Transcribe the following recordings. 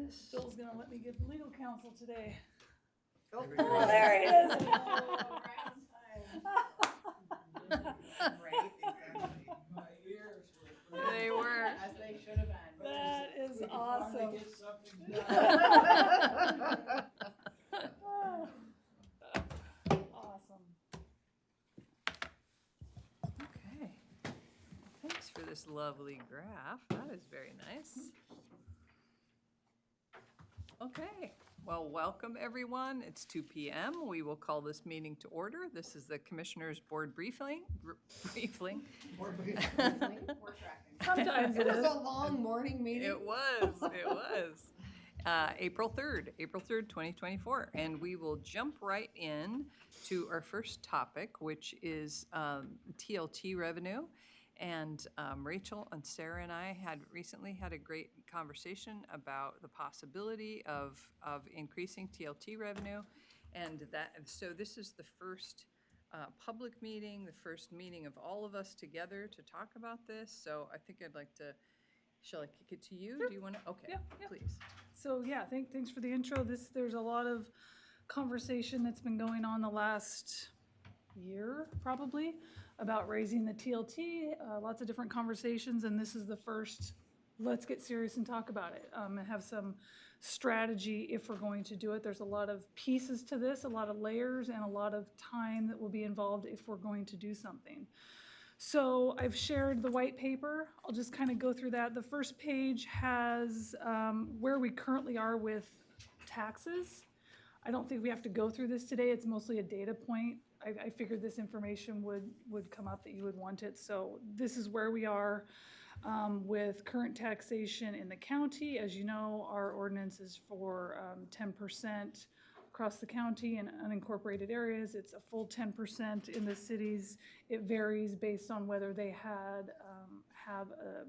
this. Bill's gonna let me give legal counsel today. Oh, Oh, there he is. Right, exactly. My ears were. They were. As they should have been. That is We can awesome. finally get something done. Awesome. Okay. Thanks for this lovely graph. That is very nice. Okay. Well, welcome everyone. It's 2 p.m. We will call this meeting to order. This is the Commissioners Board briefing. We're tracking. Sometimes It it was is. a long morning meeting. It was. April 3rd, 2024. And we will jump right in to our first topic, which is TLT revenue. And Rachel and Sarah and I had recently had a great conversation about the possibility of increasing TLT revenue. And so this is the first public meeting, the first meeting of all of us together to talk about this. So I think I'd like to, shall I kick it to you? Sure. Do you want to? Okay, Yeah. please. So yeah, thanks for the intro. There's a lot of conversation that's been going on the last year, probably, about raising the TLT, lots of different conversations, and this is the first, let's get serious and talk about it, and have some strategy if we're going to do it. There's a lot of pieces to this, a lot of layers, and a lot of time that will be involved if we're going to do something. So I've shared the white paper. I'll just kind of go through that. The first page has where we currently are with taxes. I don't think we have to go through this today. It's mostly a data point. I figured this information would come up that you would want it. So this is where we are with current taxation in the county. As you know, our ordinance is for 10% across the county and unincorporated areas. It's a full 10% in the cities. It varies based on whether they have a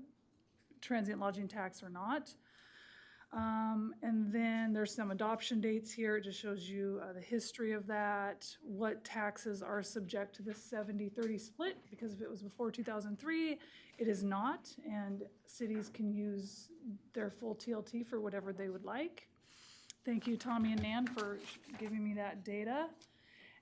transient lodging tax or not. And then there's some adoption dates here. It just shows you the history of that, what taxes are subject to the 70-30 split, because if it was before 2003, it is not, and cities can use their full TLT for whatever they would like. Thank you, Tommy and Nan, for giving me that data.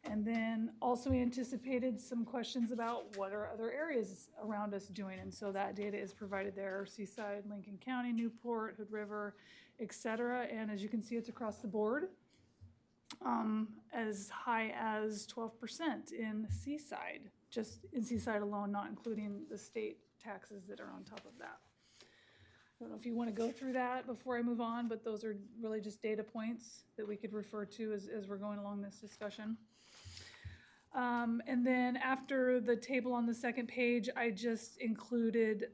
And then also anticipated some questions about what are other areas around us doing, and so that data is provided there: Seaside, Lincoln County, Newport, Hood River, etc. And as you can see, it's across the board, as high as 12% in Seaside, just in Seaside alone, not including the state taxes that are on top of that. I don't know if you want to go through that before I move on, but those are really just data points that we could refer to as we're going along this discussion. And then after the table on the second page, I just included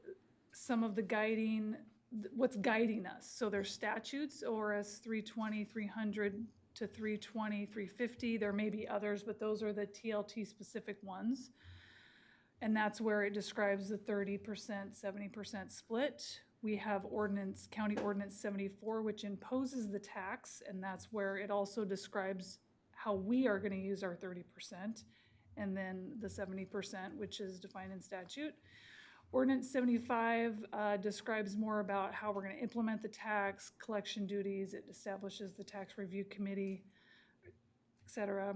some of the what's guiding us. So there's statutes, ORS 320, 300 to 320, 350. There may be others, but those are the TLT specific ones. And that's where it describes the 30%, 70% split. We have County Ordinance 74, which imposes the tax, and that's where it also describes how we are going to use our 30%, and then the 70%, which is defined in statute. Ordinance 75 describes more about how we're going to implement the tax, collection duties. It establishes the tax review committee, et cetera.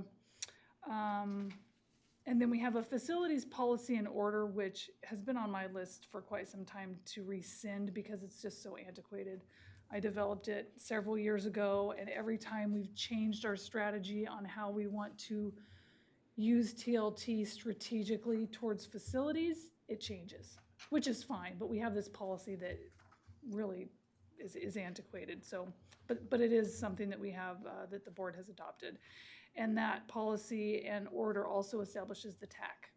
And then we have a facilities policy and order, which has been on my list for quite some time to rescind because it's just so antiquated. I developed it several years ago, and every time we've changed our strategy on how we want to use TLT strategically towards facilities, it changes, which is fine, but we have this policy that really is antiquated. So, but it is something that we have, that the board has adopted. And that policy and order also establishes the TAC,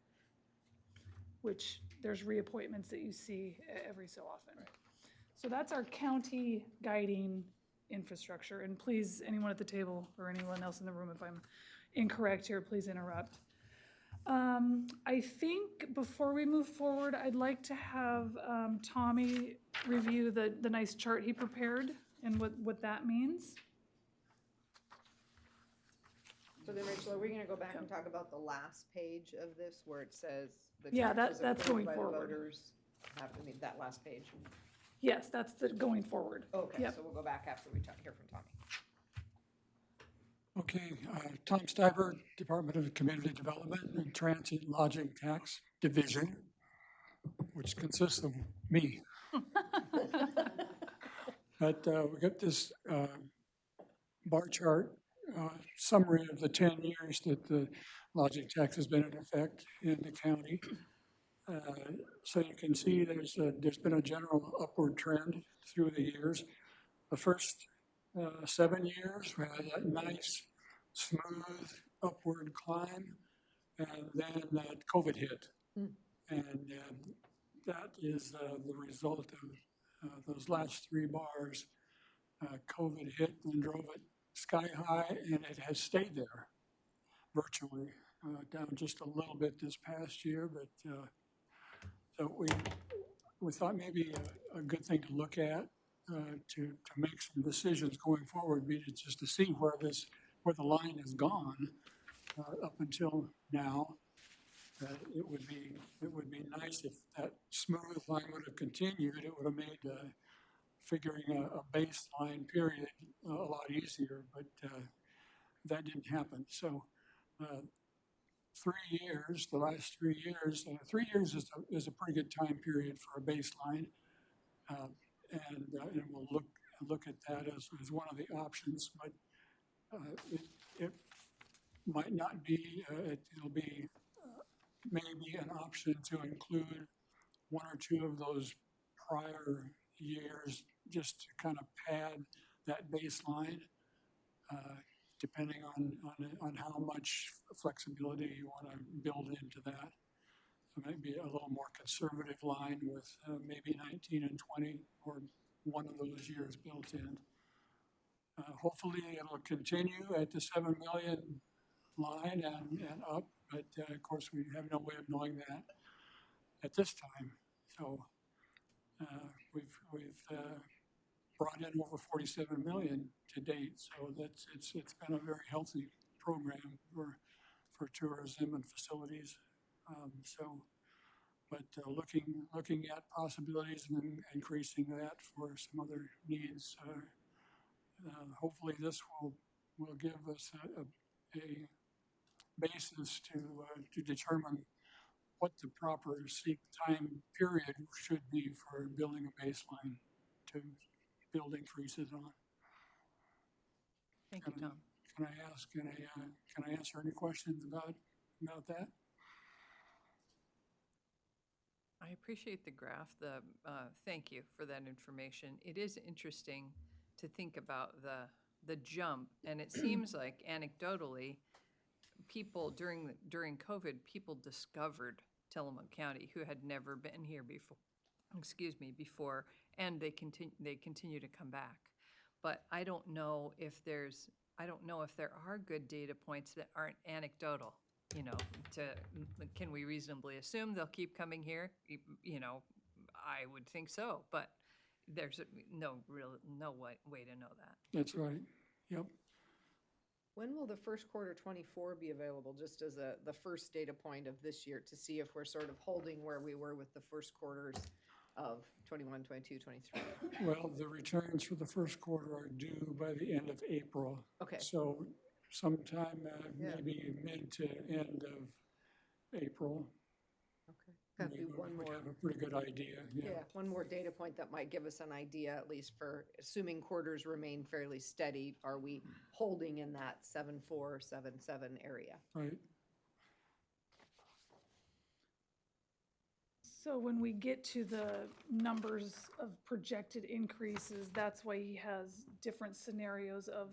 which there's reappointments that you see every so often. Right. So that's our county guiding infrastructure. And please, anyone at the table or anyone else in the room, if I'm incorrect here, please interrupt. I think before we move forward, I'd like to have Tommy review the nice chart he prepared and what that means. So then, Rachel, are we going to go back and talk about the last page of this where it says the Yeah, taxes that's approved going by the forward. voters? That last page. Yes, that's the going forward. Okay, Yep. so we'll go back after we hear from Tommy. Okay, Tom Stiver, Department of Community Development and Transit Lodging Tax Division, which consists of me. But we got this bar chart summary of the 10 years that the lodging tax has been in effect in the county. So you can see there's been a general upward trend through the years. The first 7 years, we had that nice, smooth upward climb, and then COVID hit. And that is the result of those last 3 bars. COVID hit and drove it sky high, and it has stayed there virtually, down just a little bit this past year, but so we thought maybe a good thing to look at to make some decisions going forward would be just to see where the line has gone up until now. It would be nice if that smooth line would have continued. It would have made figuring a baseline period a lot easier, but that didn't happen. So 3 years, the last 3 years, 3 years is a pretty good time period for a baseline. And we'll look at that as one of the options, but it might not be, it'll be maybe an option to include 1 or 2 of those prior years just to kind of pad that baseline, depending on how much flexibility you want to build into that. So maybe a little more conservative line with maybe 19 and 20 or one of those years built in. Hopefully it'll continue at the 7 million line and up, but of course we have no way of knowing that at this time. So we've brought in over 47 million to date, so it's been a very healthy program for tourism and facilities. But looking at possibilities and increasing that for some other needs. Hopefully this will give us a basis to determine what the proper time period should be for building a baseline to build increases on. Thank you, Tom. Can I answer any questions about that? I appreciate the graph. Thank you for that information. It is interesting to think about the jump, and it seems like anecdotally, people during COVID, people discovered Tillamook County who had never been here before. Before, and they continue to come back. But I don't know if there are good data points that aren't anecdotal. You know, can we reasonably assume they'll keep coming here? You know, I would think so, but there's no way to know that. That's right. Yep. When will the first quarter 24 be available, just as the first data point of this year, to see if we're sort of holding where we were with the first quarters of 21, 22, 23? Well, the returns for the first quarter are due by the end of April. Okay. So sometime Yeah. maybe mid to end of April. Okay. That'd be one we more. have a pretty good idea. Yeah, one more data point that might give us an idea, at least for assuming quarters remain fairly steady. Are we holding in that 7.4, 7.7 area? Right. So when we get to the numbers of projected increases, that's why he has different scenarios of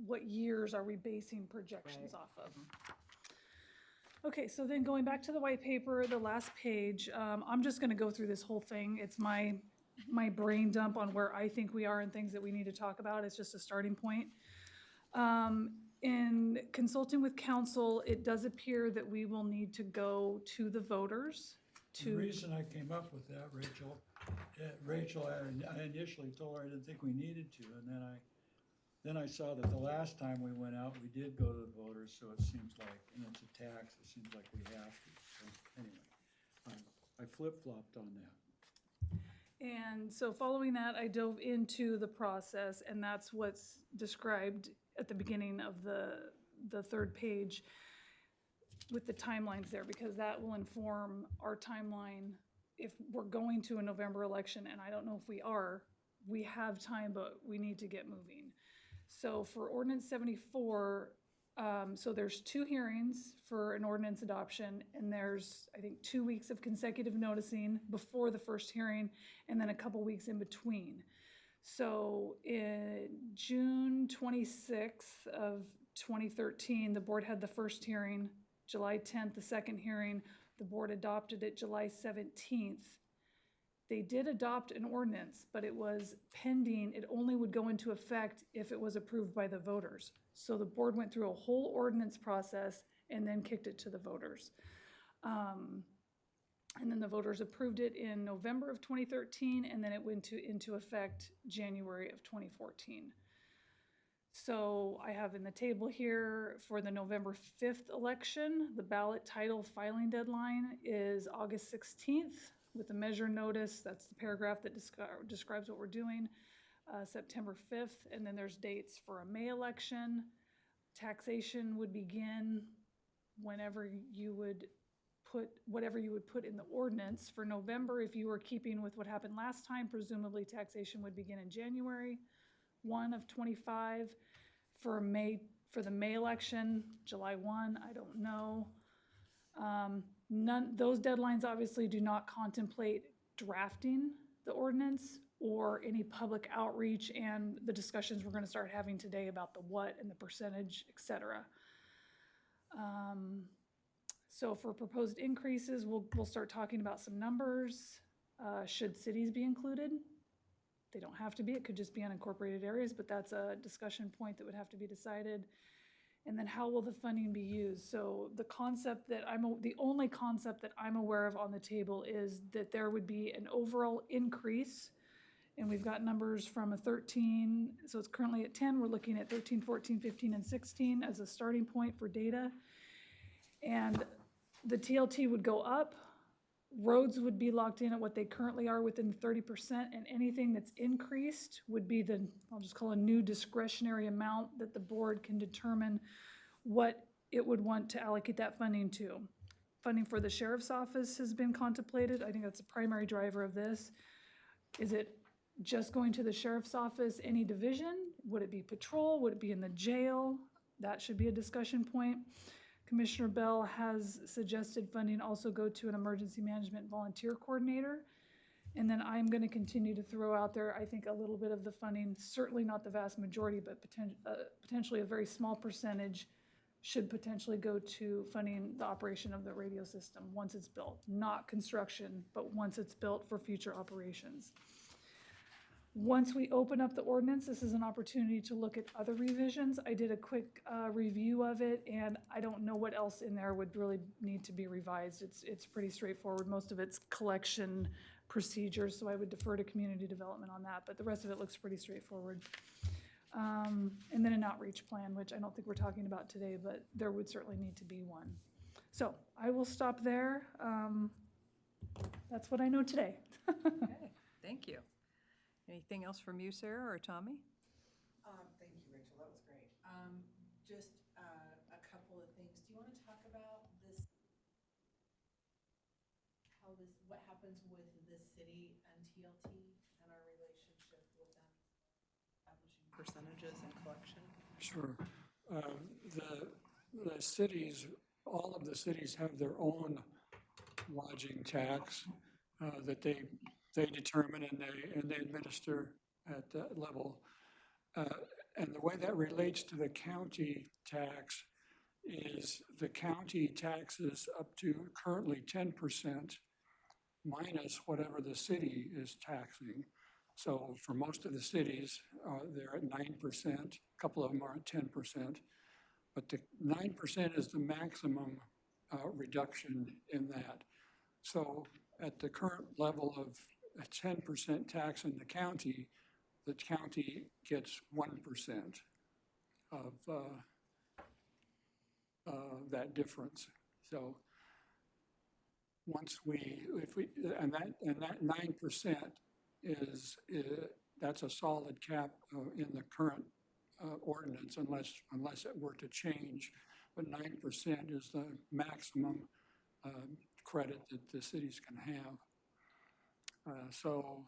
what years are we basing projections Right. off of. Okay, so then going back to the white paper, the last page, I'm just gonna go through this whole thing. It's my brain dump on where I think we are and things that we need to talk about. It's just a starting point. In consulting with council, it does appear that we will need to go to the voters The to, reason I came up with that, Rachel, I initially told her I didn't think we needed to, and then I saw that the last time we went out, we did go to the voters, so it seems like, and it's a tax, it seems like we have to. So anyway, I flip-flopped on that. And so following that, I dove into the process, and that's what's described at the beginning of the third page with the timelines there, because that will inform our timeline. If we're going to a November election, and I don't know if we are, we have time, but we need to get moving. So for ordinance 74, so there's 2 hearings for an ordinance adoption, and there's, I think, 2 weeks of consecutive noticing before the first hearing, and then a couple weeks in between. So in June 26th of 2013, the board had the first hearing. July 10th, the second hearing. The board adopted it July 17th. They did adopt an ordinance, but it was pending. It only would go into effect if it was approved by the voters. So the board went through a whole ordinance process and then kicked it to the voters. And then the voters approved it in November of 2013, and then it went into effect January of 2014. So I have in the table here for the November 5th election, the ballot title filing deadline is August 16th with the measure notice. That's the paragraph that describes what we're doing, September 5th. And then there's dates for a May election. Taxation would begin whenever you would put, whatever you would put in the ordinance. For November, if you were keeping with what happened last time, presumably taxation would begin in January 1 of 25. For May, for the May election, July 1, I don't know. Those deadlines obviously do not contemplate drafting the ordinance or any public outreach and the discussions we're going to start having today about the what and the percentage, et cetera. So for proposed increases, we'll start talking about some numbers. Should cities be included? They don't have to be. It could just be unincorporated areas, but that's a discussion point that would have to be decided. And then how will the funding be used? So the concept that the only concept that I'm aware of on the table is that there would be an overall increase. And we've got numbers from a 13, so it's currently at 10. We're looking at 13, 14, 15, and 16 as a starting point for data. And the TLT would go up. Roads would be locked in at what they currently are within 30%, and anything that's increased would be I'll just call a new discretionary amount that the board can determine what it would want to allocate that funding to. Funding for the sheriff's office has been contemplated. I think that's a primary driver of this. Is it just going to the sheriff's office, any division? Would it be patrol? Would it be in the jail? That should be a discussion point. Commissioner Bell has suggested funding also go to an emergency management volunteer coordinator. And then I'm going to continue to throw out there, I think, a little bit of the funding, certainly not the vast majority, but potentially a very small percentage should potentially go to funding the operation of the radio system once it's built. Not construction, but once it's built for future operations. Once we open up the ordinance, this is an opportunity to look at other revisions. I did a quick review of it, and I don't know what else in there would really need to be revised. It's pretty straightforward. Most of it's collection procedures, so I would defer to community development on that, but the rest of it looks pretty straightforward. And then an outreach plan, which I don't think we're talking about today, but there would certainly need to be one. So I will stop there. That's what I know today. Okay, thank you. Anything else from you, Sarah or Tommy? Thank you, Rachel, that was great. Just a couple of things. Do you want to talk about this, what happens with the city and TLT and our relationship with them, establishing percentages and collection? Sure. The cities, all of the cities have their own lodging tax that they determine and they administer at that level. And the way that relates to the county tax is the county taxes up to currently 10% minus whatever the city is taxing. So for most of the cities, they're at 9%, a couple of them are at 10%, but the 9% is the maximum reduction in that. So at the current level of a 10% tax in the county gets 1% of that difference. So once and that 9% that's a solid cap in the current ordinance unless it were to change. But 9% is the maximum credit that the cities can have. So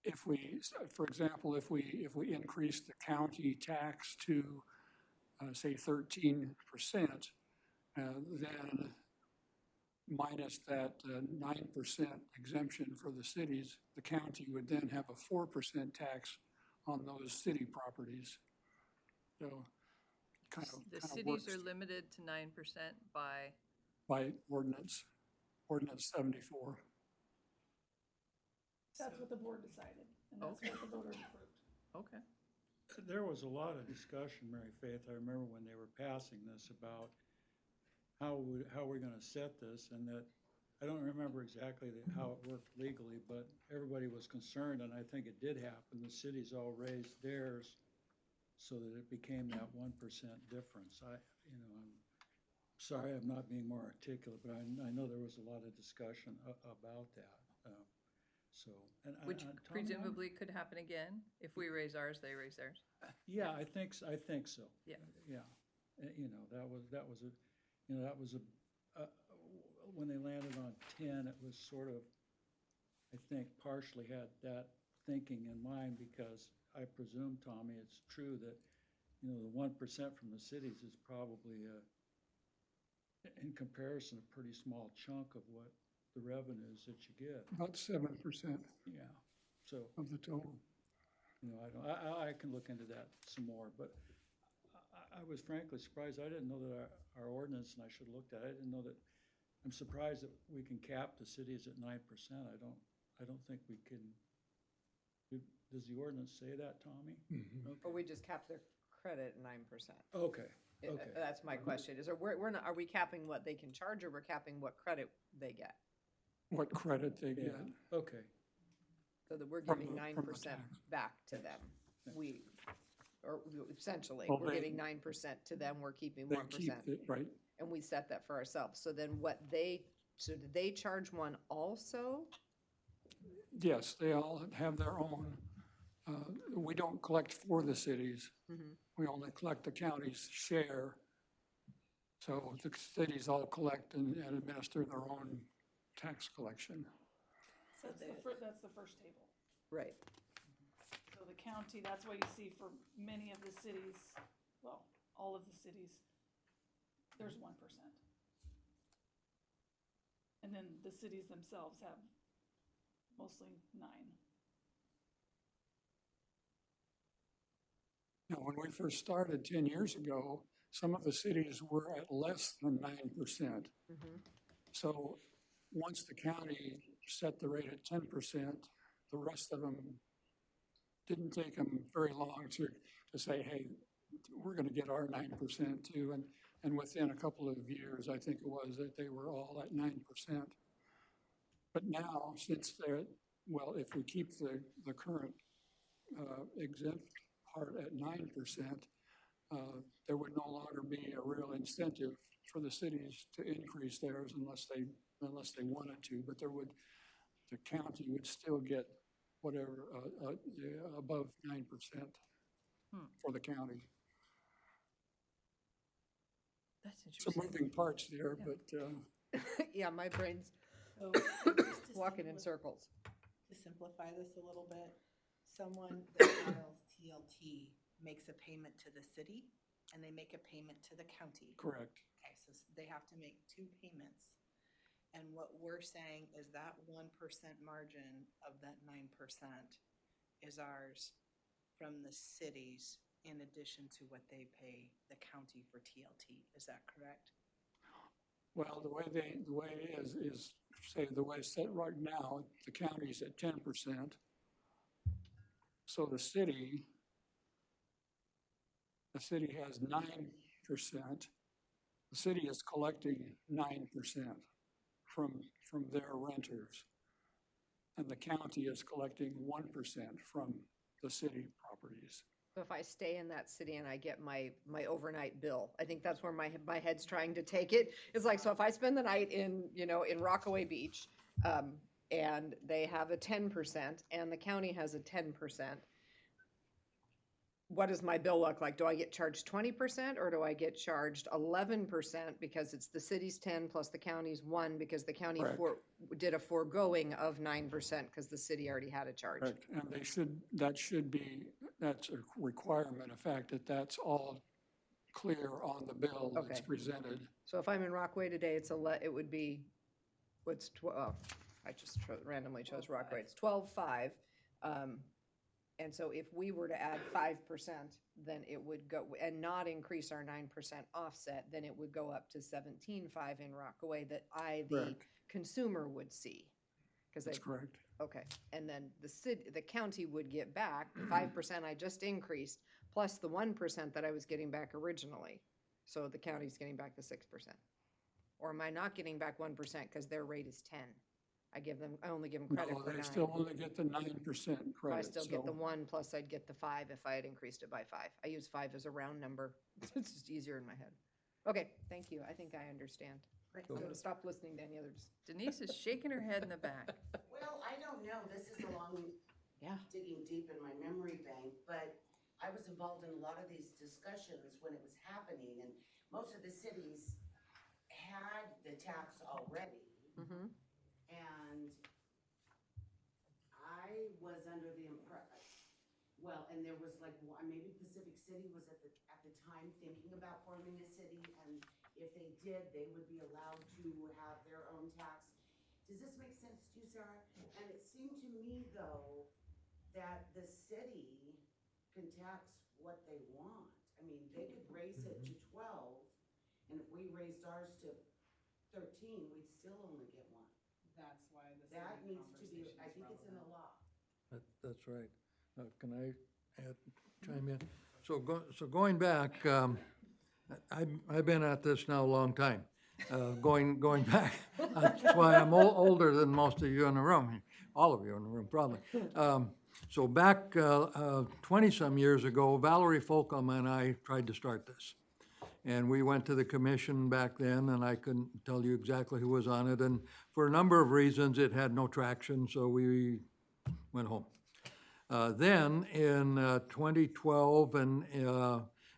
if we, for example, if we increase the county tax to, say, 13%, then minus that 9% exemption for the cities, the county would then have a 4% tax on those city properties. So kind of The kind of cities works are limited to 9% by, by ordinance 74. That's what the board decided, and that's what the voters approved. okay. There was a lot of discussion, Mary Faith, I remember when they were passing this about how we're gonna set this, and that, I don't remember exactly how it worked legally, but everybody was concerned, and I think it did happen. The cities all raised theirs so that it became that 1% difference. I'm sorry I'm not being more articulate, but I know there was a lot of discussion about that. So, and Which Tommy, presumably could happen again. If we raise ours, they raise theirs. Yeah, I think so. Yeah. Yeah. That was when they landed on 10, it was sort of, I think, partially had that thinking in mind, because I presume, Tommy, it's true that, the 1% from the cities is probably, in comparison, a pretty small chunk of what the revenues that you get. About 7% Yeah. So, of the total. I can look into that some more, but I was frankly surprised. I didn't know that our ordinance, and I should have looked at it, I didn't know that, I'm surprised that we can cap the cities at 9%. I don't think we can. Does the ordinance say that, Tommy? Or we just cap their credit at 9%? Okay, okay. That's my question, is, we're not, are we capping what they can charge, or we're capping what credit they get? What credit they get. Yeah, okay. So that we're From giving the- 9% from the tax. back to them. Essentially, Well, we're they- giving 9% to them, we're keeping They 1%. keep it, right? And we set that for ourselves. So then so did they charge one also? Yes, they all have their own. We don't collect for the cities. We only collect the county's share. So the cities all collect and administer their own tax collection. That's the first table. Right. So the county, that's what you see for many of the cities, well, all of the cities, there's 1%. And then the cities themselves have mostly 9. Now, when we first started 10 years ago, some of the cities were at less than 9%. So once the county set the rate at 10%, the rest of them didn't take them very long to say, hey, we're going to get our 9% too. And within a couple of years, I think it was, that they were all at 9%. But now, since if we keep the current exempt part at 9%, there would no longer be a real incentive for the cities to increase theirs unless they wanted to. But the county would still get whatever above 9% for the county. That's Some interesting. moving parts there, but Yeah, my brain's So just to walking in circles. To simplify this a little bit, someone that files TLT makes a payment to the city and they make a payment to the county. correct. Okay, so they have to make 2 payments. And what we're saying is that 1% margin of that 9% is ours from the cities in addition to what they pay the county for TLT. Is that correct? Well, the way it is, say, the way it's set right now, the county's at 10%. So the city has 9%. The city is collecting 9% from their renters. And the county is collecting 1% from the city properties. So if I stay in that city and I get my overnight bill, I think that's where my head's trying to take it. It's like, so if I spend the night in Rockaway Beach, and they have a 10%, and the county has a 10%. What does my bill look like? Do I get charged 20% or do I get charged 11% because it's the city's 10 plus the county's 1 because the county Correct. did a foregoing of 9% because the city already had a charge? Correct, and that's a requirement, in fact, that's all clear on the bill that's Okay. presented. So if I'm in Rockaway today, it would be, I just randomly chose Rockaway. It's 12.5. And so if we were to add 5%, then it would go, and not increase our 9% offset, then it would go up to 17.5 in Rockaway that I, the Correct. consumer, would see. Because That's correct. okay, and then the county would get back the 5% I just increased, plus the 1% that I was getting back originally. So the county's getting back the 6%. Or am I not getting back 1% because their rate is 10? I only give them credit No, for they 9. still only get the 9% So I credit, still get the so, 1 plus I'd get the 5 if I had increased it by 5. I use 5 as a round number. It's just easier in my head. Okay, thank you. I think I understand. I'm gonna stop listening to any others. Denise is shaking her head in the back. Well, I don't know, this is along Yeah. digging deep in my memory bank, but I was involved in a lot of these discussions when it was happening, and most of the cities had the tax already. Mm-hmm. And I was under the and there was like, maybe Pacific City was at the time thinking about forming a city, and if they did, they would be allowed to have their own tax. Does this make sense to you, Sarah? And it seemed to me, though, that the city can tax what they want. I mean, they could raise it to 12, and if we raised ours to 13, we'd still only get 1. That's why the That city needs to be, conversation I is think it's in the relevant. law. That's right. Can I chime in? So going back, I've been at this now a long time. Going back, that's why I'm older than most of you in the room, all of you in the room probably. So back 20-some years ago, Valerie Folcom and I tried to start this. And we went to the commission back then, and I couldn't tell you exactly who was on it. And for a number of reasons, it had no traction, so we went home. Then in 2012, and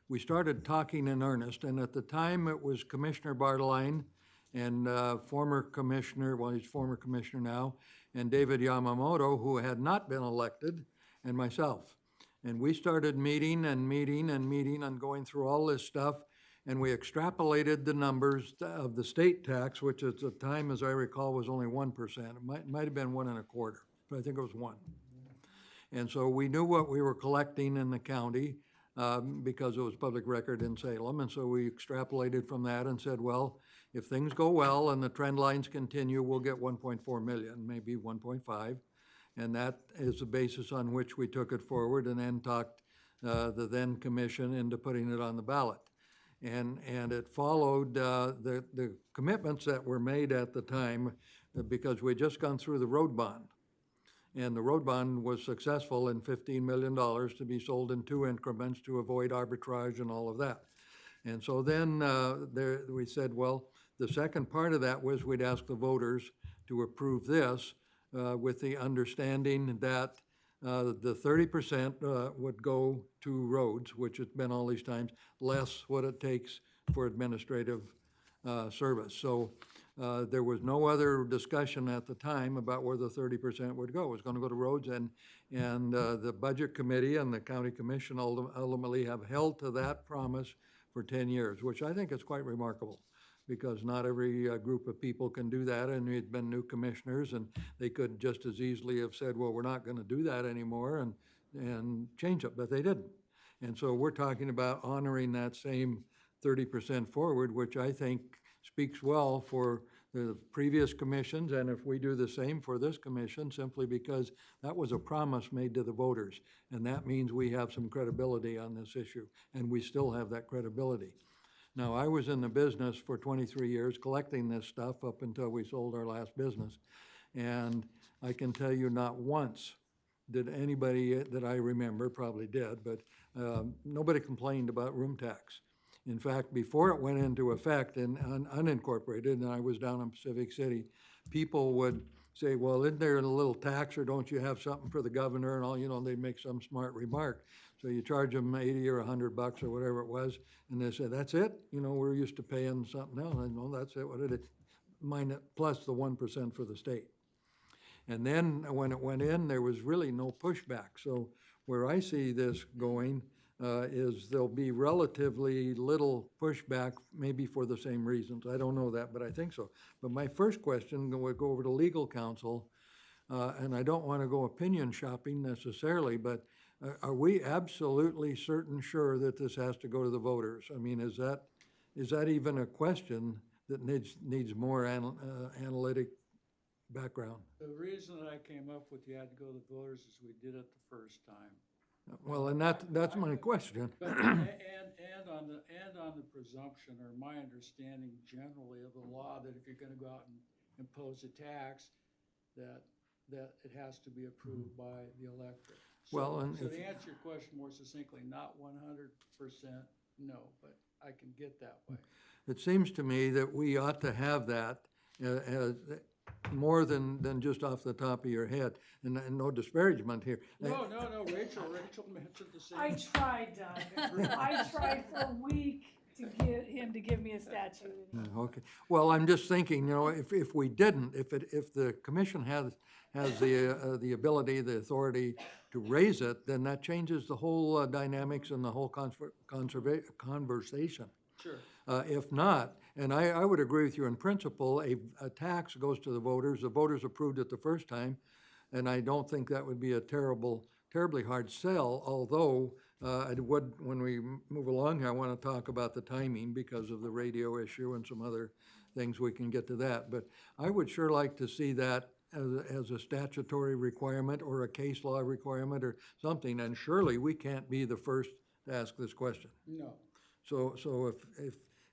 we started talking in earnest. And at the time, it was Commissioner Bartline and former commissioner, well, he's former commissioner now, and David Yamamoto, who had not been elected, and myself. And we started meeting and going through all this stuff. And we extrapolated the numbers of the state tax, which at the time, as I recall, was only 1%. It might have been 1.25%, but I think it was 1. And so we knew what we were collecting in the county because it was public record in Salem. And so we extrapolated from that and said, well, if things go well and the trend lines continue, we'll get 1.4 million, maybe 1.5. And that is the basis on which we took it forward and then talked the then commission into putting it on the ballot. And it followed the commitments that were made at the time because we had just gone through the road bond. And the road bond was successful in $15 million to be sold in 2 increments to avoid arbitrage and all of that. And so then we said, well, the second part of that was we'd ask the voters to approve this with the understanding that the 30% would go to roads, which it's been all these times, less what it takes for administrative service. So there was no other discussion at the time about where the 30% would go. It was going to go to roads, and the Budget Committee and the County Commission ultimately have held to that promise for 10 years, which I think is quite remarkable, because not every group of people can do that, and there'd been new commissioners, and they could just as easily have said, well, we're not going to do that anymore, and change it, but they didn't. And so we're talking about honoring that same 30% forward, which I think speaks well for the previous commissions, and if we do the same for this commission, simply because that was a promise made to the voters, and that means we have some credibility on this issue, and we still have that credibility. Now, I was in the business for 23 years collecting this stuff up until we sold our last business. And I can tell you not once did anybody that I remember, probably did, but nobody complained about room tax. In fact, before it went into effect in unincorporated, and I was down in Pacific City, people would say, well, isn't there a little tax, or don't you have something for the governor and all, you know, they make some smart remark. So you charge them 80 or $100 or whatever it was, and they say, that's it? You know, we're used to paying something else. I know, that's it, what it is, plus the 1% for the state. And then when it went in, there was really no pushback. So where I see this going is there'll be relatively little pushback, maybe for the same reasons. I don't know that, but I think so. But my first question would go over to legal counsel, and I don't want to go opinion shopping necessarily, but are we absolutely sure that this has to go to the voters? I mean, is that even a question that needs more analytic background? The reason that I came up with you had to go to the voters is we did it the first time. Well, and that's my question. But, and on the presumption, or my understanding generally of the law, that if you're gonna go out and impose a tax, that it has to be approved by the electorate. So- Well, and So if- to answer your question more succinctly, not 100%, no, but I can get that way. It seems to me that we ought to have that more than just off the top of your head. And no disparagement here. No, Rachel mentioned the same. I tried, Doug. I tried for a week to get him to give me a statute. Okay, well, I'm just thinking, you know, if we didn't, if the commission has the ability, the authority to raise it, then that changes the whole dynamics and the whole conversation. Sure. If not, and I would agree with you in principle, a tax goes to the voters approved it the first time, and I don't think that would be a terribly hard sell, although when we move along here, I want to talk about the timing because of the radio issue and some other things, we can get to that. But I would sure like to see that as a statutory requirement or a case law requirement or something, and surely we can't be the first to ask this question. No. So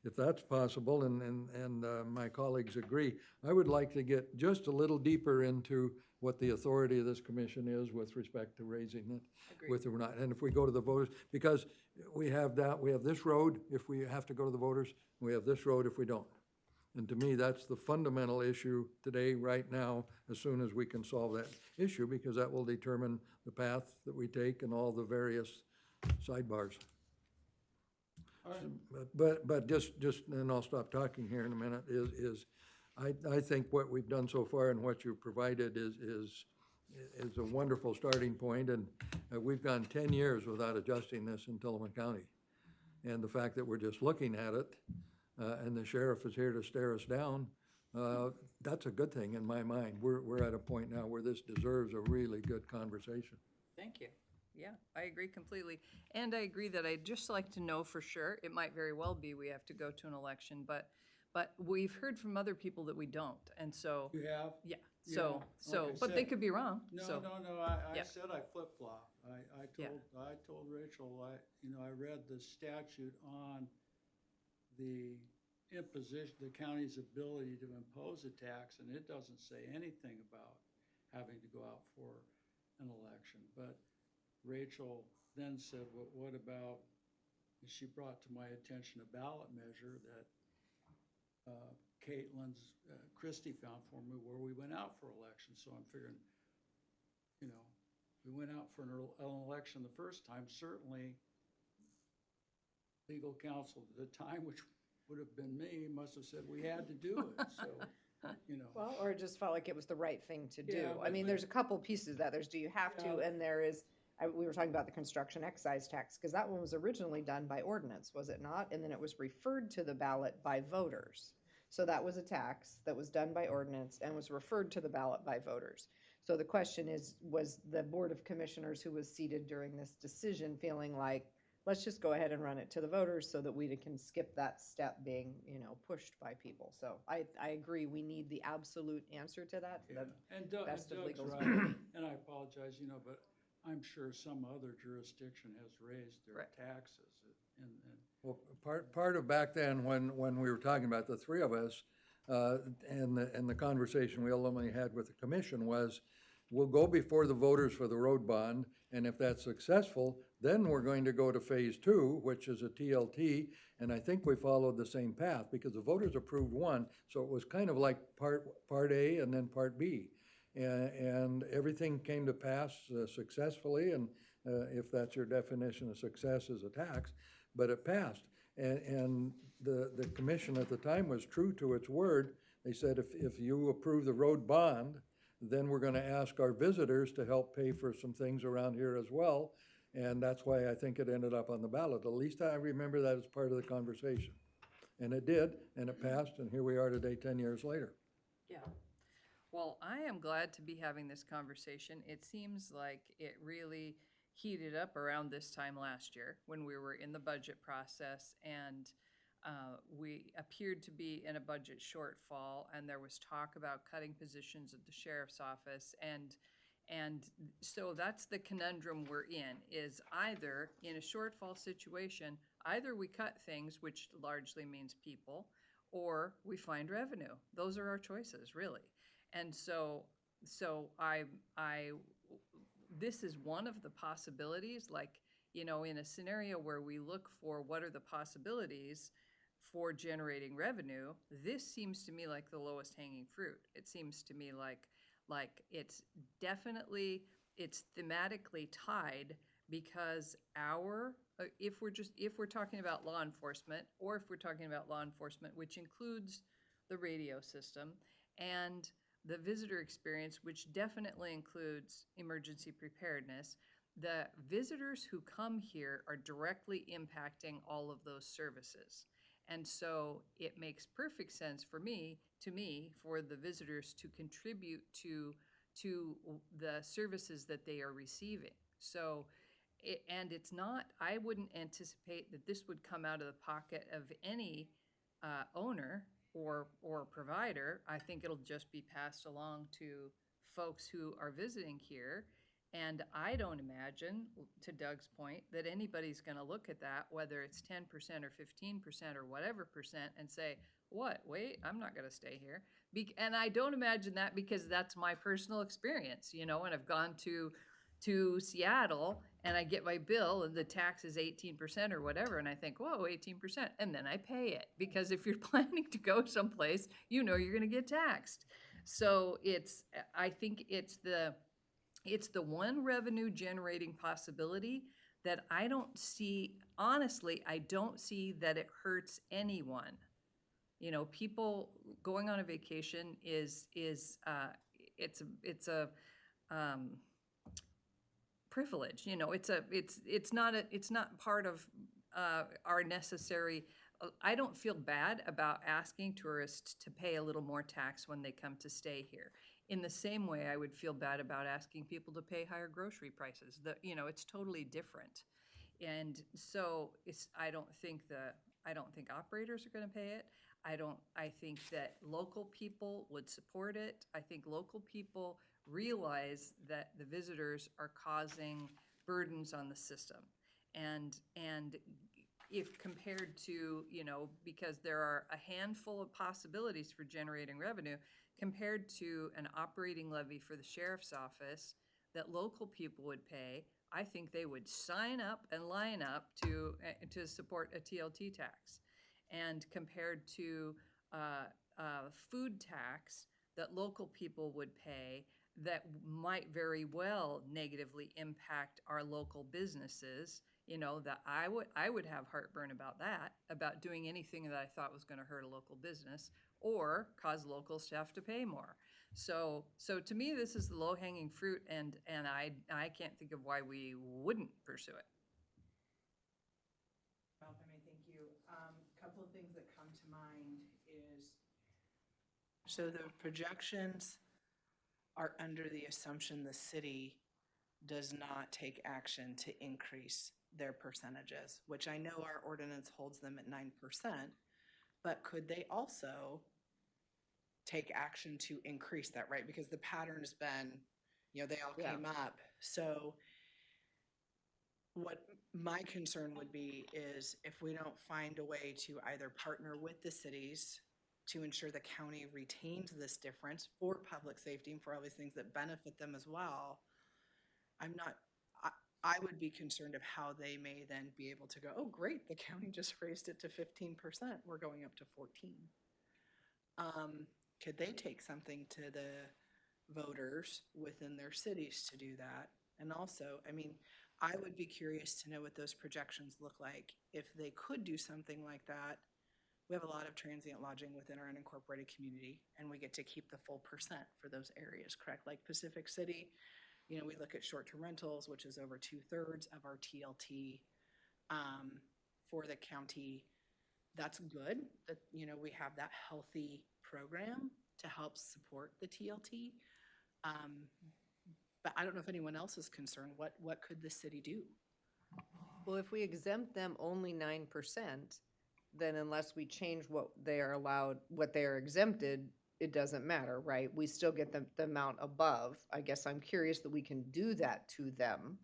if that's possible, and my colleagues agree, I would like to get just a little deeper into what the authority of this commission is with respect to raising it, with or not. And if we go to the voters, because we have this road if we have to go to the voters, we have this road if we don't. And to me, that's the fundamental issue today, right now, as soon as we can solve that issue, because that will determine the path that we take and all the various sidebars. All right. But just, and I'll stop talking here in a minute, is I think what we've done so far and what you've provided is a wonderful starting point, and we've gone 10 years without adjusting this in Tillamook County. And the fact that we're just looking at it, and the sheriff is here to stare us down, that's a good thing in my mind. We're at a point now where this deserves a really good conversation. Thank you. Yeah, I agree completely. And I agree that I'd just like to know for sure, it might very well be we have to go to an election, but we've heard from other people that we don't, and so, You have? yeah, Yeah, so, like I but they said- could be wrong, No, so. I Yeah. said I flip-flop. Yeah. I told Rachel, I read the statute on the imposition, the county's ability to impose a tax, and it doesn't say anything about having to go out for an election. But Rachel then said, well, what about, and she brought to my attention a ballot measure that Christie found for me where we went out for elections. So I'm figuring, you know, we went out for an election the first time, certainly legal counsel at the time, which would have been me, must have said we had to do it, so, you know. Well, or it just felt like it was the right thing to do. Yeah, I mean, there's a couple pieces of that. There's do you have to, Yeah. and there is, we were talking about the construction excise tax, because that one was originally done by ordinance, was it not? And then it was referred to the ballot by voters. So that was a tax that was done by ordinance and was referred to the ballot by voters. So the question is, was the Board of Commissioners who was seated during this decision feeling like, let's just go ahead and run it to the voters so that we can skip that step being, pushed by people. So I agree, we need the absolute answer to that. Yeah. And Doug's best of legal right, and I apologize, but I'm sure some other jurisdiction has raised their Right. taxes, and Well, part of back then, when we were talking about the three of us, and the conversation we ultimately had with the commission was, we'll go before the voters for the road bond, and if that's successful, then we're going to go to phase 2, which is a TLT, and I think we followed the same path, because the voters approved one, so it was kind of like part A and then part B. and everything came to pass successfully, and if that's your definition of success is a tax, but it passed. And the commission at the time was true to its word. They said, if you approve the road bond, then we're gonna ask our visitors to help pay for some things around here as well. And that's why I think it ended up on the ballot. At least I remember that as part of the conversation. And it did, and it passed, and here we are today, 10 years later. Yeah. Well, I am glad to be having this conversation. It seems like it really heated up around this time last year when we were in the budget process, and we appeared to be in a budget shortfall, and there was talk about cutting positions at the sheriff's office, and so that's the conundrum we're in, is either in a shortfall situation, either we cut things, which largely means people, or we find revenue. Those are our choices, really. And so this is one of the possibilities, like, you know, in a scenario where we look for what are the possibilities for generating revenue, this seems to me like the lowest hanging fruit. It seems to me like it's definitely, it's thematically tied, because if we're talking about law enforcement, or if we're talking about law enforcement, which includes the radio system and the visitor experience, which definitely includes emergency preparedness, the visitors who come here are directly impacting all of those services. And so it makes perfect sense for me, for the visitors to contribute to the services that they are receiving. So, and it's not, I wouldn't anticipate that this would come out of the pocket of any owner or provider. I think it'll just be passed along to folks who are visiting here. And I don't imagine, to Doug's point, that anybody's gonna look at that, whether it's 10% or 15% or whatever percent, and say, what, wait, I'm not gonna stay here. And I don't imagine that, because that's my personal experience, you know, and I've gone to Seattle and I get my bill and the tax is 18% or whatever, and I think, whoa, 18%, and then I pay it, because if you're planning to go someplace, you know you're gonna get taxed. So I think it's the one revenue generating possibility that I don't see, honestly, I don't see that it hurts anyone. You know, people going on a vacation it's a privilege, you know, it's not part of our necessary. I don't feel bad about asking tourists to pay a little more tax when they come to stay here. In the same way, I would feel bad about asking people to pay higher grocery prices. You know, it's totally different. And so I don't think operators are gonna pay it. I think that local people would support it. I think local people realize that the visitors are causing burdens on the system. And if compared to, you know, because there are a handful of possibilities for generating revenue, compared to an operating levy for the sheriff's office that local people would pay, I think they would sign up and line up to support a TLT tax. And compared to food tax that local people would pay, that might very well negatively impact our local businesses, you know, that I would have heartburn about that, about doing anything that I thought was gonna hurt a local business or cause local staff to pay more. So to me, this is the low-hanging fruit, and I can't think of why we wouldn't pursue it. Well, if I may, thank you. Couple of things that come to mind is, so the projections are under the assumption the city does not take action to increase their percentages, which I know our ordinance holds them at 9%, but could they also take action to increase that, right? Because the pattern's been, you know, they all came up. So what my concern would be is if we don't find a way to either partner with the cities to ensure the county retains this difference for public safety and for all these things that benefit them as well, I would be concerned of how they may then be able to go, oh, great, the county just raised it to 15%. We're going up to 14. Could they take something to voters within their cities to do that. And also, I mean, I would be curious to know what those projections look like. If they could do something like that, we have a lot of transient lodging within our unincorporated community, and we get to keep the full percent for those areas, correct? Like Pacific City, you know, we look at short-term rentals, which is over 2/3 of our TLT for the county. That's good that, you know, we have that healthy program to help support the TLT. But I don't know if anyone else is concerned. What could the city do? Well, if we exempt them only 9%, then unless we change what they are allowed, what they are exempted, it doesn't matter, right? We still get the amount above. I guess I'm curious that we can do that to them.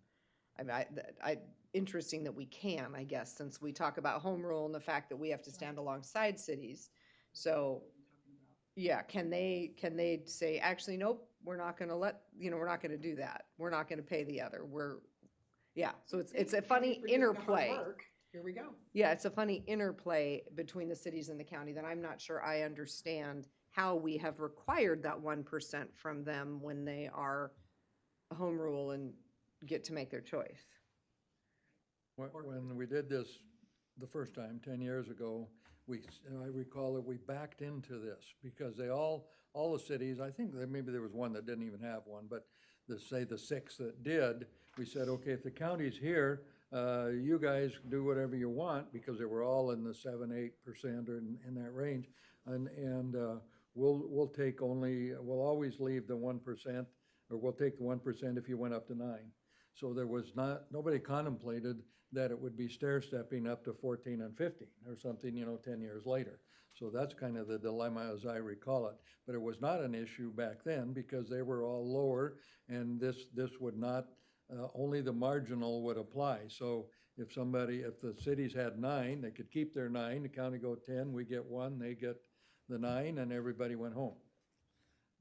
I mean, interesting that we can, I guess, since we talk about home rule and the fact that we have to stand alongside cities. So, yeah, can they say, actually, nope, we're not gonna we're not gonna do that. We're not gonna pay the other. Yeah, so it's a funny interplay. Here we go. Yeah, it's a funny interplay between the cities and the county that I'm not sure I understand how we have required that 1% from them when they are home rule and get to make their choice. When we did this the first time, 10 years ago, I recall that we backed into this because all the cities, I think that maybe there was one that didn't even have one, but say the 6 that did, we said, okay, if the county's here, you guys do whatever you want, because they were all in the 7-8% or in that range. And we'll take we'll always leave the 1%, or we'll take the 1% if you went up to 9. So there was nobody contemplated that it would be stair-stepping up to 14 and 15 or something, 10 years later. So that's kind of the dilemma as I recall it. But it was not an issue back then because they were all lower, and this would not, only the marginal would apply. So if the cities had 9, they could keep their 9, the county go 10, we get 1, they get the 9, and everybody went home.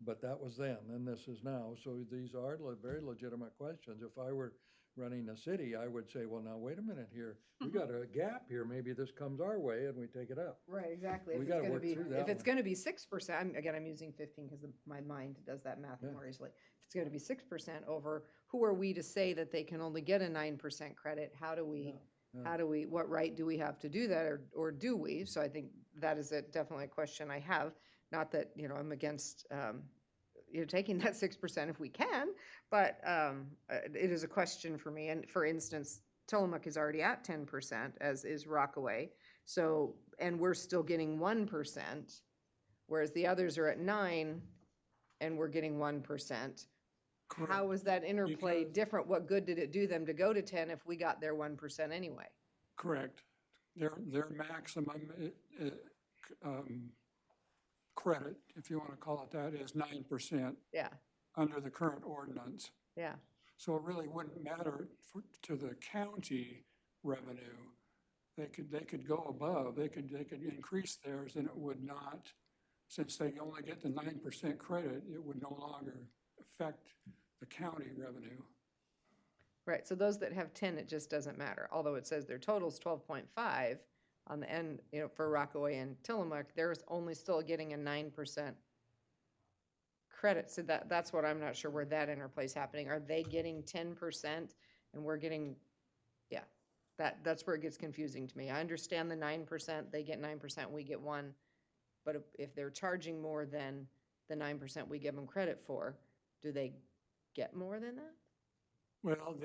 But that was then, and this is now. So these are very legitimate questions. If I were running a city, I would say, well, now, wait a minute here. We got a gap here. Maybe this comes our way and we take it up. Right, exactly. We If it's gotta gonna work be, through that if it's one. gonna be 6%, I'm using 15 because my mind does that math Yeah. more easily. If it's gonna be 6% over, who are we to say that they can only get a 9% credit? How do we, what right do we have to do that, or do we? So I think that is definitely a question I have. Not that, I'm against, taking that 6% if we can, but it is a question for me. And for instance, Tillamook is already at 10%, as is Rockaway. So, and we're still getting 1%, whereas the others are at 9 and we're getting 1%. How is that interplay Because- different? What good did it do them to go to 10 if we got their 1% anyway? Correct. Their maximum credit, if you want to call it that, is 9% Yeah, under the current ordinance. yeah. So it really wouldn't matter to the county revenue. They could go above, they could increase theirs, and it would not, since they only get the 9% credit, it would no longer affect the county revenue. Right, so those that have 10, it just doesn't matter. Although it says their total's 12.5 on the end, for Rockaway and Tillamook, they're only still getting a 9% credit. So that's what I'm not sure where that interplay's happening. Are they getting 10% and we're getting, yeah, that's where it gets confusing to me. I understand the 9%, they get 9%, we get 1. But if they're charging more than the 9% we give them credit for, do they get more than that? Well,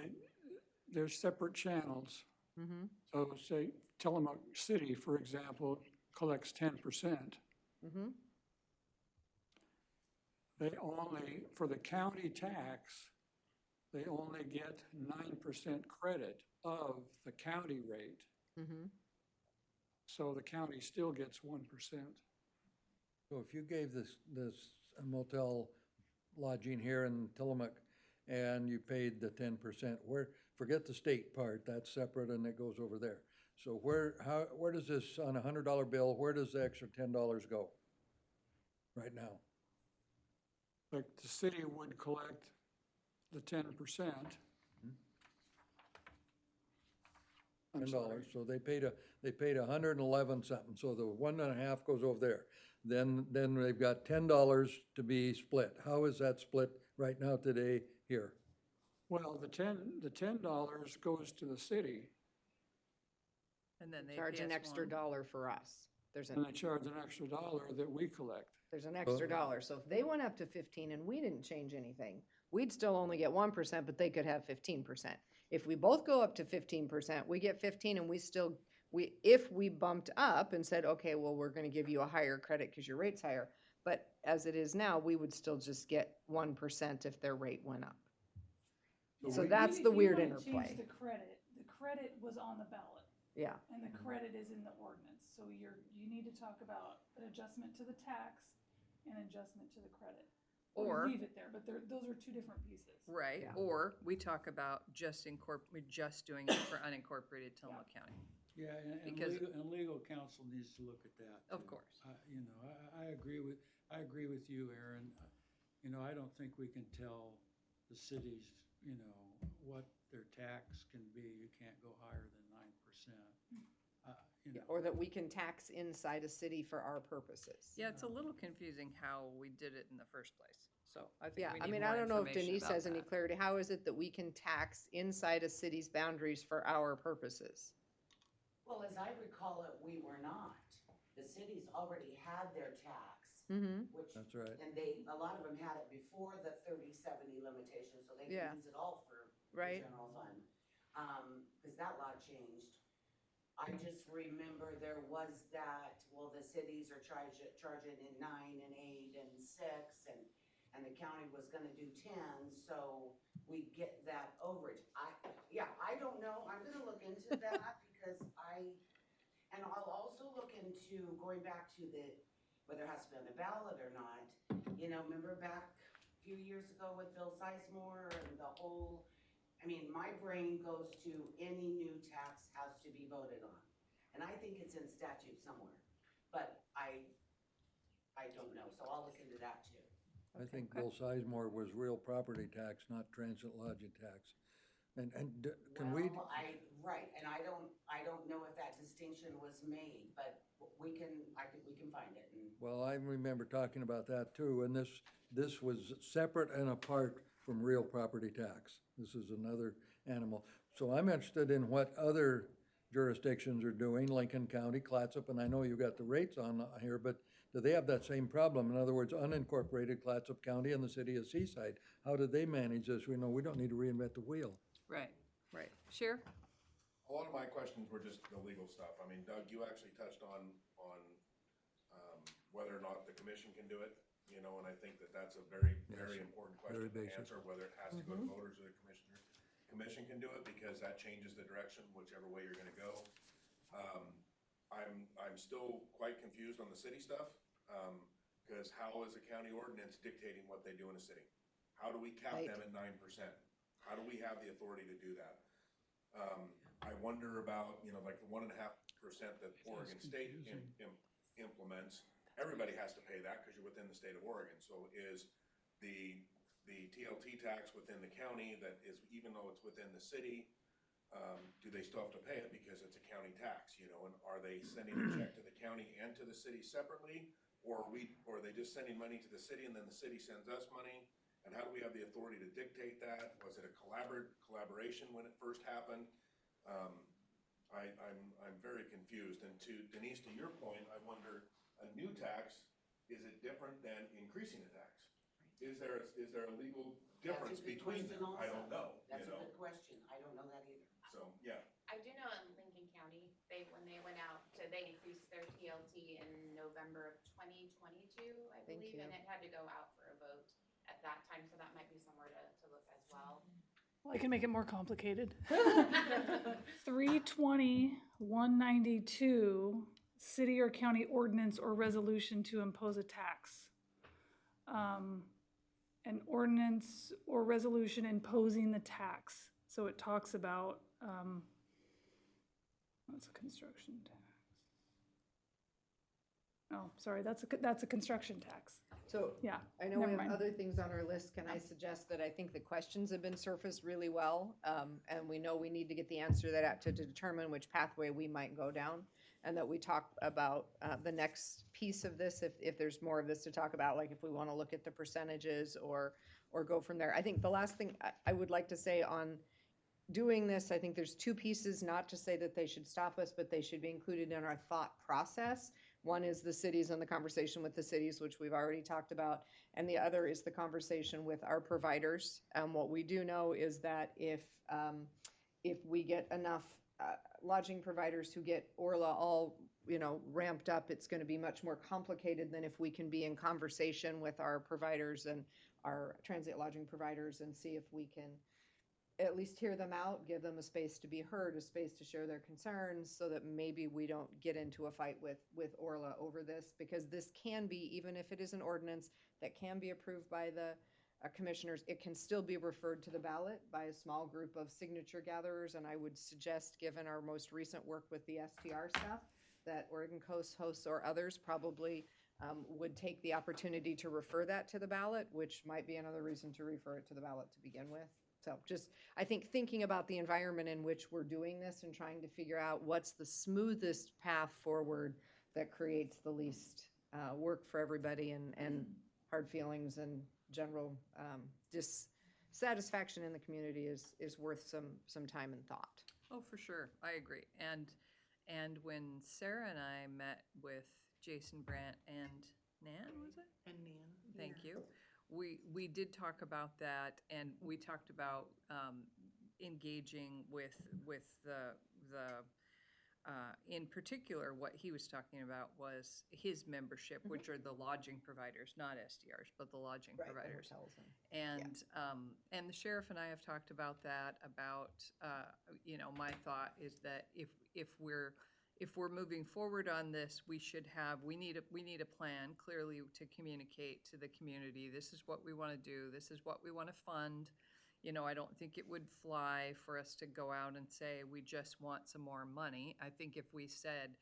there's separate channels. Mm-hmm, So say Tillamook City, for example, collects 10%. mm-hmm. They only, for the county tax, they only get 9% credit of the county rate. Mm-hmm. So the county still gets 1%. So if you gave this motel lodging here in Tillamook and you paid the 10%, forget the state part, that's separate and it goes over there. So where does this, on a $100 bill, where does the extra $10 go right now? Like the city would collect the 10%. I'm $10, sorry. so they paid 111 something, so the 1.5 goes over there. then they've got $10 to be split. How is that split right now today here? Well, the $10 goes to the city, And then they Charge pay an us extra one. dollar for us. There's and an, they charge an extra dollar that we collect. there's an extra dollar. So if they went up to 15 and we didn't change anything, we'd still only get 1%, but they could have 15%. If we both go up to 15%, we get 15 and we still, if we bumped up and said, okay, well, we're gonna give you a higher credit because your rate's higher. But as it is now, we would still just get 1% if their rate went up. So that's the weird If you wanna interplay. change the credit was on the ballot. Yeah. And the credit is in the ordinance, so you need to talk about an adjustment to the tax and adjustment to the credit. Or- Leave it there, but those are two different pieces. Right, Yeah. or we talk about just doing it for unincorporated Tillamook County. Yeah, Because- and legal counsel needs to look at that. Of too. course. You know, I agree with you, Aaron. You know, I don't think we can tell the cities, you know, what their tax can be. You can't go higher than 9%. You know, Or that we can tax inside a city for our purposes. Yeah, it's a little confusing how we did it in the first place, so I think Yeah, we I need mean, more I don't know if information Denise about has any that. clarity. How is it that we can tax inside a city's boundaries for our purposes? Well, as I recall it, we were not. The cities already had their tax, Mm-hmm. which. That's right. And a lot of them had it before the 30/70 limitation, so they Yeah. could use it all for the Right. general fund. Cause that law changed. I just remember there was that, well, the cities are charging in 9 and 8 and 6 and the county was gonna do 10, so we get that overage. I don't know, I'm gonna look into that because and I'll also look into going back to whether it has to be on the ballot or not. You know, remember back a few years ago with Bill Sizemore and the whole, I mean, my brain goes to any new tax has to be voted on. And I think it's in statute somewhere, but I don't know, so I'll look into that too. I think Bill Sizemore was real property tax, not transit lodging tax. Can we, Well, right, and I don't know if that distinction was made, but we can find it and. well, I remember talking about that too, and this was separate and apart from real property tax. This is another animal. So I'm interested in what other jurisdictions are doing, Lincoln County, Clatsop, and I know you got the rates on here, but do they have that same problem? In other words, unincorporated Clatsop County and the city of Seaside, how did they manage this? We know we don't need to reinvent the wheel. Right. Right. Sheriff? A lot of my questions were just the legal stuff. I mean, Doug, you actually touched on whether or not the commission can do it, you know, and I think that's a very, very important question very to basic. answer, whether it has to go to voters or the commissioner. Commission can do it because that changes the direction, whichever way you're gonna go. I'm still quite confused on the city stuff, because how is a county ordinance dictating what they do in a city? How do we cap Right. them at 9%? How do we have the authority to do that? I wonder about, you know, like the 1.5% that Oregon State implements. Everybody has to pay that because you're within the state of Oregon. So is the TLT tax within the county that is, even though it's within the city, do they still have to pay it because it's a county tax, you know? And are they sending a check to the county and to the city separately? Or are they just sending money to the city and then the city sends us money? And how do we have the authority to dictate that? Was it a collaboration when it first happened? I'm very confused. And to Denise, to your point, I wonder, a new tax, is it different than increasing a tax? Is there a legal difference That's a good between question them? I also. don't know, That's you a know? good question. I don't know that either. So, yeah. I do know in Lincoln County, when they went out they increased their TLT in November of 2022, I Thank believe, you. and it had to go out for a vote at that time, so that might be somewhere to look as well. Well, I can make it more complicated. 320-192, city or county ordinance or resolution to impose a tax. An ordinance or resolution imposing the tax. So it talks about, what's a construction tax? Oh, sorry, that's a construction tax. So Yeah, I know we never have mind. other things on our list. Can I suggest that I think the questions have been surfaced really well? And we know we need to get the answer to that to determine which pathway we might go down. and that we talk about the next piece of this, if there's more of this to talk about, like if we want to look at the percentages or go from there. I think the last thing I would like to say on doing this, I think there's two pieces, not to say that they should stop us, but they should be included in our thought process. One is the cities and the conversation with the cities, which we've already talked about, and the other is the conversation with our providers. What we do know is that if we get enough lodging providers who get Orla all, ramped up, it's going to be much more complicated than if we can be in conversation with our providers and our transient lodging providers and see if we can at least hear them out, give them a space to be heard, a space to share their concerns, so that maybe we don't get into a fight with Orla over this, because this can be, even if it is an ordinance that can be approved by the commissioners, it can still be referred to the ballot by a small group of signature gatherers, and I would suggest, given our most recent work with the STR stuff, that Oregon Coast hosts or others probably would take the opportunity to refer that to the ballot, which might be another reason to refer it to the ballot to begin with. So just, I think, thinking about the environment in which we're doing this and trying to figure out what's the smoothest path forward that creates the least work for everybody and hard feelings and general dissatisfaction in the community is worth some time and thought. Oh, for sure, I agree. And when Sarah and I met with Jason Brandt and Nan, was it? And Nan. Thank you. We did talk about that, and we talked about engaging with the in particular, what he was talking about was his membership, which are the lodging providers, not SDRs, but the lodging Right, the providers. hotels and- And the sheriff and I have talked about that, my thought is that if we're moving forward on this, we need a plan clearly to communicate to the community. This is what we want to do. This is what we want to fund. I don't think it would fly for us to go out and say, we just want some more money. I think if we said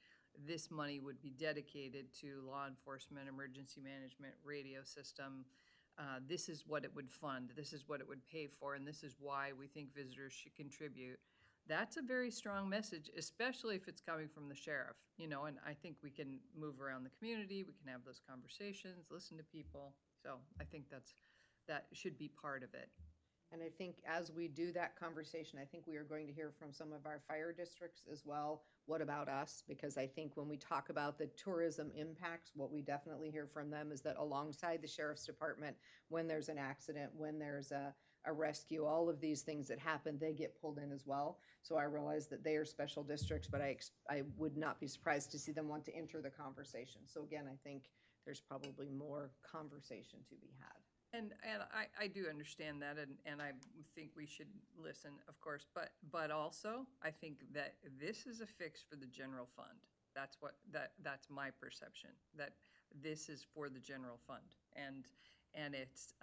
this money would be dedicated to law enforcement, emergency management, radio system, this is what it would fund, this is what it would pay for, and this is why we think visitors should contribute. That's a very strong message, especially if it's coming from the sheriff, and I think we can move around the community, we can have those conversations, listen to people. So I think that should be part of it. And I think as we do that conversation, I think we are going to hear from some of our fire districts as well. What about us? Because I think when we talk about the tourism impacts, what we definitely hear from them is that alongside the sheriff's department, when there's an accident, when there's a rescue, all of these things that happen, they get pulled in as well. So I realize that they are special districts, but I would not be surprised to see them want to enter the conversation. So again, I think there's probably more conversation to be had. And I do understand that, and I think we should listen, of course, but also, I think that this is a fix for the general fund. That's that's my perception, that this is for the general fund, and it's,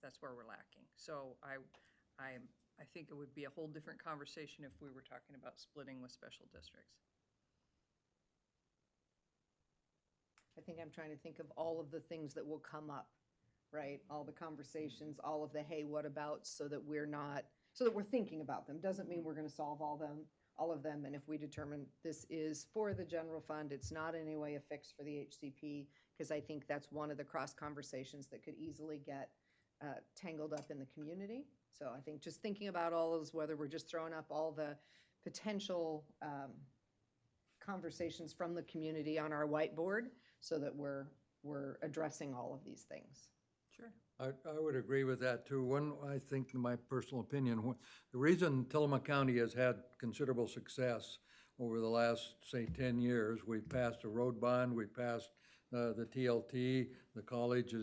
that's where we're lacking. So I think it would be a whole different conversation if we were talking about splitting with special districts. I think I'm trying to think of all of the things that will come up, right? All the conversations, all of the, hey, what about, so that we're thinking about them. Doesn't mean we're going to solve all of them. And if we determine this is for the general fund, it's not in any way a fix for the HCP, because I think that's one of the cross conversations that could easily get tangled up in the community. So I think just thinking about all those, whether we're just throwing up all the potential conversations from the community on our whiteboard, so that we're addressing all of these things. Sure. I would agree with that too. One, I think, in my personal opinion, the reason Tillamook County has had considerable success over the last, say, 10 years, we've passed a road bond, we passed the TLT, the college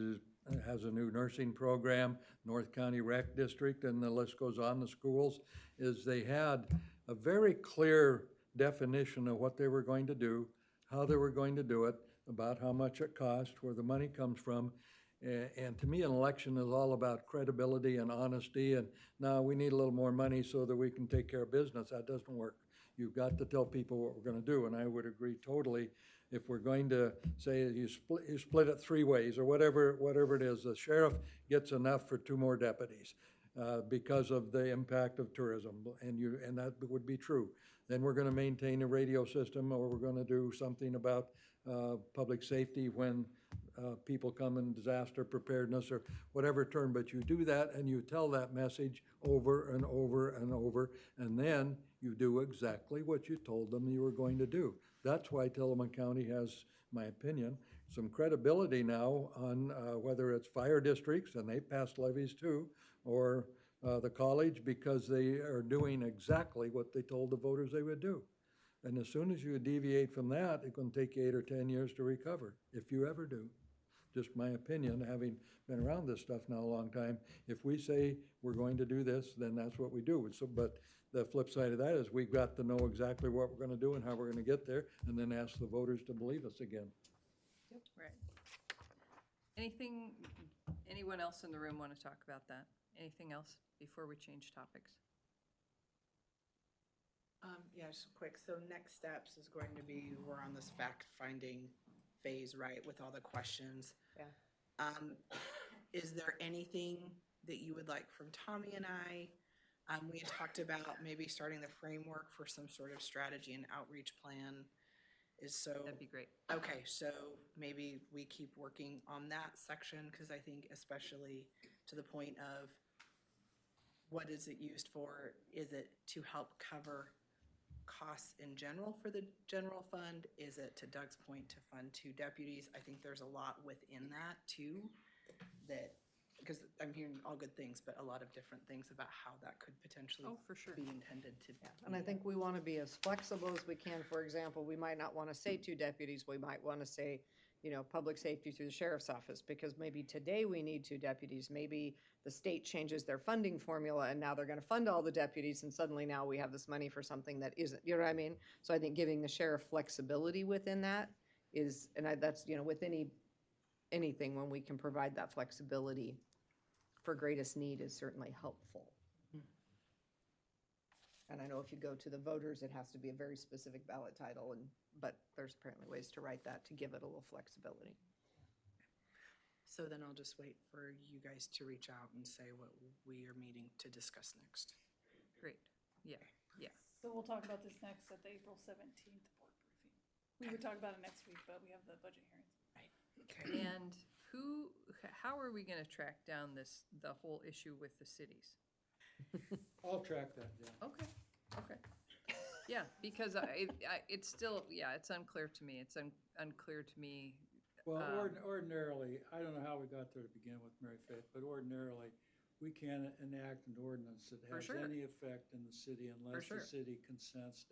has a new nursing program, North County Rec District, and the list goes on, the schools, is they had a very clear definition of what they were going to do, how they were going to do it, about how much it cost, where the money comes from. And to me, an election is all about credibility and honesty, and now we need a little more money so that we can take care of business. That doesn't work. You've got to tell people what we're going to do, and I would agree totally. If we're going to say you split it 3 ways or whatever it is, the sheriff gets enough for 2 more deputies. because of the impact of tourism, and that would be true. Then we're gonna maintain a radio system, or we're gonna do something about public safety when people come in disaster preparedness or whatever term, but you do that and you tell that message over and over and over, and then you do exactly what you told them you were going to do. That's why Tillamook County has, my opinion, some credibility now on whether it's fire districts, and they passed levies too, or the college, because they are doing exactly what they told the voters they would do. And as soon as you deviate from that, it's gonna take you 8 or 10 years to recover, if you ever do. Just my opinion, having been around this stuff now a long time. If we say we're going to do this, then that's what we do. So, but the flip side of that is we've got to know exactly what we're gonna do and how we're gonna get there, and then ask the voters to believe us again. Right. Anyone else in the room want to talk about that? Anything else before we change topics? Yeah, just quick. So next steps is going to be, we're on this fact-finding phase, right, with all the questions. Yeah. Is there anything that you would like from Tommy and I? We had talked about maybe starting the framework for some sort of strategy and outreach plan. That'd be great. Okay, so maybe we keep working on that section, because I think especially to the point of what is it used for? Is it to help cover costs in general for the general fund? Is it, to Doug's point, to fund 2 deputies? I think there's a lot within that too, that, because I'm hearing all good things, but a lot of different things about how that could potentially Oh, for sure. be intended to. And I think we want to be as flexible as we can. For example, we might not want to say 2 deputies, we might want to say, public safety through the sheriff's office, because maybe today we need 2 deputies. Maybe the state changes their funding formula and now they're going to fund all the deputies, and suddenly now we have this money for something that isn't, you know what I mean? So I think giving the sheriff flexibility within that is, that's, with anything, when we can provide that flexibility for greatest need is certainly helpful. And I know if you go to the voters, it has to be a very specific ballot title, but there's apparently ways to write that to give it a little flexibility. So then I'll just wait for you guys to reach out and say what we are meeting to discuss next. Great. Yeah, yeah. So we'll talk about this next at the April 17th board briefing. We would talk about it next week, but we have the budget hearings. Okay. And how are we going to track down the whole issue with the cities? I'll track that down. Okay. Yeah, because it's still, it's unclear to me. It's unclear to me. Well, ordinarily, I don't know how we got there to begin with, Mary Faith, but ordinarily, we can't enact an ordinance that For has sure. any effect in the city unless sure. the city consents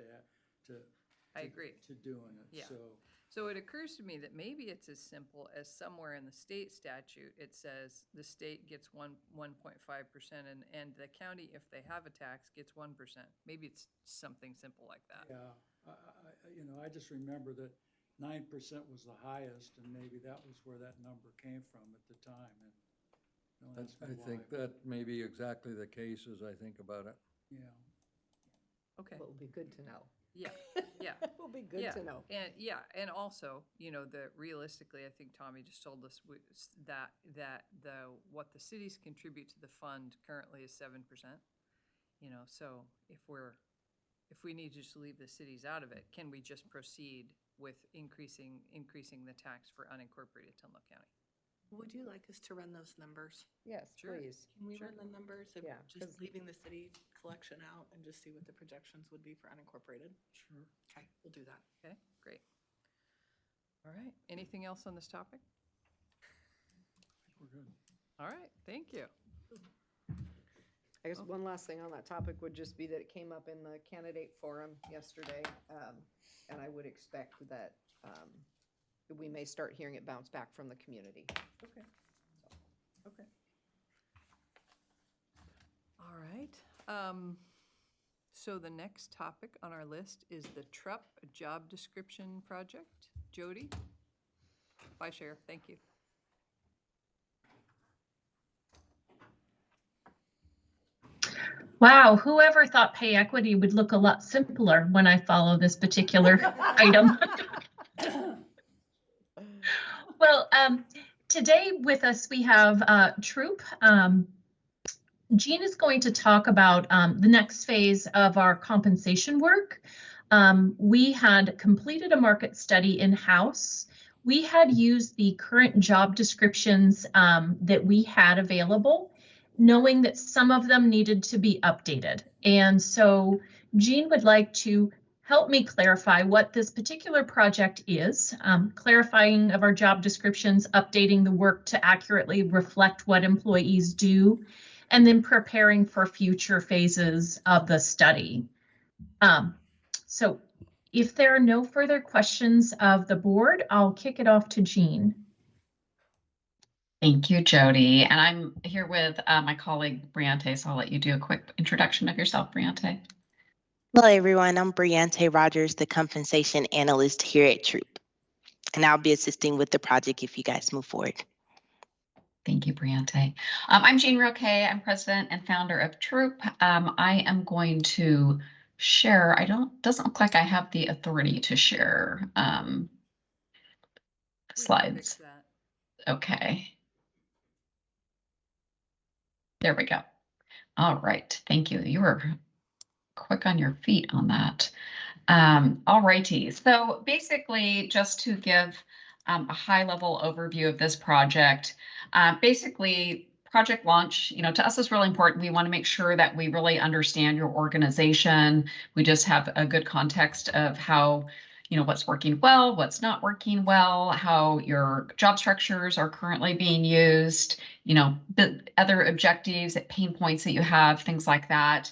I agree. to doing it. Yeah. So, So it occurs to me that maybe it's as simple as somewhere in the state statute, it says the state gets 1.5% and the county, if they have a tax, gets 1%. Maybe it's something simple like that. yeah, I just remember that 9% was the highest, and maybe that was where that number came from at the time, and don't ask me I think why, that may be exactly the case as I think about it. yeah. Okay, It would be good to know. yeah, yeah. It will be good Yeah, to know. and also, realistically, I think Tommy just told us that what the cities contribute to the fund currently is 7%. So if we need to just leave the cities out of it, can we just proceed with increasing the tax for unincorporated Tillamook County? Would you like us to run those numbers? Yes, Sure. please. Can we Sure. run the numbers of Yeah, 'cause- just leaving the city collection out and just see what the projections would be for unincorporated? Sure. Okay, we'll do that. Okay, great. All right, anything else on this topic? We're good. All right, thank you. I guess one last thing on that topic would just be that it came up in the candidate forum yesterday, and I would expect that we may start hearing it bounce back from the community. Okay. Okay. All right. So the next topic on our list is the TRUP job description project. Jody? Bye, Sheriff. Thank you. Wow, whoever thought pay equity would look a lot simpler when I follow this particular item? Well, today with us we have Troop. Jean is going to talk about the next phase of our compensation work. We had completed a market study in-house. We had used the current job descriptions that we had available, knowing that some of them needed to be updated. And so Jean would like to help me clarify what this particular project is, clarifying of our job descriptions, updating the work to accurately reflect what employees do, and then preparing for future phases of the study. So if there are no further questions of the board, I'll kick it off to Jean. Thank you, Jody. And I'm here with my colleague, Briante, so I'll let you do a quick introduction of yourself, Briante. Hello, everyone. I'm Briante Rogers, the compensation analyst here at Troop, and I'll be assisting with the project if you guys move forward. Thank you, Briante. I'm Jean Roque. I'm president and founder of Troop. I am going to share. Doesn't look like I have the authority to share We can fix slides. that. Okay. There we go. All right. Thank you. You were quick on your feet on that. All righty. So basically, just to give a high-level overview of this project, basically, project launch, to us is really important. We want to make sure that we really understand your organization. We just have a good context of how, what's working well, what's not working well, how your job structures are currently being used, the other objectives, pain points that you have, things like that.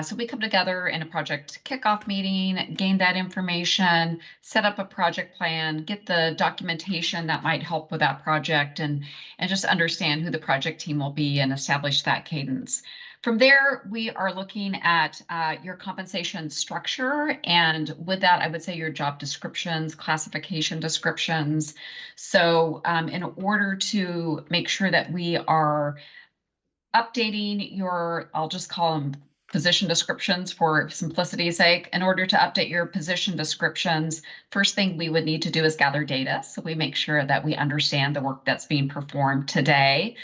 So we come together in a project kickoff meeting, gain that information, set up a project plan, get the documentation that might help with that project, and just understand who the project team will be and establish that cadence. From there, we are looking at your compensation structure, and with that, I would say your job descriptions, classification descriptions. So in order to make sure that we are updating your, I'll just call them position descriptions for simplicity's sake. In order to update your position descriptions, first thing we would need to do is gather data. So we make sure that we understand the work that's being performed today.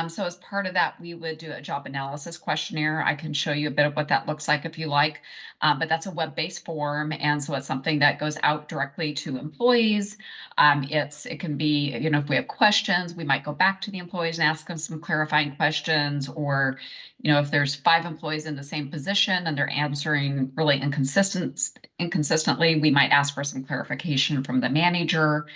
So as part of that, we would do a job analysis questionnaire. I can show you a bit of what that looks like if you like, but that's a web-based form. And so it's something that goes out directly to employees. It can be, if we have questions, we might go back to the employees and ask them some clarifying questions, or if there's 5 employees in the same position and they're answering really inconsistently, we might ask for some clarification from the manager.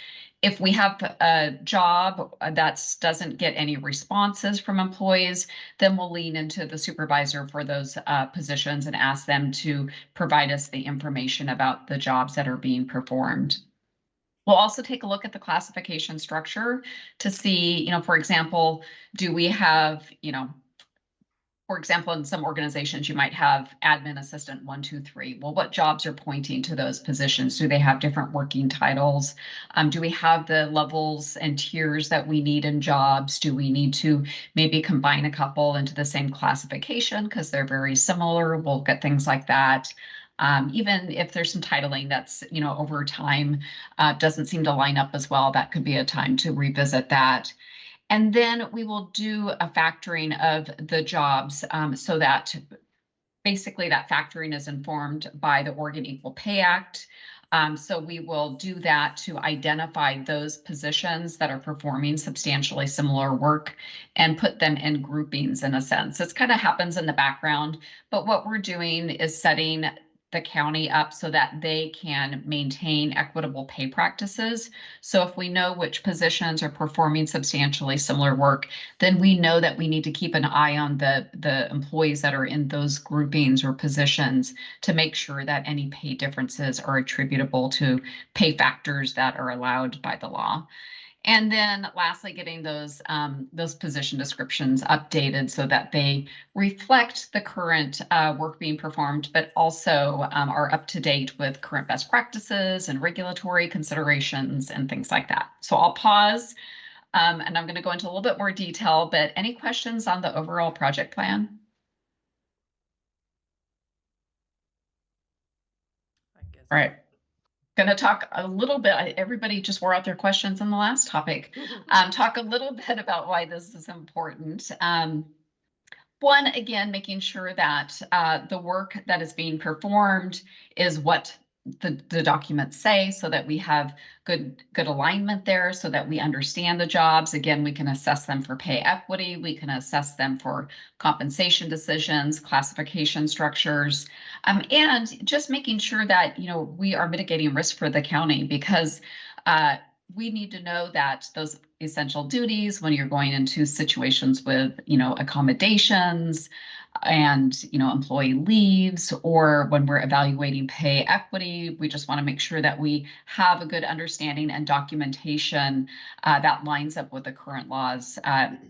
If we have a job that doesn't get any responses from employees, then we'll lean into the supervisor for those positions and ask them to provide us the information about the jobs that are being performed. We'll also take a look at the classification structure to see, for example, do we have, for example, in some organizations, you might have admin assistant 1, 2, 3. Well, what jobs are pointing to those positions? Do they have different working titles? Do we have the levels and tiers that we need in jobs? Do we need to maybe combine a couple into the same classification because they're very similar? We'll get things like that. Even if there's some titling that's, over time doesn't seem to line up as well, that could be a time to revisit that. And then we will do a factoring of the jobs so that basically that factoring is informed by the Oregon Equal Pay Act. So we will do that to identify those positions that are performing substantially similar work and put them in groupings in a sense. It kind of happens in the background, but what we're doing is setting the county up so that they can maintain equitable pay practices. So if we know which positions are performing substantially similar work, then we know that we need to keep an eye on the employees that are in those groupings or positions to make sure that any pay differences are attributable to pay factors that are allowed by the law. And then lastly, getting those position descriptions updated so that they reflect the current work being performed, but also are up to date with current best practices and regulatory considerations and things like that. So I'll pause and I'm going to go into a little bit more detail, but any questions on the overall project plan? I guess. All right. Going to talk a little bit, everybody just wore out their questions on the last topic. Talk a little bit about why this is important. One, again, making sure that the work that is being performed is what the documents say, so that we have good alignment there, so that we understand the jobs. Again, we can assess them for pay equity, we can assess them for compensation decisions, classification structures, and just making sure that, you know, we are mitigating risk for the county, because we need to know that those essential duties, when you're going into situations with, you know, accommodations and, you know, employee leaves, or when we're evaluating pay equity, we just want to make sure that we have a good understanding and documentation that lines up with the current laws.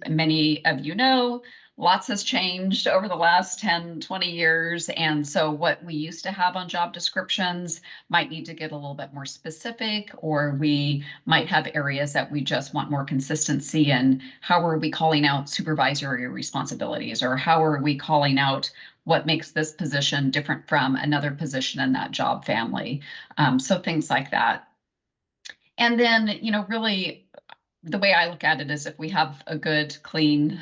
Many of you know, lots has changed over the last 10, 20 years. And so what we used to have on job descriptions might need to get a little bit more specific, or we might have areas that we just want more consistency in. How are we calling out supervisory responsibilities, or how are we calling out what makes this position different from another position in that job family? So things like that. And then, you know, really the way I look at it is, if we have a good, clean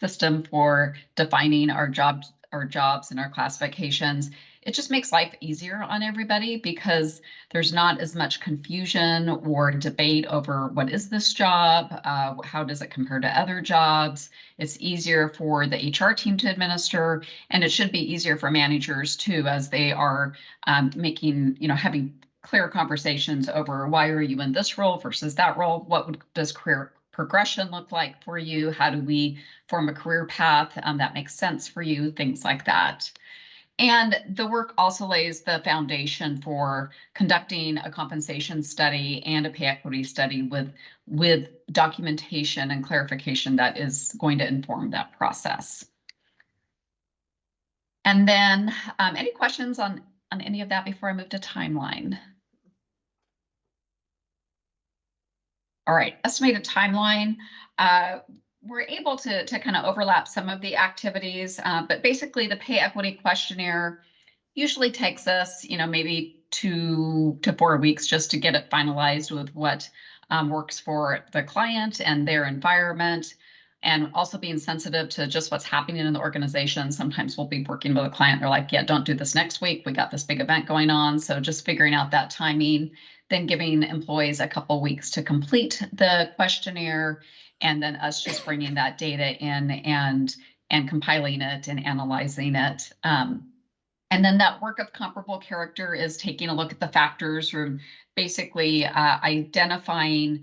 system for defining our jobs and our classifications, it just makes life easier on everybody, because there's not as much confusion or debate over what is this job, how does it compare to other jobs. It's easier for the HR team to administer, and it should be easier for managers too, as they are making, you know, having clear conversations over, why are you in this role versus that role? What does career progression look like for you? How do we form a career path that makes sense for you? Things like that. And the work also lays the foundation for conducting a compensation study and a pay equity study with documentation and clarification that is going to inform that process. And then any questions on any of that before I move to timeline? All right, estimated timeline. We're able to kind of overlap some of the activities, but basically the pay equity questionnaire usually takes us, you know, maybe 2 to 4 weeks just to get it finalized with what works for the client and their environment, and also being sensitive to just what's happening in the organization. Sometimes we'll be working with a client, they're like, yeah, don't do this next week, we got this big event going on. So just figuring out that timing, then giving employees a couple weeks to complete the questionnaire, and then us just bringing that data in and compiling it and analyzing it. And then that work of comparable character is taking a look at the factors, or basically identifying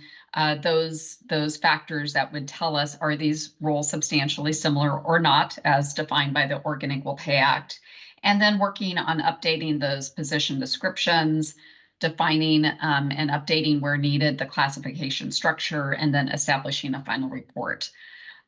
those factors that would tell us, are these roles substantially similar or not, as defined by the Oregon Equal Pay Act. And then working on updating those position descriptions, defining and updating where needed the classification structure, and then establishing a final report.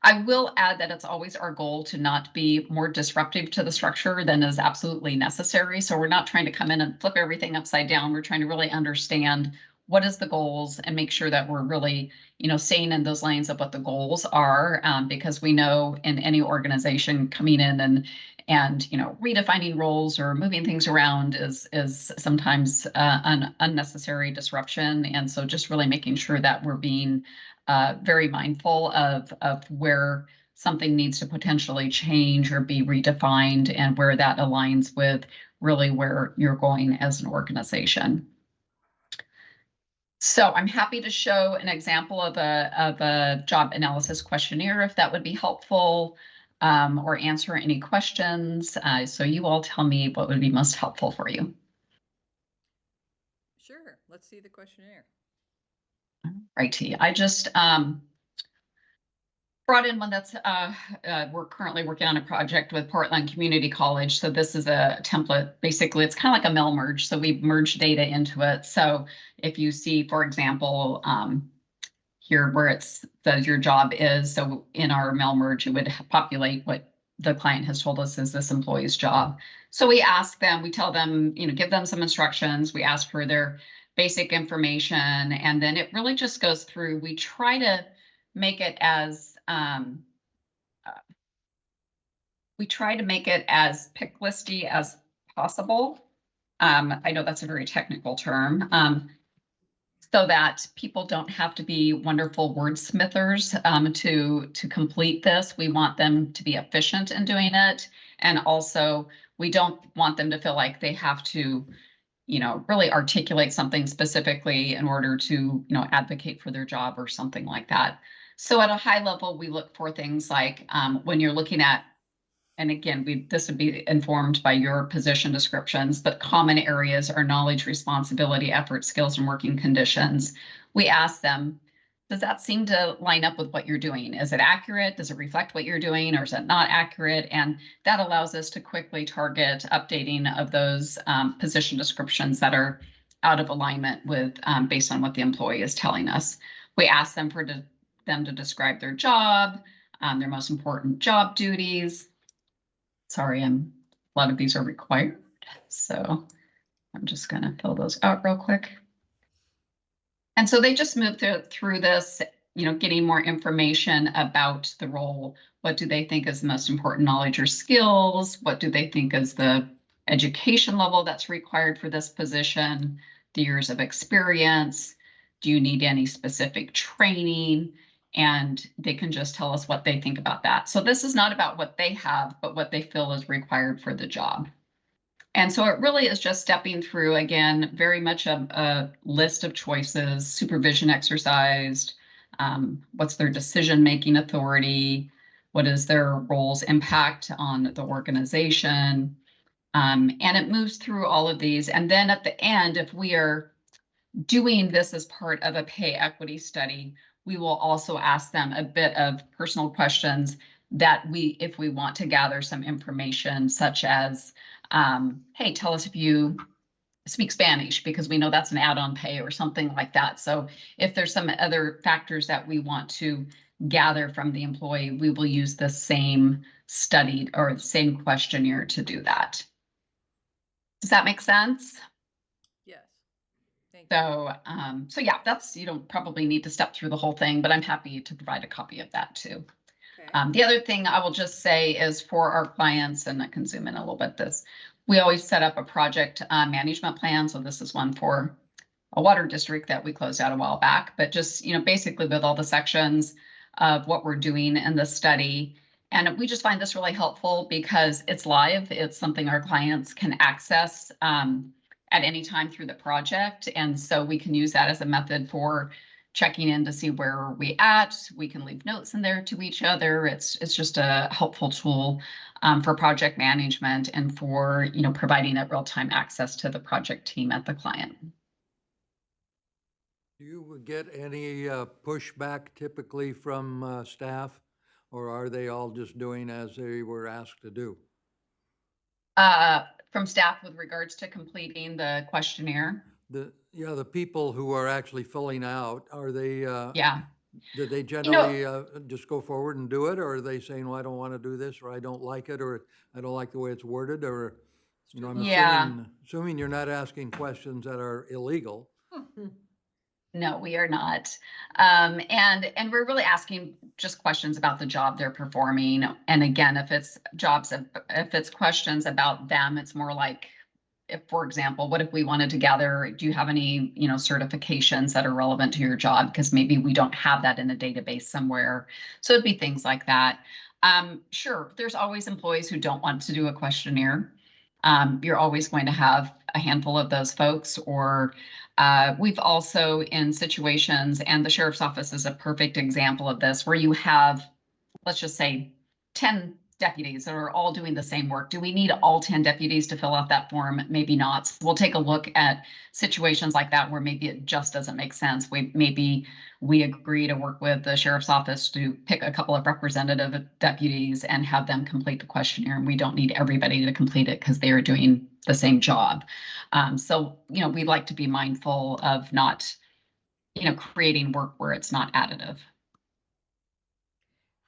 I will add that it's always our goal to not be more disruptive to the structure than is absolutely necessary. So we're not trying to come in and flip everything upside down. We're trying to really understand what is the goals and make sure that we're really, you know, staying in those lanes of what the goals are, because we know in any organization coming in and you know, redefining roles or moving things around is sometimes an unnecessary disruption. And so just really making sure that we're being very mindful of where something needs to potentially change or be redefined, and where that aligns with really where you're going as an organization. So I'm happy to show an example of a job analysis questionnaire, if that would be helpful, or answer any questions. So you all tell me what would be most helpful for you. Sure, let's see the questionnaire. Righty, I just brought in one that's, we're currently working on a project with Portland Community College. So this is a template. Basically, it's kind of like a mail merge. So we've merged data into it. So if you see, for example, here where it says your job is, so in our mail merge, it would populate what the client has told us is this employee's job. So we ask them, we tell them, you know, give them some instructions. We ask for their basic information, and then it really just goes through. We try to make it as pick listy as possible. I know that's a very technical term. so that people don't have to be wonderful wordsmithers to complete this. We want them to be efficient in doing it. And also, we don't want them to feel like they have to, really articulate something specifically in order to, advocate for their job or something like that. So at a high level, we look for things like when you're looking at, and again, this would be informed by your position descriptions, but common areas are knowledge, responsibility, effort, skills, and working conditions. We ask them, does that seem to line up with what you're doing? Is it accurate? Does it reflect what you're doing, or is it not accurate? And that allows us to quickly target updating of those position descriptions that are out of alignment with based on what the employee is telling us. We ask them them to describe their job, their most important job duties. Sorry, a lot of these are required, so I'm just going to fill those out real quick. And so they just move through this, getting more information about the role. What do they think is the most important knowledge or skills? What do they think is the education level that's required for this position? The years of experience? Do you need any specific training? And they can just tell us what they think about that. So this is not about what they have, but what they feel is required for the job. And so it really is just stepping through, again, very much a list of choices, supervision exercised, what's their decision-making authority, what is their role's impact on the organization. And it moves through all of these. And then at the end, if we are doing this as part of a pay equity study, we will also ask them a bit of personal questions that if we want to gather some information, such as, hey, tell us if you speak Spanish, because we know that's an add-on pay or something like that. So if there's some other factors that we want to gather from the employee, we will use the same study or the same questionnaire to do that. Does that make sense? Yes. Thank you. So yeah, you don't probably need to step through the whole thing, but I'm happy to provide a copy of that too. Okay. The other thing I will just say is for our clients, and I can zoom in a little bit, we always set up a project management plan. So this is one for a water district that we closed out a while back, but just, basically with all the sections of what we're doing in the study. And we just find this really helpful because it's live. It's something our clients can access at any time through the project. And so we can use that as a method for checking in to see where we at. We can leave notes in there to each other. It's just a helpful tool for project management and for, providing that real-time access to the project team at the client. Do you get any pushback typically from staff, or are they all just doing as they were asked to do? From staff with regards to completing the questionnaire? The people who are actually filling out, are they, Yeah. do they generally just go forward and do it, or are they saying, well, I don't want to do this, or I don't like it, or I don't like the way it's worded, or, I'm assuming you're not asking questions that are illegal. No, we are not. And we're really asking just questions about the job they're performing. And again, if it's questions about them, it's more like, if, for example, what if we wanted to gather, do you have any, certifications that are relevant to your job? Because maybe we don't have that in a database somewhere. So it'd be things like that. Sure, there's always employees who don't want to do a questionnaire. You're always going to have a handful of those folks, or we've also in situations, and the sheriff's office is a perfect example of this, where you have, let's just say, 10 deputies that are all doing the same work. Do we need all 10 deputies to fill out that form? Maybe not. So we'll take a look at situations like that where maybe it just doesn't make sense. Maybe we agree to work with the sheriff's office to pick a couple of representative deputies and have them complete the questionnaire. And we don't need everybody to complete it because they are doing the same job. So, we like to be mindful of not, creating work where it's not additive.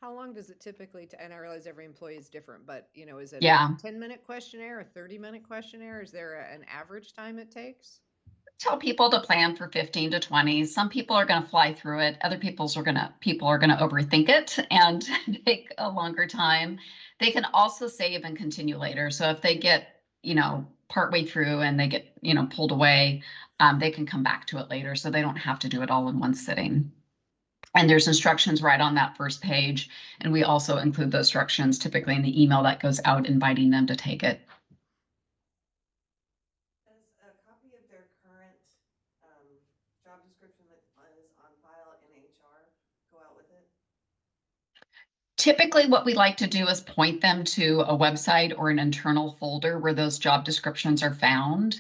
How long does it typically, and I realize every employee is different, but, is it Yeah. a 10-minute questionnaire, a 30-minute questionnaire? Is there an average time it takes? Tell people to plan for 15 to 20. Some people are going to fly through it. Other people are going to overthink it and take a longer time. They can also save and continue later. So if they get partway through and they get, pulled away, they can come back to it later, so they don't have to do it all in one sitting. And there's instructions right on that first page, and we also include those instructions typically in the email that goes out inviting them to take it. Does a copy of their current job description that is on file in HR go out with it? Typically, what we like to do is point them to a website or an internal folder where those job descriptions are found.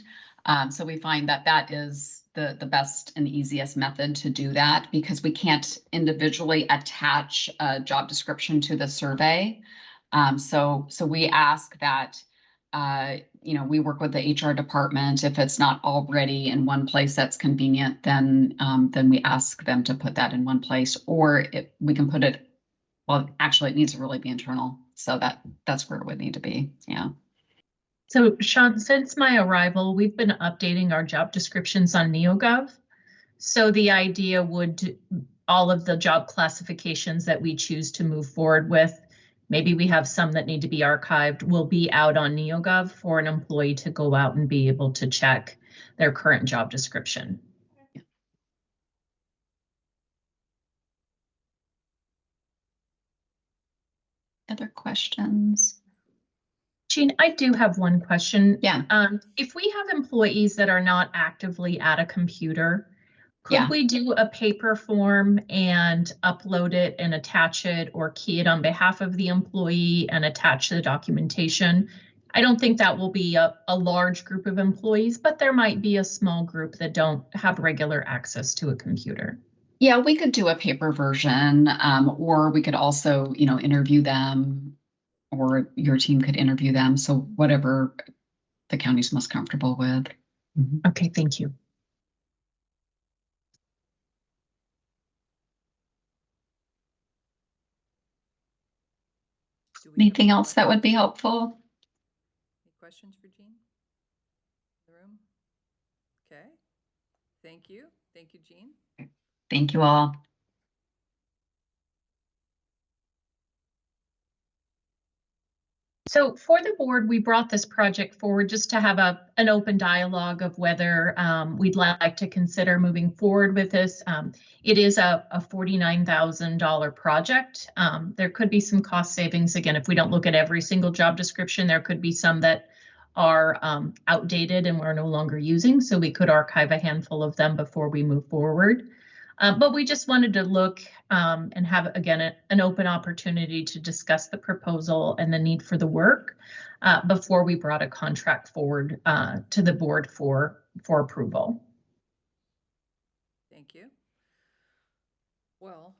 So we find that that is the best and easiest method to do that, because we can't individually attach a job description to the survey. So we ask that, we work with the HR department. If it's not already in one place that's convenient, then we ask them to put that in one place, or we can put it. Well, actually, it needs to really be internal, so that's where it would need to be. Yeah. So Sean, since my arrival, we've been updating our job descriptions on NeoGov. So the idea would, all of the job classifications that we choose to move forward with, maybe we have some that need to be archived, will be out on NeoGov for an employee to go out and be able to check their current job description. Other questions? Jean, I do have one question. Yeah. If we have employees that are not actively at a computer, could we do a paper form and upload it and attach it, or key it on behalf of the employee and attach the documentation? I don't think that will be a large group of employees, but there might be a small group that don't have regular access to a computer. Yeah, we could do a paper version, or we could also, interview them, or your team could interview them. So whatever the county's most comfortable with. Mm-hmm. Okay, thank you. Anything else that would be helpful? Any questions for Jean? In the room? Okay. Thank you. Thank you, Jean. Thank you all. So for the board, we brought this project forward just to have an open dialogue of whether we'd like to consider moving forward with this. It is a $49,000 project. There could be some cost savings. Again, if we don't look at every single job description, there could be some that are outdated and we're no longer using. So we could archive a handful of them before we move forward. But we just wanted to look and have, again, an open opportunity to discuss the proposal and the need for the work before we brought a contract forward to the board for approval. Thank you. Well,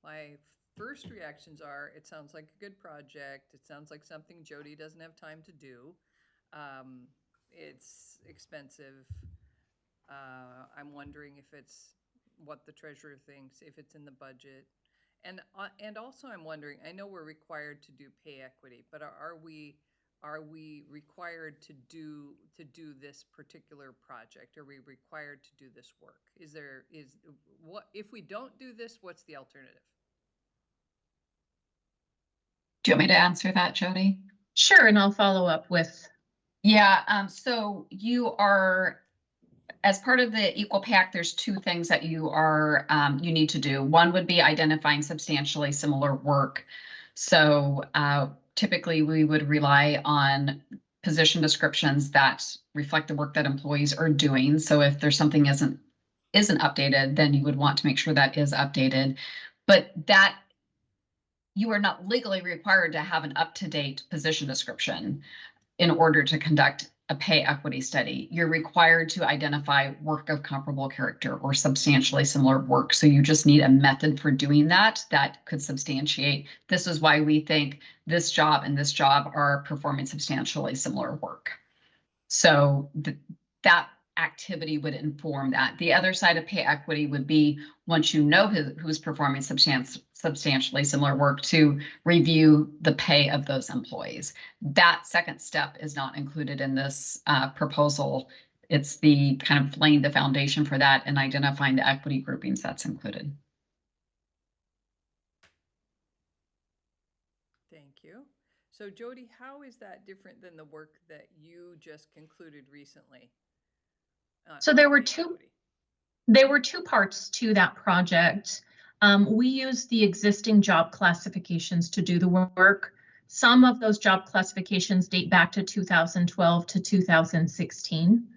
my first reactions are, it sounds like a good project. It sounds like something Jody doesn't have time to do. It's expensive. I'm wondering if it's what the treasurer thinks, if it's in the budget. And also I'm wondering, I know we're required to do pay equity, but are we required to do this particular project? Are we required to do this work? What if we don't do this, what's the alternative? Do you want me to answer that, Jody? Sure, and I'll follow up with. Yeah, so you are, as part of the Equal Pay Act, there's two things that you need to do. One would be identifying substantially similar work. So typically we would rely on position descriptions that reflect the work that employees are doing. So if there's something isn't updated, then you would want to make sure that is updated. But that you are not legally required to have an up-to-date position description in order to conduct a pay equity study. You're required to identify work of comparable character or substantially similar work. So you just need a method for doing that could substantiate, this is why we think this job and this job are performing substantially similar work. So that activity would inform that. The other side of pay equity would be, once you know who's performing substantially similar work, to review the pay of those employees. That second step is not included in this proposal. It's the kind of laying the foundation for that and identifying the equity groupings that's included. Thank you. So Jody, how is that different than the work that you just concluded recently? So on there were pay two equity? There were two parts to that project. We used the existing job classifications to do the work. Some of those job classifications date back to 2012 to 2016.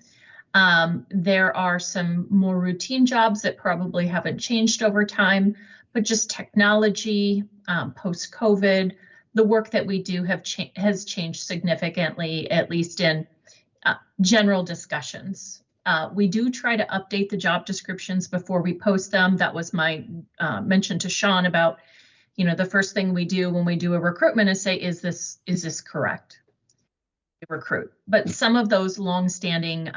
There are some more routine jobs that probably haven't changed over time, but just technology, post-COVID, the work that we do has changed significantly, at least in general discussions. We do try to update the job descriptions before we post them. That was my mention to Sean about, the first thing we do when we do a recruitment is say, is this correct? Recruit. But some of those longstanding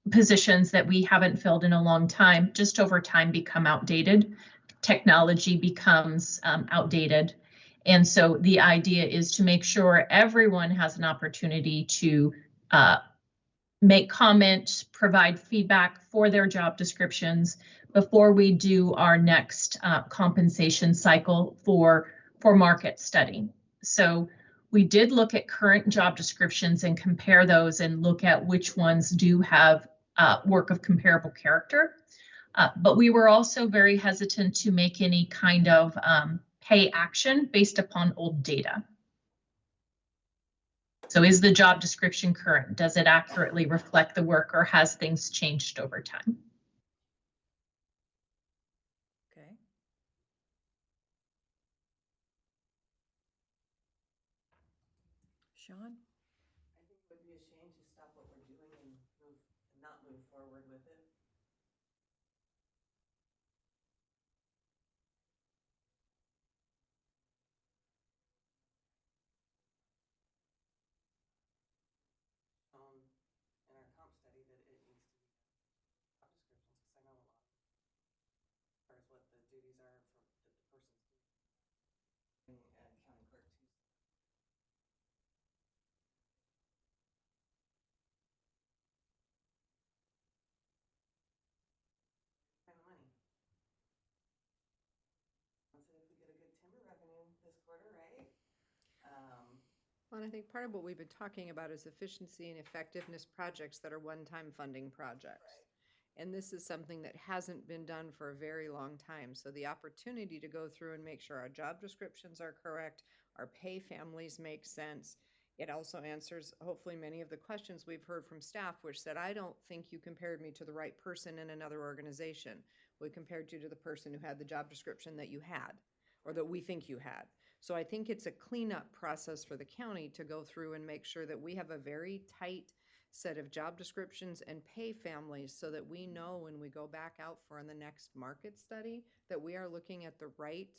positions that we haven't filled in a long time, just over time become outdated. Technology becomes outdated. And so the idea is to make sure everyone has an opportunity to make comment, provide feedback for their job descriptions before we do our next compensation cycle for market study. So we did look at current job descriptions and compare those and look at which ones do have work of comparable character. But we were also very hesitant to make any kind of pay action based upon old data. So is the job description current? Does it accurately reflect the work, or has things changed over time? Okay. Sean? I think it would be a shame to stop what we're doing and not move forward with it. In our comp study that it needs to be job descriptions, because I know a lot as far as what the duties are for the person's county clerk too. Kind of money. Let's see if we get a good timber revenue this quarter, right? Well, and I think part of what we've been talking about is efficiency and effectiveness projects that are one-time funding projects. And this is something that hasn't been done for a very long time. So the opportunity to go through and make sure our job descriptions are correct, our pay families make sense. It also answers hopefully many of the questions we've heard from staff, which said, I don't think you compared me to the right person in another organization. We compared you to the person who had the job description that you had, or that we think you had. So I think it's a cleanup process for the county to go through and make sure that we have a very tight set of job descriptions and pay families so that we know when we go back out for the next market study that we are looking at the right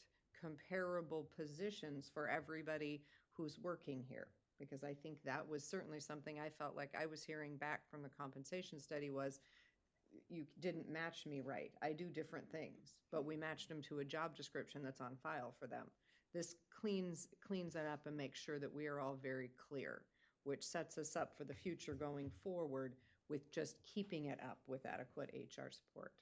comparable positions for everybody who's working here. Because I think that was certainly something I felt like I was hearing back from the compensation study was, you didn't match me right. I do different things, but we matched them to a job description that's on file for them. This cleans it up and makes sure that we are all very clear, which sets us up for the future going forward with just keeping it up with adequate HR support.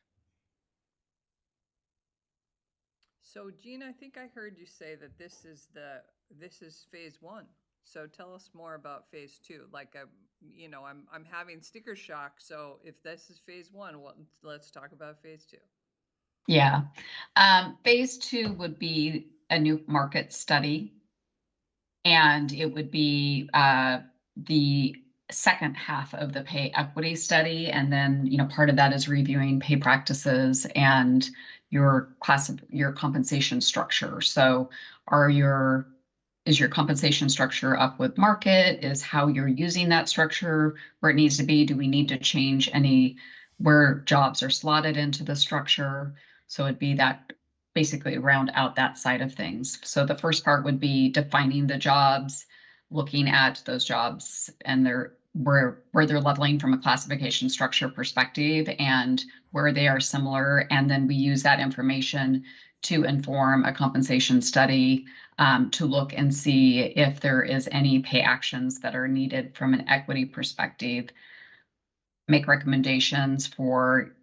So Jean, I think I heard you say that this is phase one. So tell us more about phase two. Like, I'm having sticker shock. So if this is phase one, well, let's talk about phase two. Yeah. Phase 2 would be a new market study. And it would be the second half of the pay equity study. And then, part of that is reviewing pay practices and your compensation structure. So is your compensation structure up with market? Is how you're using that structure where it needs to be? Do we need to change where jobs are slotted into the structure? So it'd be that basically round out that side of things. So the first part would be defining the jobs, looking at those jobs and where they're leveling from a classification structure perspective and where they are similar. And then we use that information to inform a compensation study to look and see if there is any pay actions that are needed from an equity perspective, make recommendations for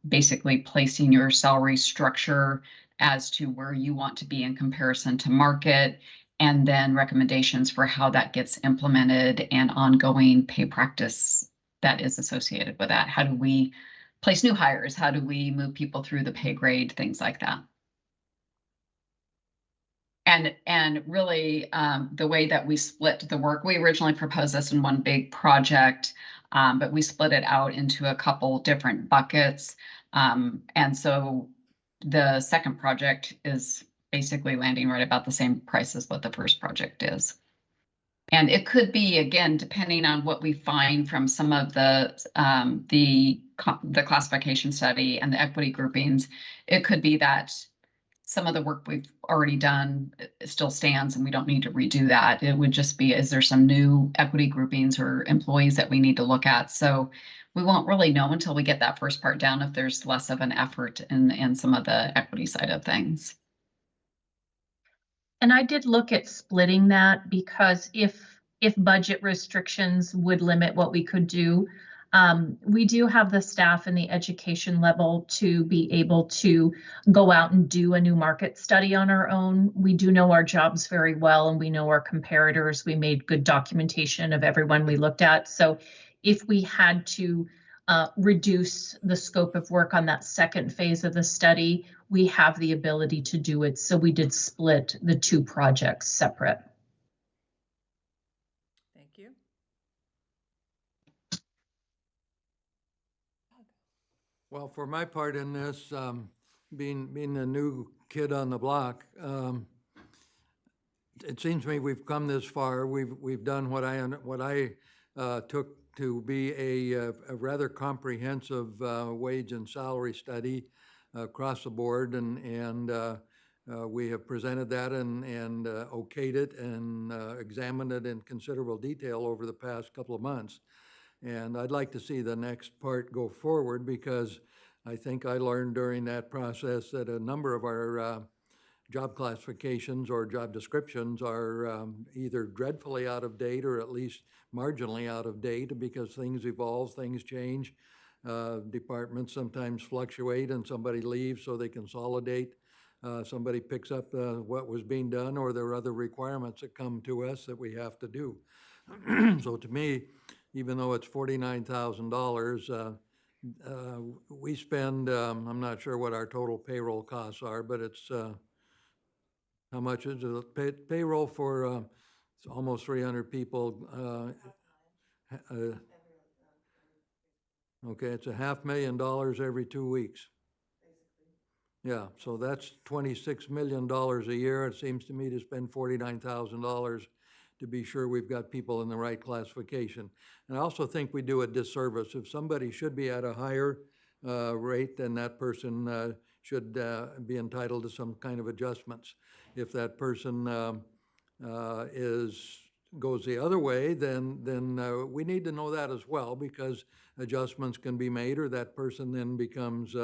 basically placing your salary structure as to where you want to be in comparison to market, and then recommendations for how that gets implemented and ongoing pay practice that is associated with that. How do we place new hires? How do we move people through the pay grade? Things like that. And really, the way that we split the work, we originally proposed this in one big project, but we split it out into a couple different buckets. And so the second project is basically landing right about the same price as what the first project is. And it could be, again, depending on what we find from some of the classification study and the equity groupings, it could be that some of the work we've already done still stands and we don't need to redo that. It would just be, is there some new equity groupings or employees that we need to look at? So we won't really know until we get that first part down if there's less of an effort in some of the equity side of things. And I did look at splitting that because if budget restrictions would limit what we could do, we do have the staff in the education level to be able to go out and do a new market study on our own. We do know our jobs very well and we know our comparators. We made good documentation of everyone we looked at. So if we had to reduce the scope of work on that second phase of the study, we have the ability to do it. So we did split the two projects separate. Thank you. Well, for my part in this, being the new kid on the block, it seems to me we've come this far. We've done what I took to be a rather comprehensive wage and salary study across the board, and we have presented that and okayed it and examined it in considerable detail over the past couple of months. And I'd like to see the next part go forward because I think I learned during that process that a number of our job classifications or job descriptions are either dreadfully out of date or at least marginally out of date because things evolve, things change. Departments sometimes fluctuate and somebody leaves so they consolidate. Somebody picks up what was being done or there are other requirements that come to us that we have to do. So to me, even though it's $49,000, we spend, I'm not sure what our total payroll costs are, but it's, how much is it? Payroll for it's almost 300 people. Okay, it's $500,000 every 2 weeks. Yeah, so that's $26 million a year. It seems to me to spend $49,000 to be sure we've got people in the right classification. And I also think we do a disservice. If somebody should be at a higher rate, then that person should be entitled to some kind of adjustments. If that person goes the other way, then we need to know that as well because adjustments can be made or that person then becomes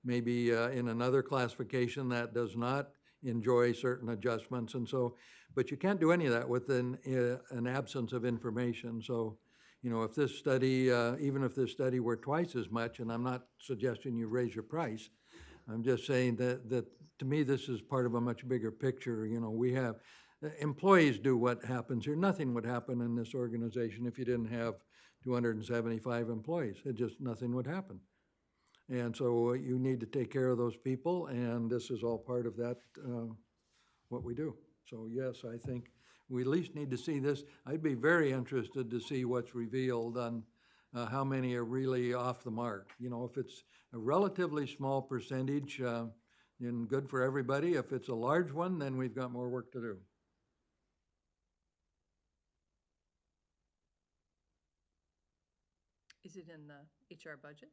maybe in another classification that does not enjoy certain adjustments. And so, but you can't do any of that with an absence of information. So, you know, if this study, even if this study were twice as much, and I'm not suggesting you raise your price, I'm just saying that to me, this is part of a much bigger picture. You know, we have, employees do what happens here. Nothing would happen in this organization if you didn't have 275 employees. Nothing would happen. And so you need to take care of those people, and this is all part of that, what we do. So yes, I think we at least need to see this. I'd be very interested to see what's revealed on how many are really off the mark. You know, if it's a relatively small percentage, then good for everybody. If it's a large one, then we've got more work to do. Is it in the HR budget?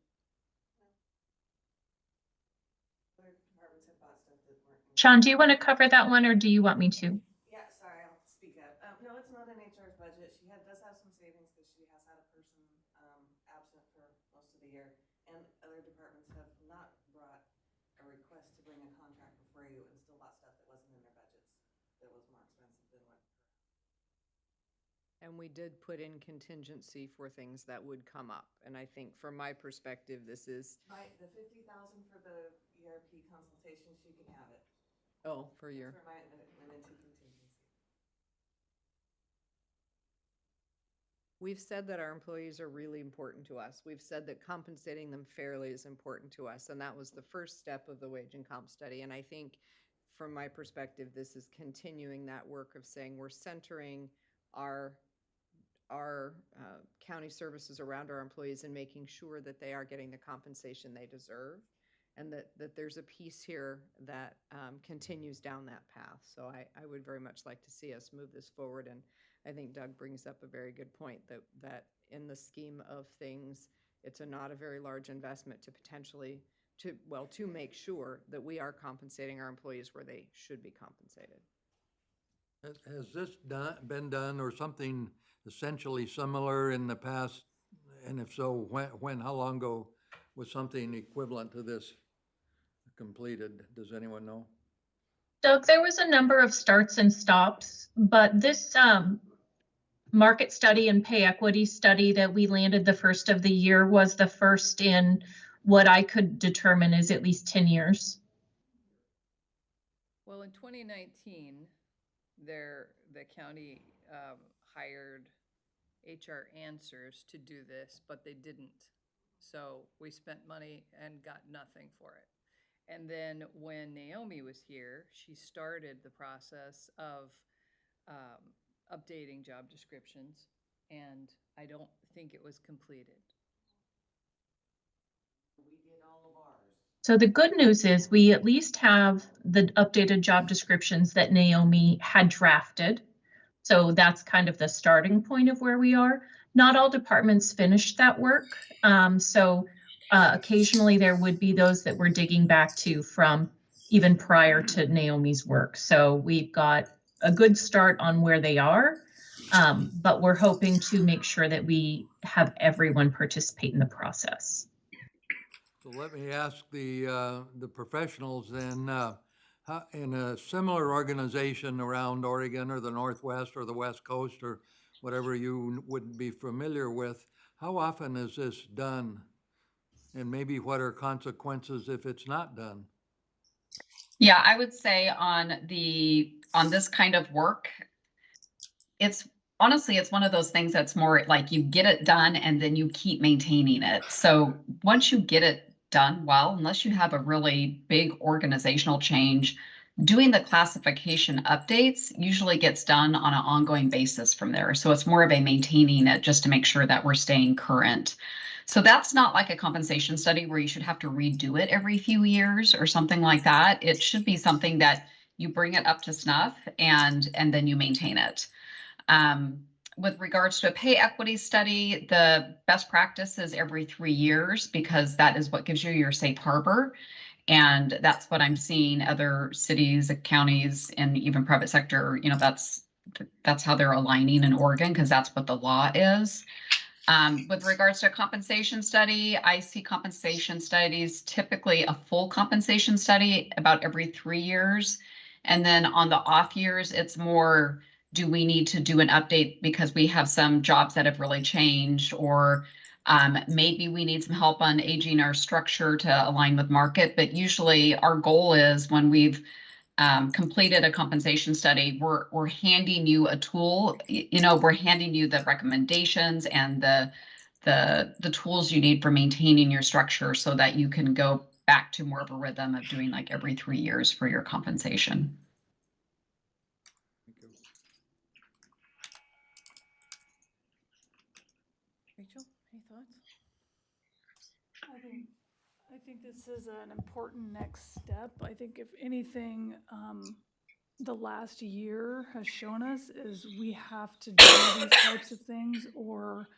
Sean, do you want to cover that one or do you want me to? Yeah, sorry, I'll speak up. No, it's not in HR's budget. She does have some savings because she has had a person absent for most of the year. And other departments have not brought a request to bring a contract before you and still bought stuff that wasn't in their budgets that was more expensive than what. And we did put in contingency for things that would come up. And I think from my perspective, this is. The $50,000 for the ERP consultation, she can have it. Oh, for your. For my, went into contingency. We've said that our employees are really important to us. We've said that compensating them fairly is important to us, and that was the first step of the wage and comp study. And I think, from my perspective, this is continuing that work of saying we're centering our county services around our employees and making sure that they are getting the compensation they deserve, and that there's a piece here that continues down that path. So I would very much like to see us move this forward, and I think Doug brings up a very good point that in the scheme of things, it's not a very large investment to potentially, to make sure that we are compensating our employees where they should be compensated. Has this been done or something essentially similar in the past? And if so, how long ago was something equivalent to this completed? Does anyone know? Doug, there was a number of starts and stops, but this market study and pay equity study that we landed the first of the year was the first in what I could determine is at least 10 years. Well, in 2019, the county hired HR Answers to do this, but they didn't. So we spent money and got nothing for it. And then when Naomi was here, she started the process of updating job descriptions, and I don't think it was completed. So the good news is we at least have the updated job descriptions that Naomi had drafted. So that's kind of the starting point of where we are. Not all departments finished that work. Occasionally there would be those that we're digging back to from even prior to Naomi's work. So we've got a good start on where they are, but we're hoping to make sure that we have everyone participate in the process. So let me ask the professionals then, in a similar organization around Oregon or the Northwest or the West Coast or whatever you would be familiar with, how often is this done? And maybe what are consequences if it's not done? Yeah, I would say on this kind of work, it's honestly, it's one of those things that's more like you get it done and then you keep maintaining it. So once you get it done well, unless you have a really big organizational change, doing the classification updates usually gets done on an ongoing basis from there. So it's more of a maintaining it just to make sure that we're staying current. So that's not like a compensation study where you should have to redo it every few years or something like that. It should be something that you bring it up to snuff and then you maintain it. With regards to a pay equity study, the best practice is every 3 years because that is what gives you your safe harbor. And that's what I'm seeing other cities, counties, and even private sector, that's how they're aligning in Oregon because that's what the law is. With regards to a compensation study, I see compensation studies, typically a full compensation study about every 3 years. And then on the off years, it's more, do we need to do an update because we have some jobs that have really changed, or maybe we need some help on aging our structure to align with market. But usually our goal is when we've completed a compensation study, we're handing you a tool, we're handing you the recommendations and the tools you need for maintaining your structure so that you can go back to more of a rhythm of doing like every 3 years for your compensation. Rachel, any thoughts? I think this is an important next step. I think if anything, the last year has shown us is we have to do these types of things, or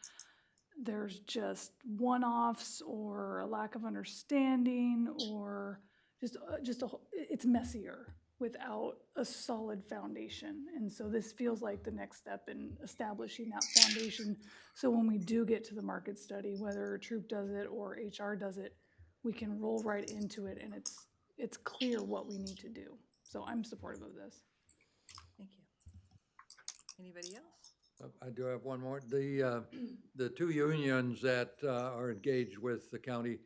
there's just one-offs or a lack of understanding, or it's messier without a solid foundation. And so this feels like the next step in establishing that foundation. So when we do get to the market study, whether Troop does it or HR does it, we can roll right into it and it's clear what we need to do. So I'm supportive of this. Thank you. Anybody else? I do have one more. The two unions that are engaged with the county,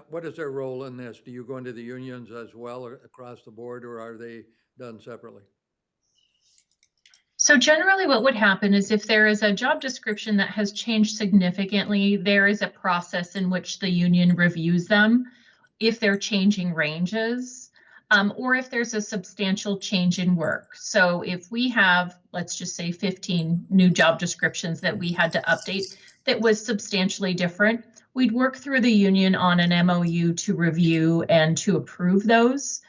what is their role in this? Do you go into the unions as well or across the board, or are they done separately? So generally what would happen is if there is a job description that has changed significantly, there is a process in which the union reviews them if they're changing ranges, or if there's a substantial change in work. So if we have, let's just say 15 new job descriptions that we had to update that was substantially different, we'd work through the union on an MOU to review and to approve those.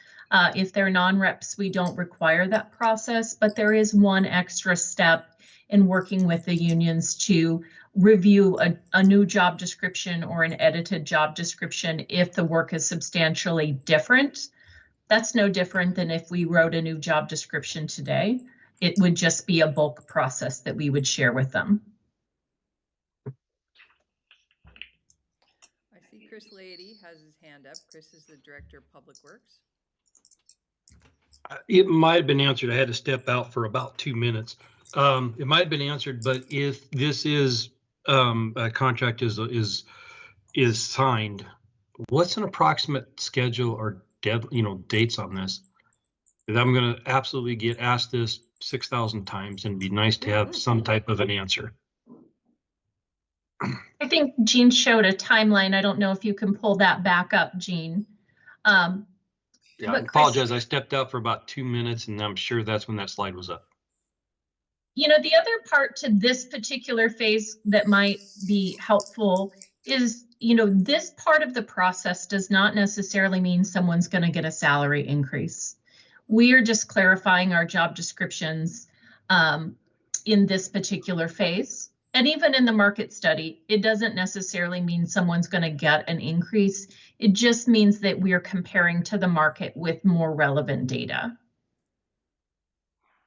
If they're non-reps, we don't require that process, but there is one extra step in working with the unions to review a new job description or an edited job description if the work is substantially different. That's no different than if we wrote a new job description today. It would just be a bulk process that we would share with them. I see Chris Leahy has his hand up. Chris is the Director of Public Works. It might have been answered. I had to step out for about 2 minutes. It might have been answered, but if this is a contract is signed, what's an approximate schedule or dates on this? Because I'm going to absolutely get asked this 6,000 times, and it'd be nice to have some type of an answer. I think Jean showed a timeline. I don't know if you can pull that back up, Jean. Yeah, I But Chris- apologize. I stepped out for about 2 minutes, and I'm sure that's when that slide was up. You know, the other part to this particular phase that might be helpful is, you know, this part of the process does not necessarily mean someone's going to get a salary increase. We are just clarifying our job descriptions in this particular phase. And even in the market study, it doesn't necessarily mean someone's going to get an increase. It just means that we are comparing to the market with more relevant data.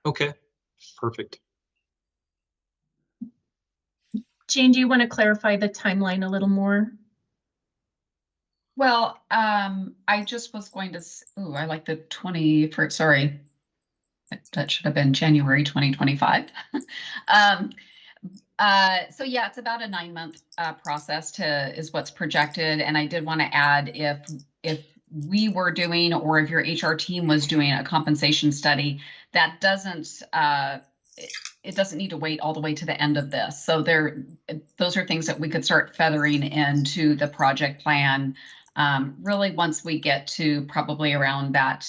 Okay, perfect. Jane, do you want to clarify the timeline a little more? Well, I just was going to, I like the 21st, sorry. That should have been January 2025. So yeah, it's about a 9-month process is what's projected. And I did want to add if we were doing, or if your HR team was doing a compensation study, that doesn't, it doesn't need to wait all the way to the end of this. So those are things that we could start feathering into the project plan. Really, once we get to probably around that,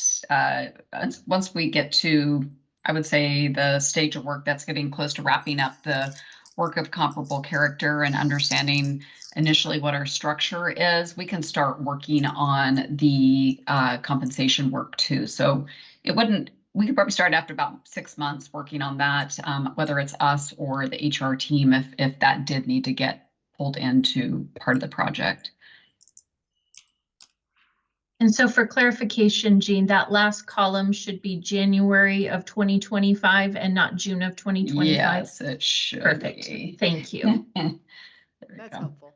once we get to, I would say, the stage of work that's getting close to wrapping up the work of comparable character and understanding initially what our structure is, we can start working on the compensation work too. So we could probably start after about 6 months working on that, whether it's us or the HR team, if that did need to get pulled into part of the project. And so for clarification, Jean, that last column should be January of 2025 and not June of 2025? Yes, it should Perfect. be. Thank you. That's helpful.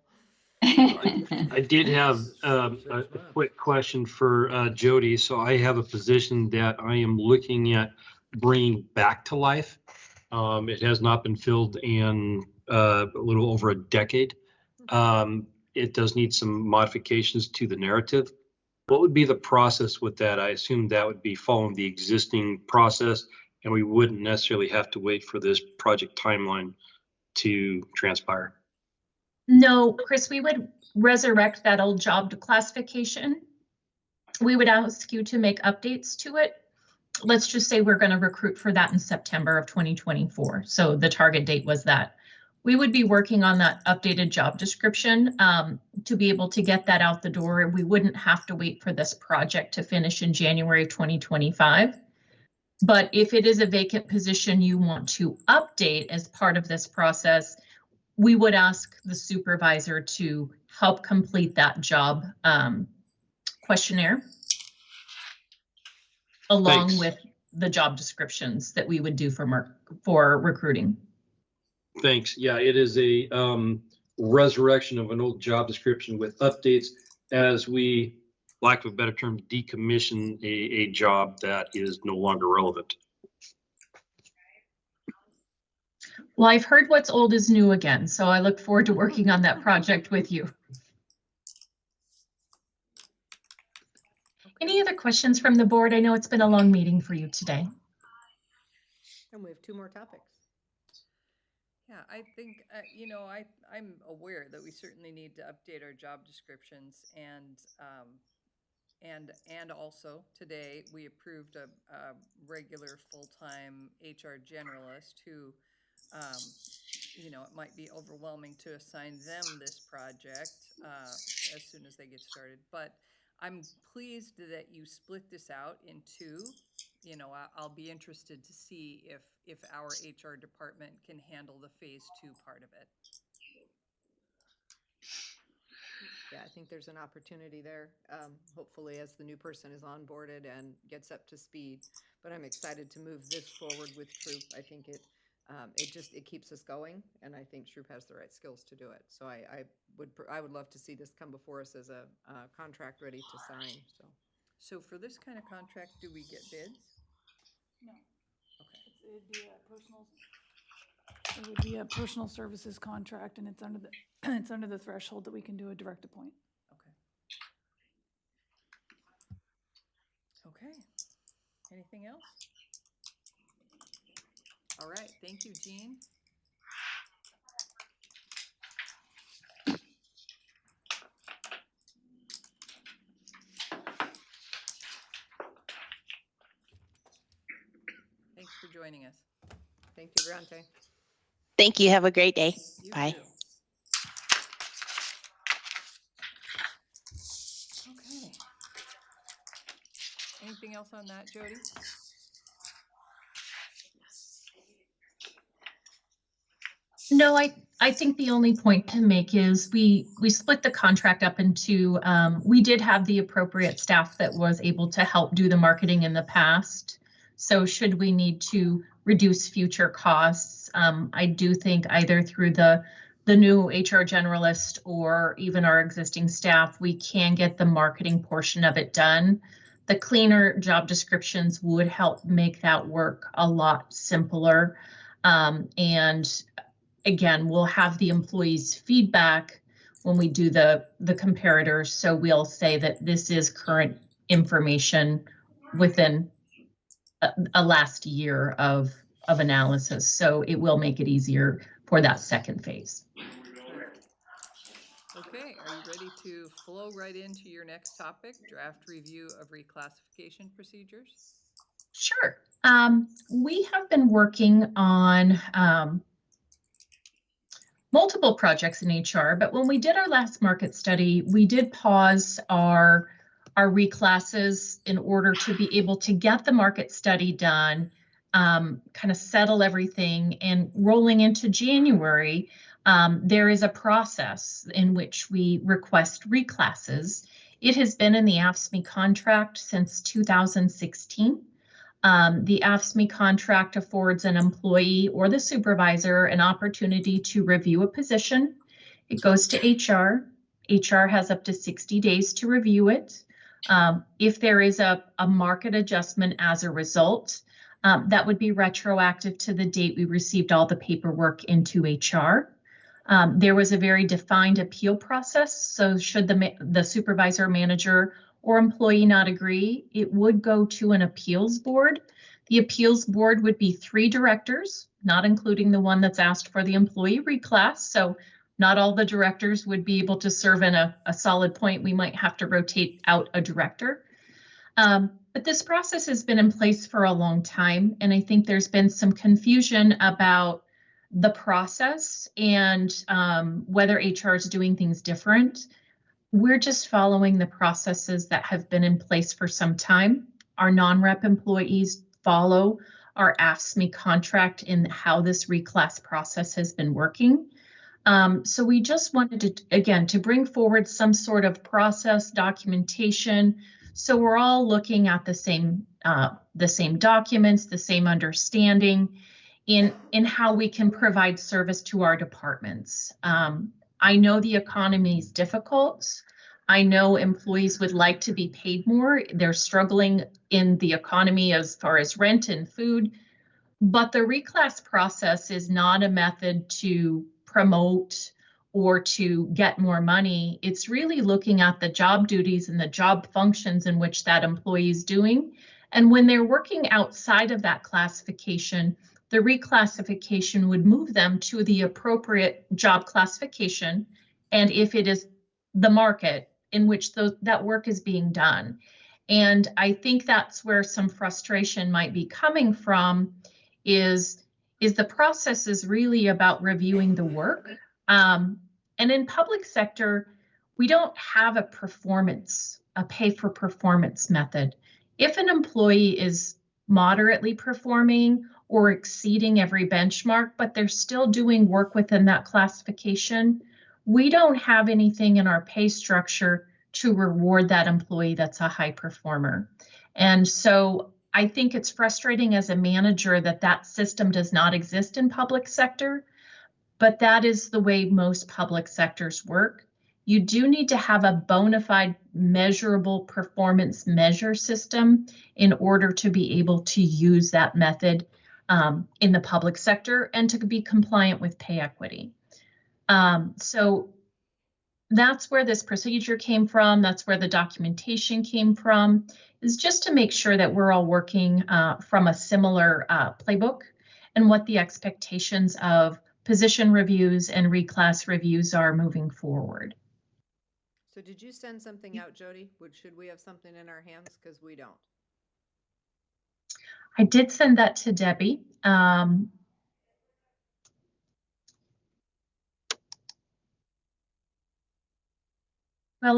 I did have a quick question for Jody. So I have a position that I am looking at bringing back to life. It has not been filled in a little over a decade. It does need some modifications to the narrative. What would be the process with that? I assume that would be following the existing process, and we wouldn't necessarily have to wait for this project timeline to transpire. No, Chris, we would resurrect that old job classification. We would ask you to make updates to it. Let's just say we're going to recruit for that in September of 2024. So the target date was that. We would be working on that updated job description to be able to get that out the door. We wouldn't have to wait for this project to finish in January of 2025. But if it is a vacant position you want to update as part of this process, we would ask the supervisor to help complete that job questionnaire along Thanks. with the job descriptions that we would do for recruiting. Thanks. Yeah, it is a resurrection of an old job description with updates as we, lack of a better term, decommission a job that is no longer relevant. Well, I've heard what's old is new again, so I look forward to working on that project with you. Any other questions from the board? I know it's been a long meeting for you today. And we have 2 more topics. Yeah, I think, I'm aware that we certainly need to update our job descriptions and also today we approved a regular full-time HR generalist who, it might be overwhelming to assign them this project as soon as they get started. But I'm pleased that you split this out in 2. I'll be interested to see if our HR department can handle the phase 2 part of it. Yeah, I think there's an opportunity there, hopefully as the new person is onboarded and gets up to speed. But I'm excited to move this forward with Troop. I think it keeps us going, and I think Troop has the right skills to do it. So I would love to see this come before us as a contract ready to sign, so. So for this kind of contract, do we get bids? No. Okay. It would be a personal services contract, and it's under the, it's under the threshold that we can do a direct appoint. Okay. Okay. Anything else? All right. Thank you, Jean. Thanks for joining us. Thank you, Briante. Thank you. Have a great day. You Bye. too. Okay. Anything else on that, Jody? No, I think the only point to make is we split the contract up into, we did have the appropriate staff that was able to help do the marketing in the past. So should we need to reduce future costs, I do think either through the new HR generalist or even our existing staff, we can get the marketing portion of it done. The cleaner job descriptions would help make that work a lot simpler. And again, we'll have the employees' feedback when we do the comparators. So we'll say that this is current information within a last year of analysis. So it will make it easier for that second phase. Okay, are you ready to flow right into your next topic, draft review of reclassification procedures? Sure. We have been working on multiple projects in HR, but when we did our last market study, we did pause our reclasses in order to be able to get the market study done, kind of settle everything, and rolling into January, there is a process in which we request reclasses. It has been in the AFSCME contract since 2016. The AFSCME contract affords an employee or the supervisor an opportunity to review a position. It goes to HR. HR has up to 60 days to review it. If there is a market adjustment as a result, that would be retroactive to the date we received all the paperwork into HR. There was a very defined appeal process. So should the supervisor, manager, or employee not agree, it would go to an appeals board. The appeals board would be 3 directors, not including the one that's asked for the employee reclass. So not all the directors would be able to serve in a solid point. We might have to rotate out a director. But this process has been in place for a long time, and I think there's been some confusion about the process and whether HR is doing things different. We're just following the processes that have been in place for some time. Our non-rep employees follow our AFSCME contract in how this reclass process has been working. So we just wanted to, again, to bring forward some sort of process documentation. So we're all looking at the same documents, the same understanding in how we can provide service to our departments. I know the economy is difficult. I know employees would like to be paid more. They're struggling in the economy as far as rent and food. But the reclass process is not a method to promote or to get more money. It's really looking at the job duties and the job functions in which that employee is doing. And when they're working outside of that classification, the reclassification would move them to the appropriate job classification. And if it is the market in which that work is being done. And I think that's where some frustration might be coming from is the process is really about reviewing the work. And in public sector, we don't have a pay for performance method. If an employee is moderately performing or exceeding every benchmark, but they're still doing work within that classification, we don't have anything in our pay structure to reward that employee that's a high performer. And so I think it's frustrating as a manager that that system does not exist in public sector, but that is the way most public sectors work. You do need to have a bona fide measurable performance measure system in order to be able to use that method in the public sector and to be compliant with pay equity. So that's where this procedure came from. That's where the documentation came from, is just to make sure that we're all working from a similar playbook and what the expectations of position reviews and reclass reviews are moving forward. So did you send something out, Jody? Should we have something in our hands? Because we don't. I did send that to Debbie. Well,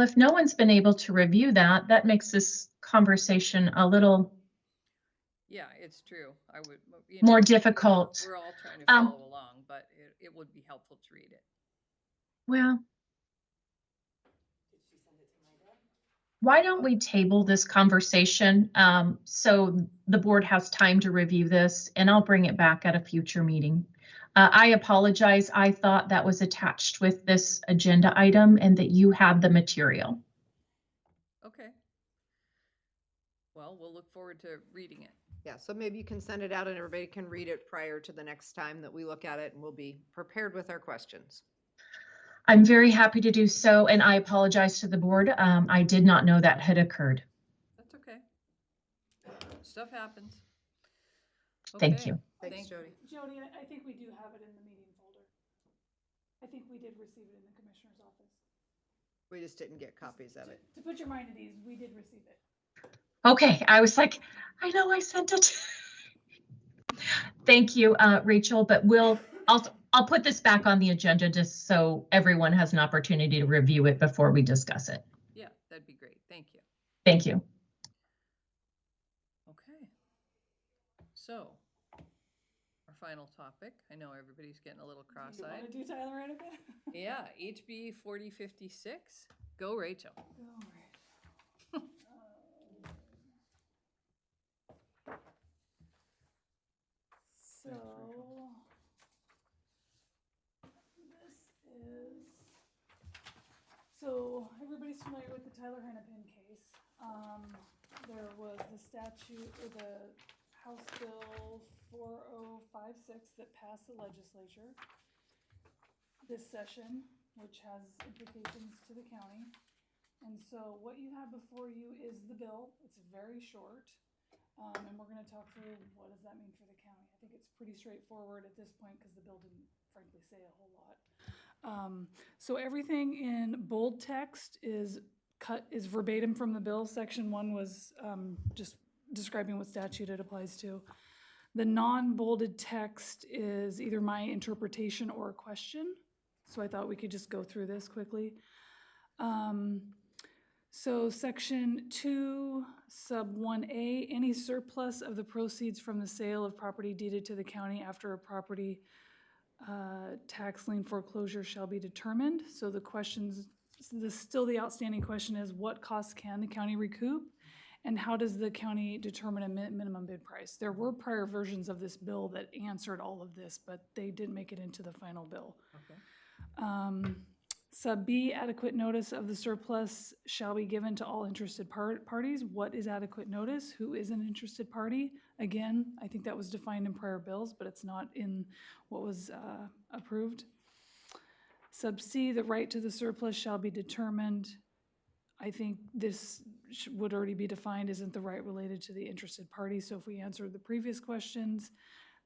if no one's been able to review that, that makes this conversation a little Yeah, it's true. I would, more difficult. We're all trying to follow along, but it would be helpful to read it. Well, why don't we table this conversation so the board has time to review this, and I'll bring it back at a future meeting. I apologize. I thought that was attached with this agenda item and that you had the material. Okay. Well, we'll look forward to reading it. Yeah, so maybe you can send it out and everybody can read it prior to the next time that we look at it, and we'll be prepared with our questions. I'm very happy to do so, and I apologize to the board. I did not know that had occurred. That's okay. Stuff happens. Thank Okay. you. Thanks, Jody. Jody, I think we do have it in the meeting folder. I think we did receive it in the commissioner's office. We just didn't get copies of it. To put your mind at ease, we did receive it. Okay, I was like, I know I sent it. Thank you, Rachel, but I'll put this back on the agenda just so everyone has an opportunity to review it before we discuss it. Yeah, that'd be great. Thank you. Thank you. Okay. So, our final topic. I know everybody's getting a little Do you cross-eyed. want to do Tyler Hennepin? Yeah, HB 4056. Go, Rachel. So, so everybody's familiar with the Tyler Hennepin case. There was the statute, or the House Bill 4056 that passed the legislature this session, which has implications to the county. And so what you have before you is the bill. It's very short. And we're gonna talk through what does that mean for the county. I think it's pretty straightforward at this point because the bill didn't frankly say a whole lot. So everything in bold text is verbatim from the bill. Section 1 was just describing what statute it applies to. The non-bolded text is either my interpretation or a question. So I thought we could just go through this quickly. So section 2, sub 1A, any surplus of the proceeds from the sale of property deeded to the county after a property tax lien foreclosure shall be determined. So the questions, still the outstanding question is, what costs can the county recoup? And how does the county determine a minimum bid price? There were prior versions of this bill that answered all of this, but they didn't make it into the final bill. Okay. Sub B, adequate notice of the surplus shall be given to all interested parties. What is adequate notice? Who is an interested party? Again, I think that was defined in prior bills, but it's not in what was approved. Sub C, the right to the surplus shall be determined. I think this would already be defined. Isn't the right related to the interested party? So if we answer the previous questions,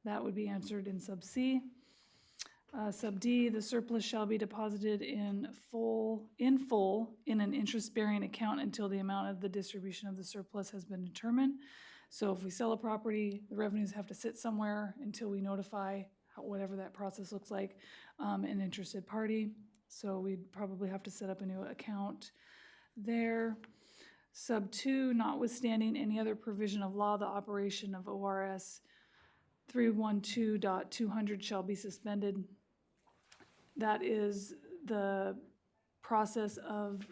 That would be answered in sub C. Sub D, the surplus shall be deposited in full in an interest-bearing account until the amount of the distribution of the surplus has been determined. So if we sell a property, the revenues have to sit somewhere until we notify whatever that process looks like, an interested party. So we'd probably have to set up a new account there. Sub 2, notwithstanding any other provision of law, the operation of ORS 312.200 shall be suspended. That is the process of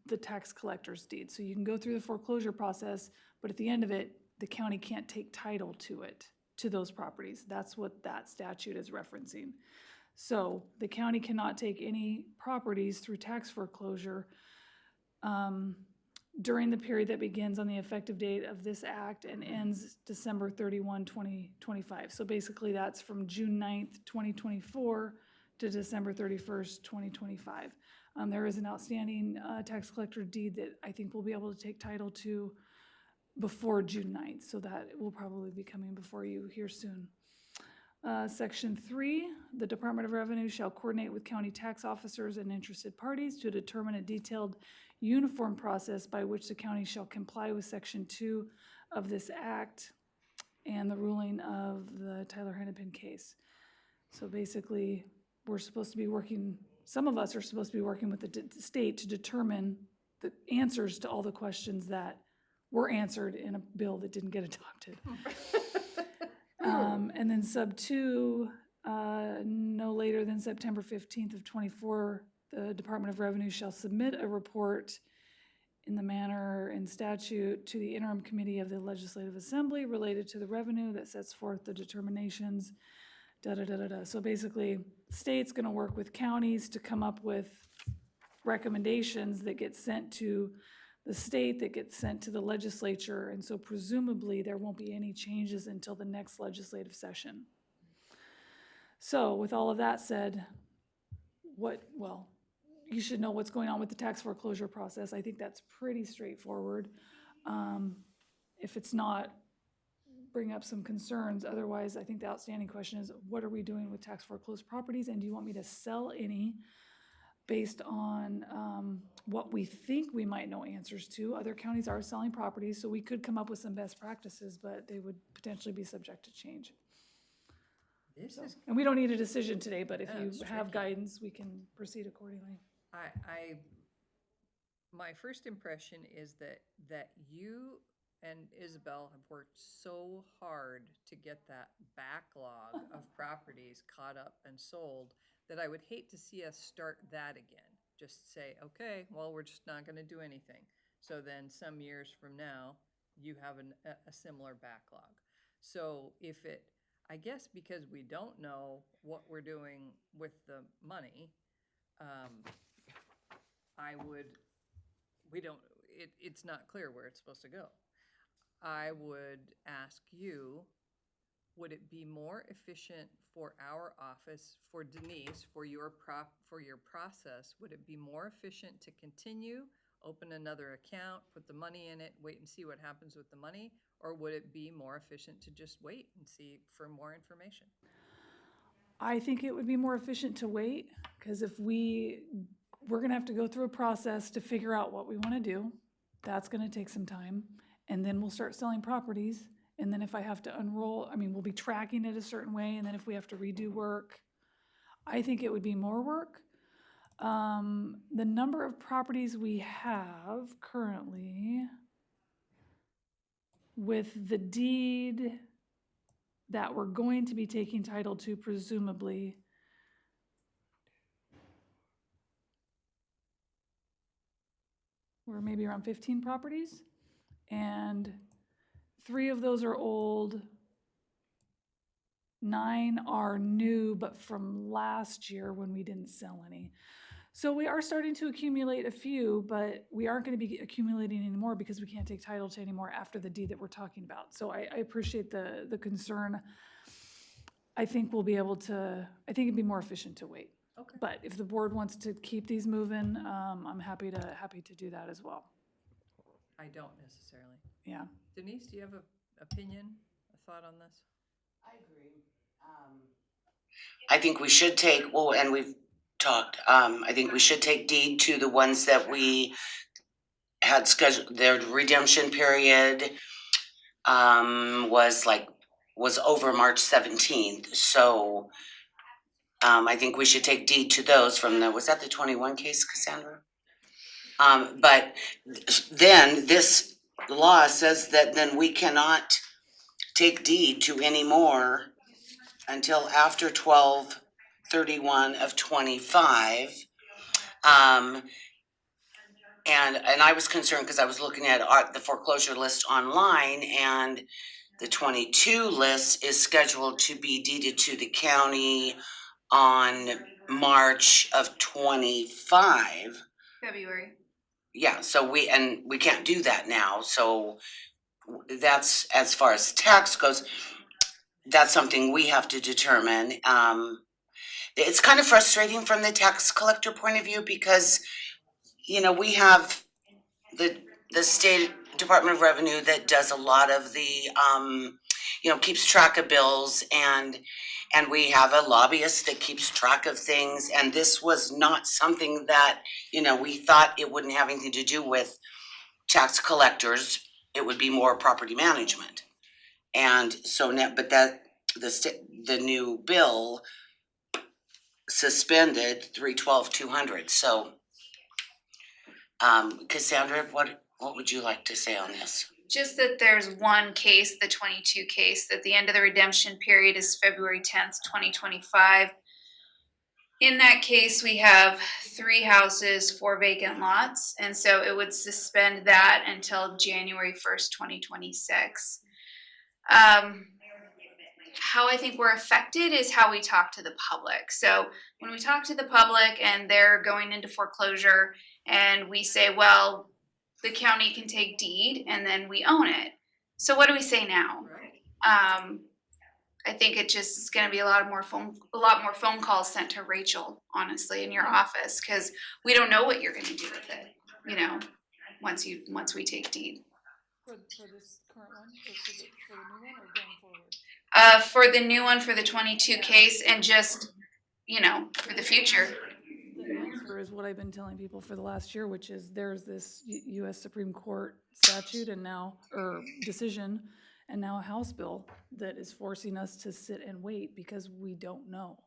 the tax collector's deed. So you can go through the foreclosure process, but at the end of it, the county can't take title to it, to those properties. That's what that statute is referencing. So the county cannot take any properties through tax foreclosure during the period that begins on the effective date of this act and ends December 31, 2025. So basically that's from June 9th, 2024 to December 31st, 2025. There is an outstanding tax collector deed that I think we'll be able to take title to before June 9th, so that will probably be coming before you here soon. Section 3, the Department of Revenue shall coordinate with county tax officers and interested parties to determine a detailed uniform process by which the county shall comply with Section 2 of this act and the ruling of the Tyler Hennepin case. So basically, we're supposed to be working, some of us are supposed to be working with the state to determine the answers to all the questions that were answered in a bill that didn't get adopted. And then sub 2, no later than September 15th of 24, the Department of Revenue shall submit a report in the manner and statute to the interim committee of the Legislative Assembly related to the revenue that sets forth the determinations, So basically, state's gonna work with counties to come up with recommendations that get sent to the state, that get sent to the legislature, and so presumably there won't be any changes until the next legislative session. So with all of that said, you should know what's going on with the tax foreclosure process. I think that's pretty straightforward. If it's not, bring up some concerns. Otherwise, I think the outstanding question is, what are we doing with tax foreclosed properties? And do you want me to sell any based on what we think we might know answers to? Other counties are selling properties, so we could come up with some best practices, but they would potentially be subject to change. This is, And we don't need a decision today, but if Yeah, you it's have tricky. guidance, we can proceed accordingly. my first impression is that you and Isabel have worked so hard to get that backlog of properties caught up and sold that I would hate to see us start that again. Just say, okay, well, we're just not gonna do anything. So then some years from now, you have a similar backlog. So I guess because we don't know what we're doing with the money, it's not clear where it's supposed to go. I would ask you, would it be more efficient for our office, for Denise, for your process, would it be more efficient to continue, open another account, put the money in it, wait and see what happens with the money? Or would it be more efficient to just wait and see for more information? I think it would be more efficient to wait, because if we're gonna have to go through a process to figure out what we wanna do. That's gonna take some time, and then we'll start selling properties. And then if I have to unroll, we'll be tracking it a certain way, and then if we have to redo work, I think it would be more work. The number of properties we have currently with the deed that we're going to be taking title to presumably, we're maybe around 15 properties, and 3 of those are old, 9 are new, but from last year when we didn't sell any. So we are starting to accumulate a few, but we aren't going to be accumulating anymore because we can't take title to anymore after the deed that we're talking about. So I appreciate the concern. I think we'll be able to, I think it'd be more efficient to wait. Okay. But if the board wants to keep these moving, I'm happy to do that as well. I don't necessarily. Yeah. Denise, do you have an opinion, a thought on this? I agree. I think we should take, well, and we've talked, I think we should take deed to the ones that we had scheduled, their redemption period was over March 17th, so I think we should take deed to those from was that the 21 case, Cassandra? But then this law says that then we cannot take deed to any more until after 12/31 of 25. And I was concerned because I was looking at the foreclosure list online, and the 22 list is scheduled to be deeded to the county on March of 25. February. Yeah, so we can't do that now, so that's, as far as tax goes, that's something we have to determine. It's kind of frustrating from the tax collector point of view because, you know, we have the state Department of Revenue that does a lot of the, you know, keeps track of bills, and we have a lobbyist that keeps track of things, and this was not something that, you know, we thought it wouldn't have anything to do with tax collectors. It would be more property management. And so now, but that, the new bill suspended 312-200, so Cassandra, what would you like to say on this? Just that there's one case, the 22 case, that the end of the redemption period is February 10th, 2025. In that case, we have 3 houses, 4 vacant lots, and so it would suspend that until January 1st, 2026. How I think we're affected is how we talk to the public. So when we talk to the public and they're going into foreclosure and we say, well, the county can take deed and then we own it. So what do we say now? I think it just is going to be a lot more phone calls sent to Rachel, honestly, in your office, because we don't know what you're going to do with it. You know, once we take deed. For this current one, or for the new one, or going forward? For the new one, for the 22 case, and just, you know, for the future. The answer is what I've been telling people for the last year, which is there's this U.S. Supreme Court statute and now, or decision, and now a House bill that is forcing us to sit and wait because we don't know.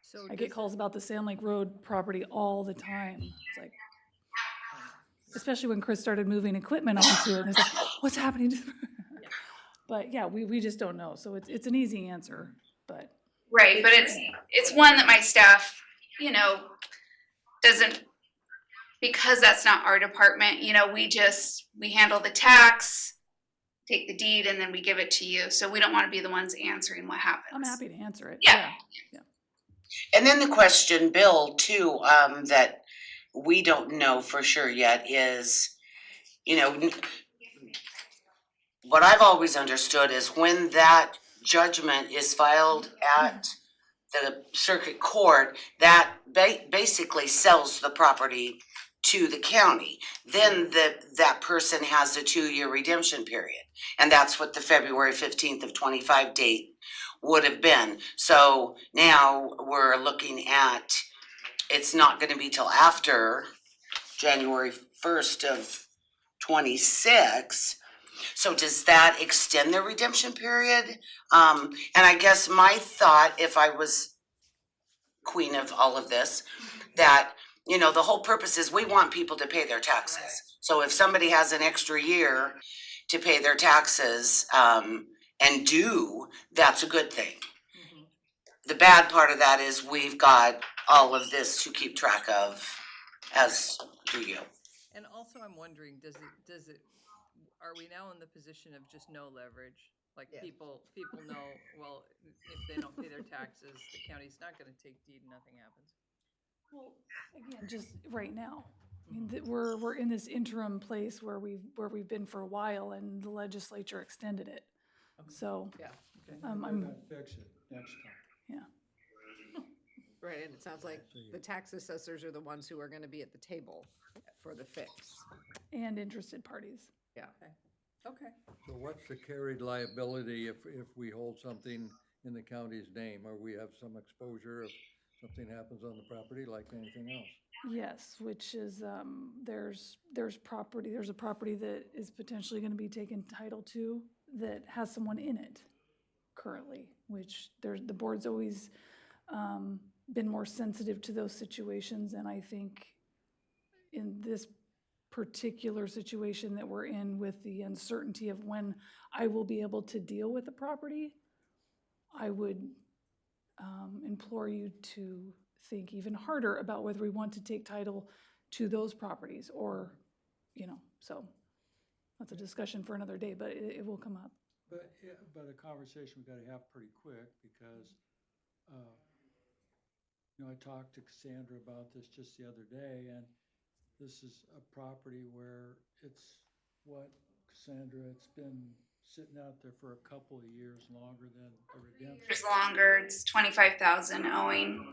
So I get calls about the Sand Lake Road property all the time. It's like, especially when Chris started moving equipment onto it, and it's like, what's happening to But yeah, we just don't know. So it's an easy answer, but. Right, but it's one that my staff, you know, doesn't, because that's not our department, you know, we handle the tax, take the deed, and then we give it to you. So we don't want to be the ones answering what happens. I'm happy to answer it. Yeah. And then the question, Bill, too, that we don't know for sure yet is, you know, what I've always understood is when that judgment is filed at the circuit court, that basically sells the property to the county. Then that person has a 2-year redemption period. And that's what the February 15th of 25 date would have been. So now we're looking at, it's not gonna be till after January 1st of 26. So does that extend the redemption period? And I guess my thought, if I was queen of all of this, that, you know, the whole purpose is we want people to pay their taxes. So if somebody has an extra year to pay their taxes, and that's a good thing. The bad part of that is we've got all of this to keep track of, as do you. And also I'm wondering, does it, are we now in the position of just no leverage? Like people know, well, if they don't pay their taxes, the county's not gonna take deed, nothing happens. Well, again, just right now. I mean, we're in this interim place where we've been for a while, and the legislature extended it. So, Yeah. Okay. We're I'm, gonna fix it next time. Right, and it sounds like the tax assessors are the ones who are gonna be at the table for the fix. and interested parties. Yeah. Okay. So what's the carried liability if we hold something in the county's name, or we have some exposure if something happens on the property like anything else. Yes, which is, there's property, there's a property that is potentially gonna be taken title to that has someone in it currently, which the board's always, been more sensitive to those situations, and I think in this particular situation that we're in with the uncertainty of when I will be able to deal with the property, I would, implore you to think even harder about whether we want to take title to those properties or, so that's a discussion for another day, but it will come up. But, yeah, but a conversation we gotta have pretty quick, because, I talked to Cassandra about this just the other day, and this is a property where Cassandra, it's been sitting out there for a couple of years longer than the redemption. Years longer, it's 25,000 owing.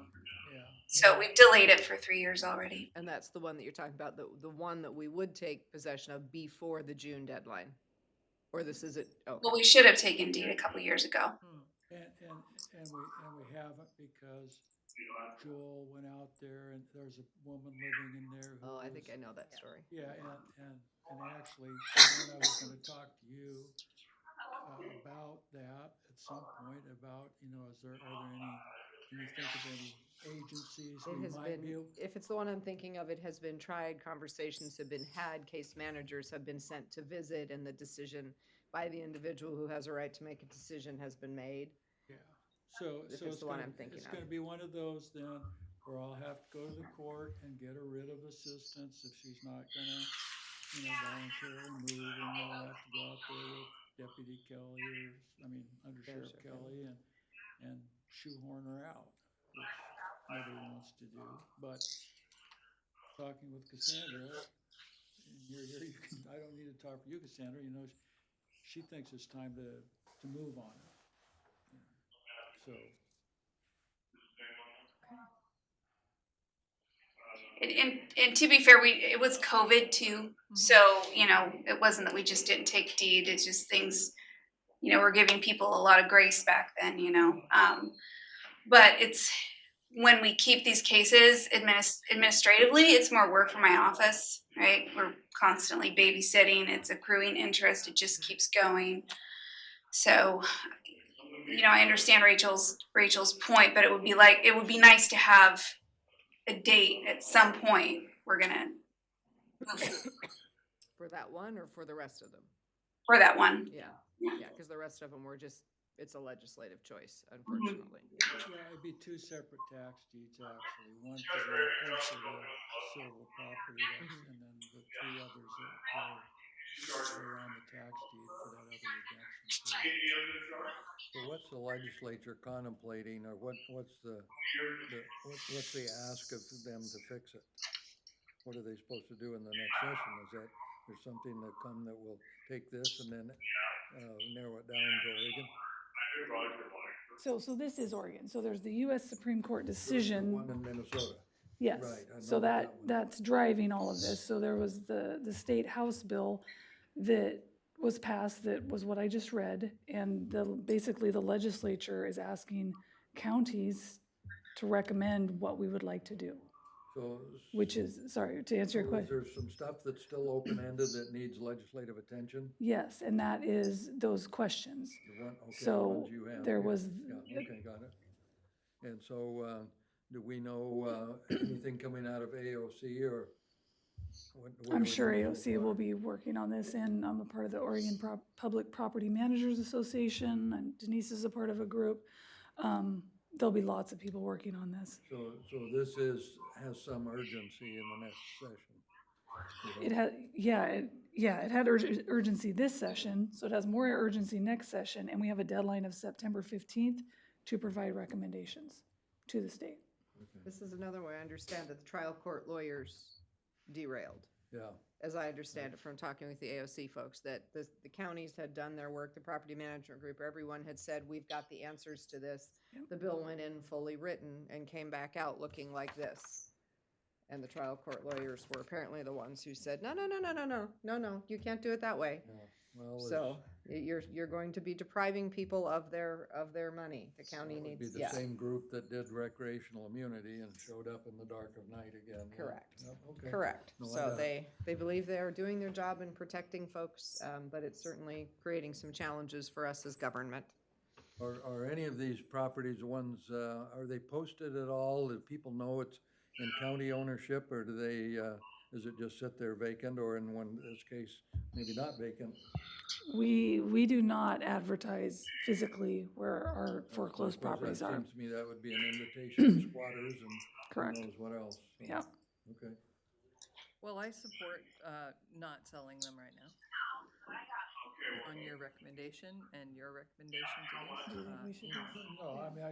Yeah. So we've delayed it for 3 years already. And that's the one that you're talking about, the one that we would take possession of before the June deadline? Or this is it, oh, Well, we should have taken deed a couple years ago. And we haven't, because Joel went out there and there's a woman living in there who I think was- I know that story. Yeah, and actually, then I was gonna talk to you about that at some point, about, are there any, can you think of any agencies It we has might be been, able? if it's the one I'm thinking of, it has been tried, conversations have been had, case managers have been sent to visit, and the decision by the individual who has a right to make a decision has been made. Yeah, so If so it's the one I'm thinking it's of. gonna be one of those then, where I'll have to go to the court and get a writ of assistance if she's not gonna, voluntarily move, and we'll have to go out there with Deputy Kelly, Under Sheriff Sheriff Kelly, and shoehorn her out, which nobody wants to do, but talking with Cassandra, and you're here, I don't need to talk for you, Cassandra, she thinks it's time to move on it. So, And to be fair, it was COVID too. So, it wasn't that we just didn't take deed. It's just things, we're giving people a lot of grace back then, But it's, when we keep these cases administratively, it's more work for my office, right? We're constantly babysitting. It's accruing interest. It just keeps going. So, I understand Rachel's point, but it would be nice to have a date at some point. We're gonna move For that one or for the rest of them? for that one. Yeah, because the rest of them were just, it's a legislative choice, unfortunately. yeah, it'd be two separate tax deeds, actually, one for the civil property, and then the three others that are on the tax deed for that other redemption. So what's the legislature contemplating, or what's the ask of them to fix it? What are they supposed to do in the next session? Is that, there's something that will take this and then narrow it down to Oregon? So this is Oregon. So there's the US Supreme Court decision. One in Minnesota. Yes, Right, I so know that one. that's driving all of this. So there was the state house bill that was passed, that was what I just read. And basically the legislature is asking counties to recommend what we would like to do, So. which is, sorry, to answer your so is question. there some stuff that's still open-ended that needs legislative attention? Yes, and that is those questions. The one, okay, the So ones you have, there yeah. was, Yeah, okay, got it. And so, do we know, anything coming out of AOC, or? what I'm do we sure know so AOC far? will be working on this, and I'm a part of the Oregon Public Property Managers Association, and Denise is a part of a group. There'll be lots of people working on this. So this has some urgency in the next session. It had, it had urgency this session, so it has more urgency next session, and we have a deadline of September 15th to provide recommendations to the state. This is another way I understand that the trial court lawyers derailed, Yeah, as I understand it from talking with the AOC folks, that the counties had done their work, the property management group, everyone had said, we've got the answers to this. Yep. The bill went in fully written and came back out looking like this. And the trial court lawyers were apparently the ones who said, no, you can't do it that way. Yeah. Well, So you're going to be depriving people of their money. The county it would be needs, the yeah, same group that did recreational immunity and showed up in the dark of night again. Yeah. correct. Yep, okay. Correct. No, I So got it. they believe they're doing their job in protecting folks, but it's certainly creating some challenges for us as government. Are any of these properties ones, are they posted at all? Do people know it's in county ownership, or do they, does it just sit there vacant, or in this case, maybe not vacant? We do not advertise physically where our foreclosed Because properties that are. seems to me that would be an invitation to squatters and Correct. who knows what else. So, Yeah. Okay. Well, I support not selling them right now. On your recommendation and your recommendation, Do you think we Denise. should do that? No, I mean,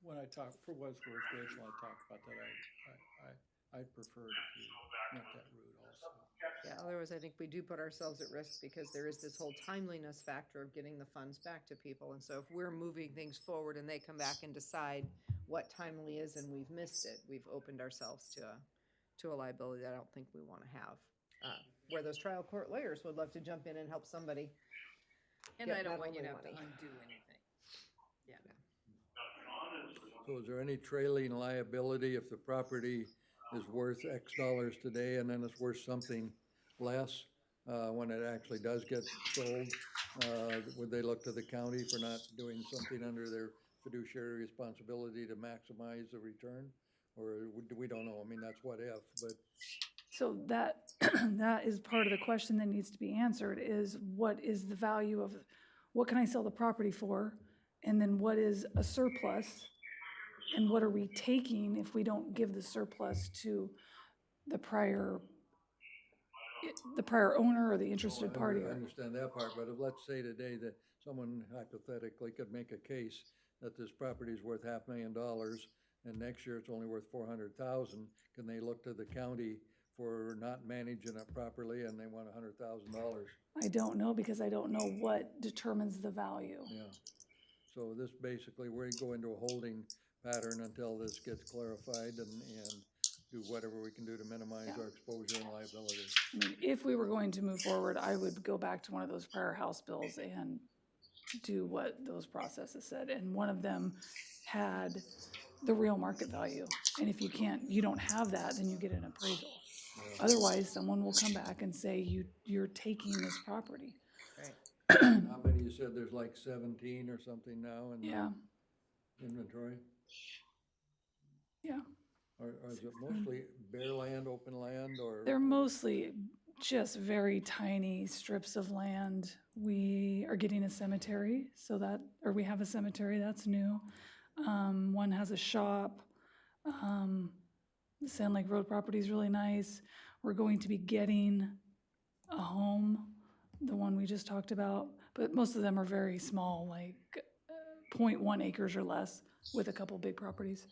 when I talked, for what's worth, Rachel, I talked about that, I'd prefer if you went that route also. Yeah, otherwise I think we do put ourselves at risk because there is this whole timeliness factor of getting the funds back to people. And so if we're moving things forward and they come back and decide what timely is and we've missed it, we've opened ourselves to a liability that I don't think we want to have. Where those trial court lawyers would love to jump in and help somebody. And get I don't not want you to only have to money. undo anything. Yeah. So is there any trailing liability if the property is worth X dollars today and then it's worth something less, when it actually does get sold? Would they look to the county for not doing something under their fiduciary responsibility to maximize the return? Or we don't know, I mean, that's what if, but. So that, that is part of the question that needs to be answered is what is the value of, what can I sell the property for? And then what is a surplus? And what are we taking if we don't give the surplus to the prior owner or the interested party? I understand that part, but if, let's say today that someone hypothetically could make a case that this property is worth $500,000 and next year it's only worth 400,000, can they look to the county for not managing it properly and they want $100,000? I don't know because I don't know what determines the value. Yeah. So this basically, we go into a holding pattern until this gets clarified and do whatever we can do to minimize our exposure and liability. I mean, if we were going to move forward, I would go back to one of those prior House bills and do what those processes said. And one of them had the real market value. And if you don't have that, then you get an appraisal. Yeah. Otherwise, someone will come back and say, you're taking this property. How many, you said there's like 17 or something now in Yeah, inventory? yeah. Or is it mostly bare land, open land, or? They're mostly just very tiny strips of land. We are getting a cemetery, or we have a cemetery, that's new. One has a shop. The Sand Lake Road property is really nice. We're going to be getting a home, the one we just talked about, but most of them are very small, like 0.1 acres or less, with a couple big properties.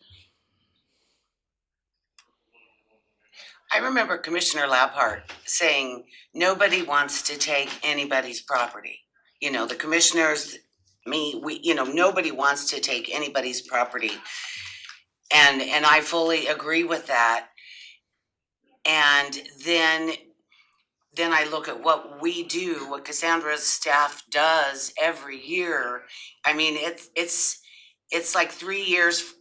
I remember Commissioner Laphart saying, nobody wants to take anybody's property. You know, the commissioners, nobody wants to take anybody's property. And I fully agree with that. And then I look at what we do, what Cassandra's staff does every year. I mean, it's like 3 years,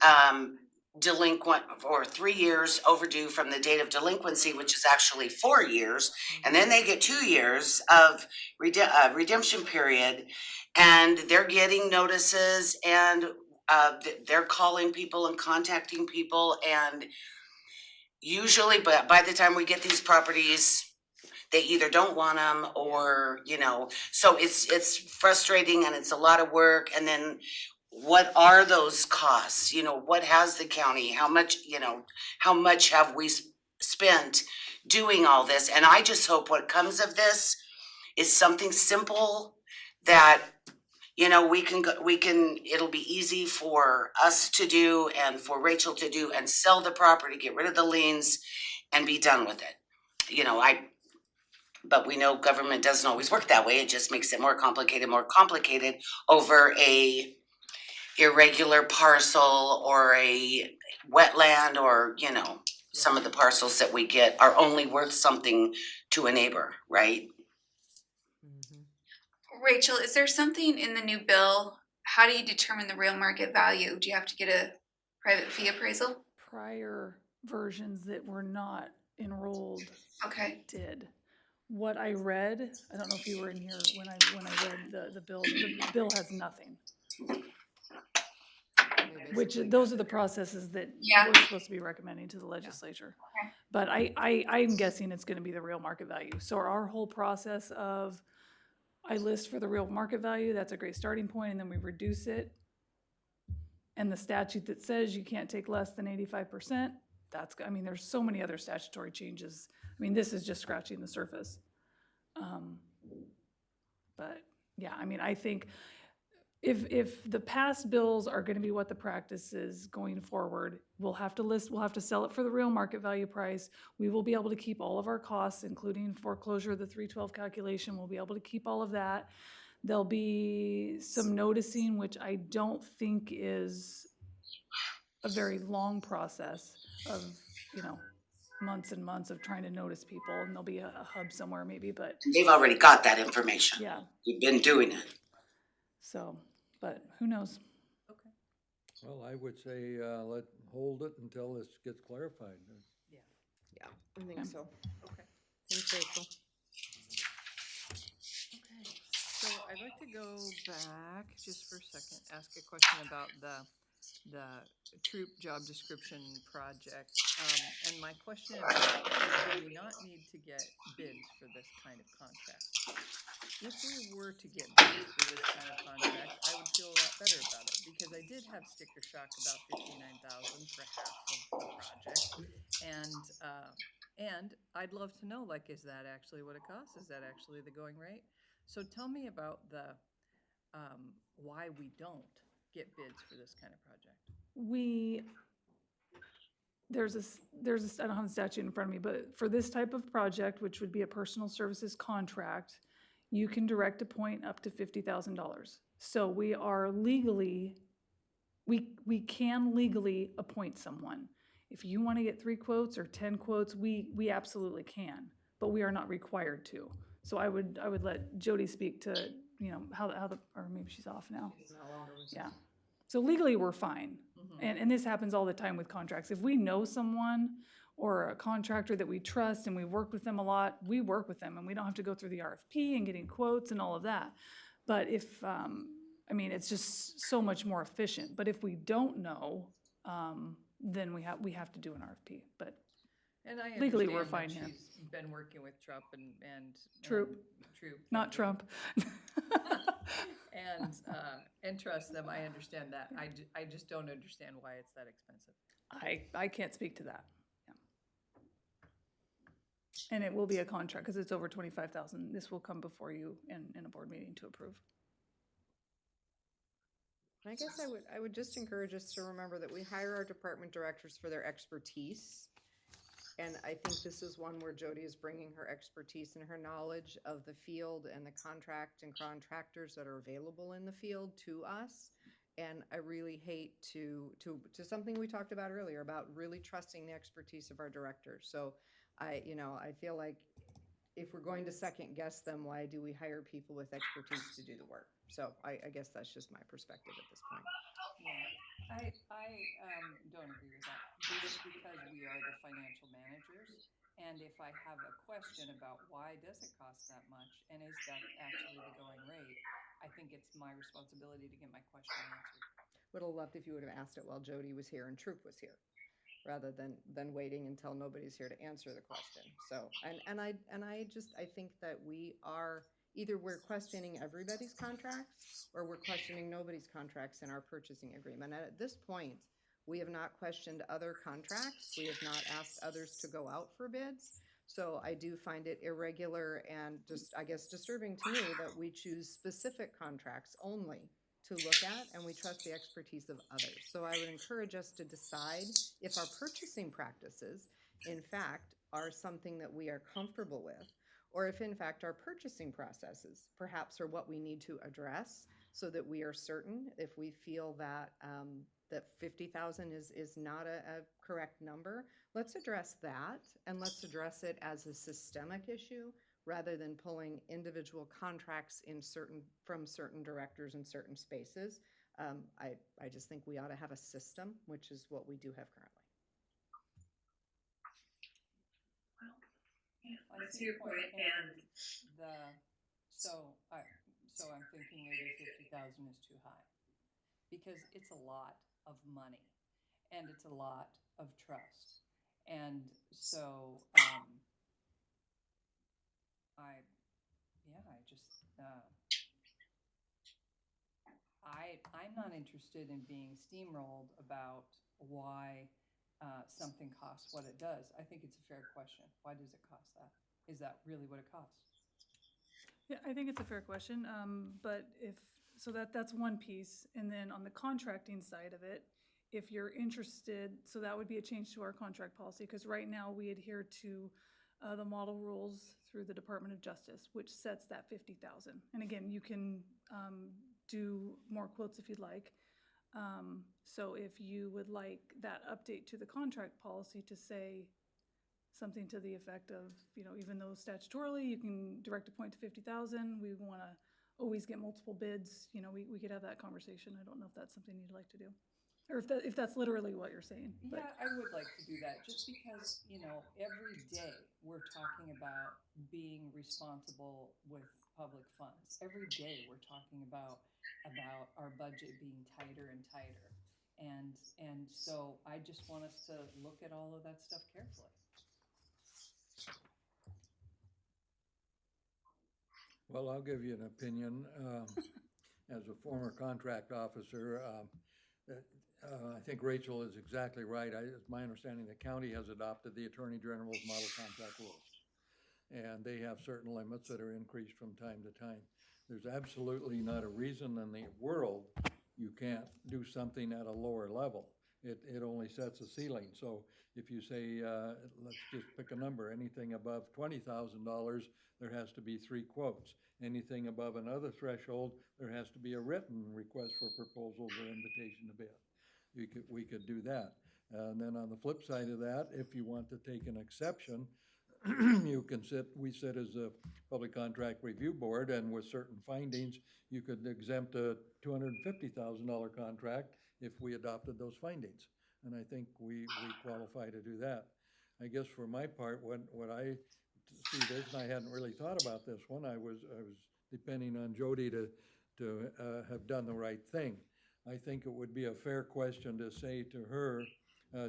delinquent, or 3 years overdue from the date of delinquency, which is actually 4 years, and then they get 2 years of redemption period, and they're getting notices, and they're calling people and contacting people, and usually, but by the time we get these properties, they either don't want them or, so it's frustrating and it's a lot of work. And then what are those costs? What has the county, how much have we spent doing all this? And I just hope what comes of this is something simple that, it'll be easy for us to do and for Rachel to do and sell the property, get rid of the liens and be done with it. But we know government doesn't always work that way. It just makes it more complicated over a irregular parcel or a wetland or, some of the parcels that we get are only worth something to a neighbor, right? Rachel, is there something in the new bill? How do you determine the real market value? Do you have to get a private fee appraisal? Prior versions that were not enrolled Okay. did. What I read, I don't know if you were in here when I read the bill. The bill has nothing. Which, those are the processes that Yeah. we're supposed to be recommending to the legislature. Okay. But I'm guessing it's gonna be the real market value. So our whole process of, I list for the real market value, that's a great starting point, and then we reduce it. And the statute that says you can't take less than 85%, I mean, there's so many other statutory changes. I mean, this is just scratching the surface. But yeah, I mean, I think if the past bills are gonna be what the practice is going forward, we'll have to sell it for the real market value price. We will be able to keep all of our costs, including foreclosure, the 312 calculation, we'll be able to keep all of that. There'll be some noticing, which I don't think is a very long process of, months and months of trying to notice people, and there'll be a hub somewhere maybe, but They've already got that information. yeah, We've been doing it. so, but who knows? Okay. Well, I would say, hold it until this gets clarified. Yeah, I think so. Okay. Thanks, Rachel. Okay, so I'd like to go back just for a second, ask a question about the troop job description project. And my question is, do we not need to get bids for this kind of contract? If we were to get bids for this kind of contract, I would feel a lot better about it, because I did have sticker shock about 59,000 for half of the project. And I'd love to know, like, is that actually what it costs? Is that actually the going rate? So tell me about why we don't get bids for this kind of project. I don't have the statute in front of me, but for this type of project, which would be a personal services contract, you can direct appoint up to $50,000. So we can legally appoint someone. If you want to get 3 quotes or 10 quotes, we absolutely can, but we are not required to. So I would let Jody speak to, how or maybe she's off now. Yeah. So legally, we're fine. And this happens all the time with contracts. If we know someone or a contractor that we trust and we work with them a lot, we work with them and we don't have to go through the RFP and getting quotes and all of that. But if, it's just so much more efficient. But if we don't know, then we have to do an RFP. But And I legally, we're understand fine that here. she's been working with Trump and Troop. Troop. Not Trump. And trust them, I understand that. I just don't understand why it's that expensive. I can't speak to that. Yeah. And it will be a contract because it's over 25,000. This will come before you in a board meeting to approve. I guess I would just encourage us to remember that we hire our department directors for their expertise. And I think this is one where Jody is bringing her expertise and her knowledge of the field and the contract and contractors that are available in the field to us. And I really hate to something we talked about earlier about really trusting the expertise of our directors. So I feel like if we're going to second guess them, why do we hire people with expertise to do the work? So I guess that's just my perspective at this point. Yeah, I don't agree with that, just because we are the financial managers. And if I have a question about why does it cost that much, and is that actually the going rate, I think it's my responsibility to get my question answered. Would have loved if you would have asked it while Jody was here and Troop was here, rather than waiting until nobody's here to answer the question. So, I think that we are, either we're questioning everybody's contracts or we're questioning nobody's contracts in our purchasing agreement. And at this point, we have not questioned other contracts. We have not asked others to go out for bids. So I do find it irregular and just, I guess, disturbing to me that we choose specific contracts only to look at, and we trust the expertise of others. So I would encourage us to decide if our purchasing practices, in fact, are something that we are comfortable with, or if in fact our purchasing processes perhaps are what we need to address so that we are certain if we feel that that 50,000 is not a correct number. Let's address that, and let's address it as a systemic issue rather than pulling individual contracts from certain directors in certain spaces. I just think we ought to have a system, which is what we do have currently. I see your point, and so I'm thinking maybe 50,000 is too high, because it's a lot of money, and it's a lot of trust, and so, I'm not interested in being steamrolled about why something costs what it does. I think it's a fair question. Why does it cost that? Is that really what it costs? Yeah, I think it's a fair question, but that's one piece. And then on the contracting side of it, if you're interested, so that would be a change to our contract policy, because right now we adhere to the model rules through the Department of Justice, which sets that 50,000. And again, you can do more quotes if you'd like. So if you would like that update to the contract policy to say something to the effect of, even though statutorily you can direct a point to 50,000, we want to always get multiple bids, we could have that conversation. I don't know if that's something you'd like to do, or if that's literally what you're saying. But. Yeah, I would like to do that, just because, every day we're talking about being responsible with public funds. Every day we're talking about our budget being tighter and tighter. And so I just want us to look at all of that stuff carefully. Well, I'll give you an opinion. As a former contract officer, I think Rachel is exactly right. It's my understanding the county has adopted the Attorney General's model contract rules. And they have certain limits that are increased from time to time. There's absolutely not a reason in the world you can't do something at a lower level. It only sets a ceiling. So if you say, let's just pick a number, anything above $20,000, there has to be 3 quotes. Anything above another threshold, there has to be a written request for proposals or invitation to bid. We could do that. And then on the flip side of that, if you want to take an exception, we sit as a public contract review board, and with certain findings, you could exempt a $250,000 contract if we adopted those findings. And I think we qualify to do that. I guess for my part, what I see this, and I hadn't really thought about this one, I was depending on Jody to have done the right thing. I think it would be a fair question to say to her,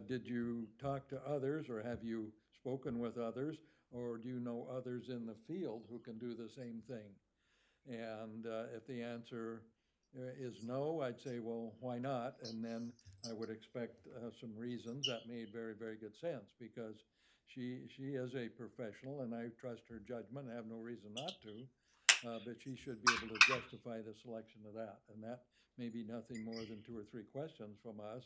did you talk to others, or have you spoken with others, or do you know others in the field who can do the same thing? And if the answer is no, I'd say, well, why not? And then I would expect some reasons that made very, very good sense, because she is a professional, and I trust her judgment. I have no reason not to, but she should be able to justify the selection of that. And that may be nothing more than 2 or 3 questions from us.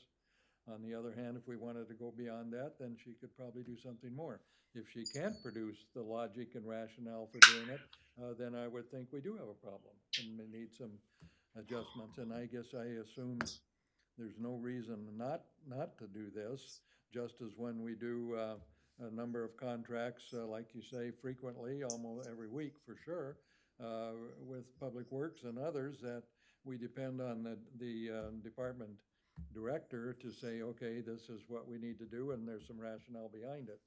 On the other hand, if we wanted to go beyond that, then she could probably do something more. If she can't produce the logic and rationale for doing it, then I would think we do have a problem and we need some adjustments. And I guess I assume there's no reason not to do this, just as when we do a number of contracts, like you say, frequently, almost every week for sure, with Public Works and others, that we depend on the department director to say, okay, this is what we need to do, and there's some rationale behind it.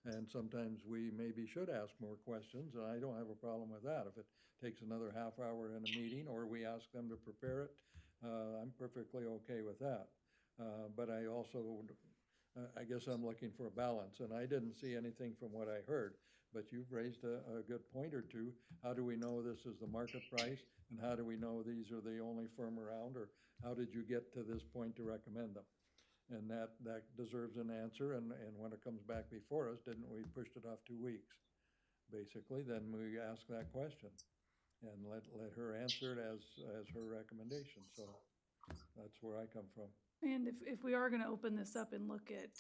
And sometimes we maybe should ask more questions, and I don't have a problem with that. If it takes another half hour in a meeting, or we ask them to prepare it, I'm perfectly okay with that. But I also, I guess I'm looking for a balance, and I didn't see anything from what I heard. But you've raised a good point or two. How do we know this is the market price? And how do we know these are the only firm around? Or how did you get to this point to recommend them? And that deserves an answer. And when it comes back before us, didn't we push it off 2 weeks? Basically, then we ask that question and let her answer it as her recommendation. So that's where I come from. And if we are going to open this up and look at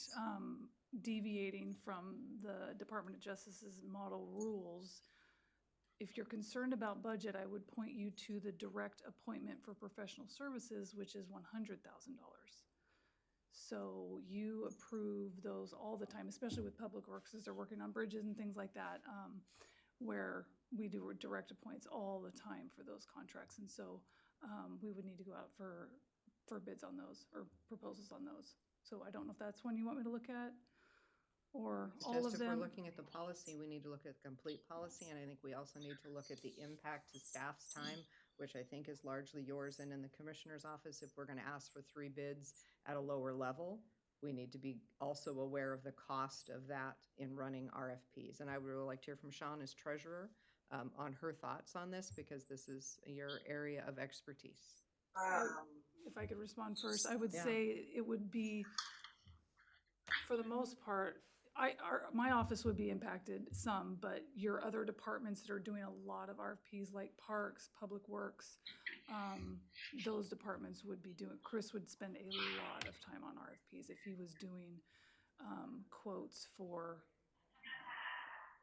deviating from the Department of Justice's model rules, if you're concerned about budget, I would point you to the direct appointment for professional services, which is $100,000. So you approve those all the time, especially with Public Works as they're working on bridges and things like that, where we do direct appoints all the time for those contracts. And so we would need to go out for bids on those or proposals on those. So I don't know if that's one you want me to look at or It's all just of if we're them. looking at the policy, we need to look at the complete policy, and I think we also need to look at the impact to staff's time, which I think is largely yours and in the commissioner's office. If we're gonna ask for 3 bids at a lower level, we need to be also aware of the cost of that in running RFPs. And I would really like to hear from Sean as treasurer on her thoughts on this, because this is your area of expertise. If I could respond first, I would Yeah. say it would be, for the most part, my office would be impacted some, but your other departments that are doing a lot of RFPs like Parks, Public Works, those departments would be doing, Chris would spend a lot of time on RFPs if he was doing quotes for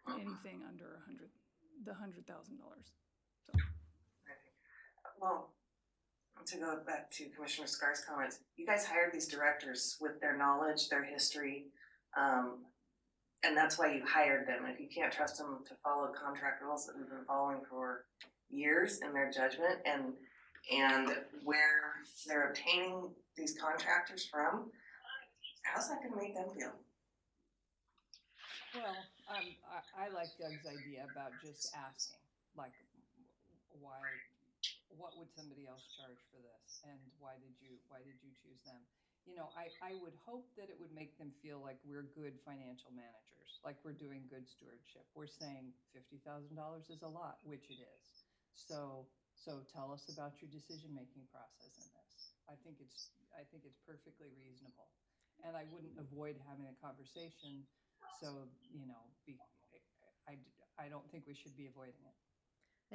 anything under $100,000. So. Well, to go back to Commissioner Scar's comments, you guys hired these directors with their knowledge, their history, and that's why you hired them. If you can't trust them to follow contract rules that we've been following for years in their judgment, and where they're obtaining these contractors from, how's that gonna make them feel? Well, I like Doug's idea about just asking, like, why, what would somebody else charge for this? And why did you choose them? You know, I would hope that it would make them feel like we're good financial managers, like we're doing good stewardship. We're saying $50,000 is a lot, which it is. So tell us about your decision-making process in this. I think it's perfectly reasonable. And I wouldn't avoid having a conversation. So, you know, I don't think we should be avoiding it.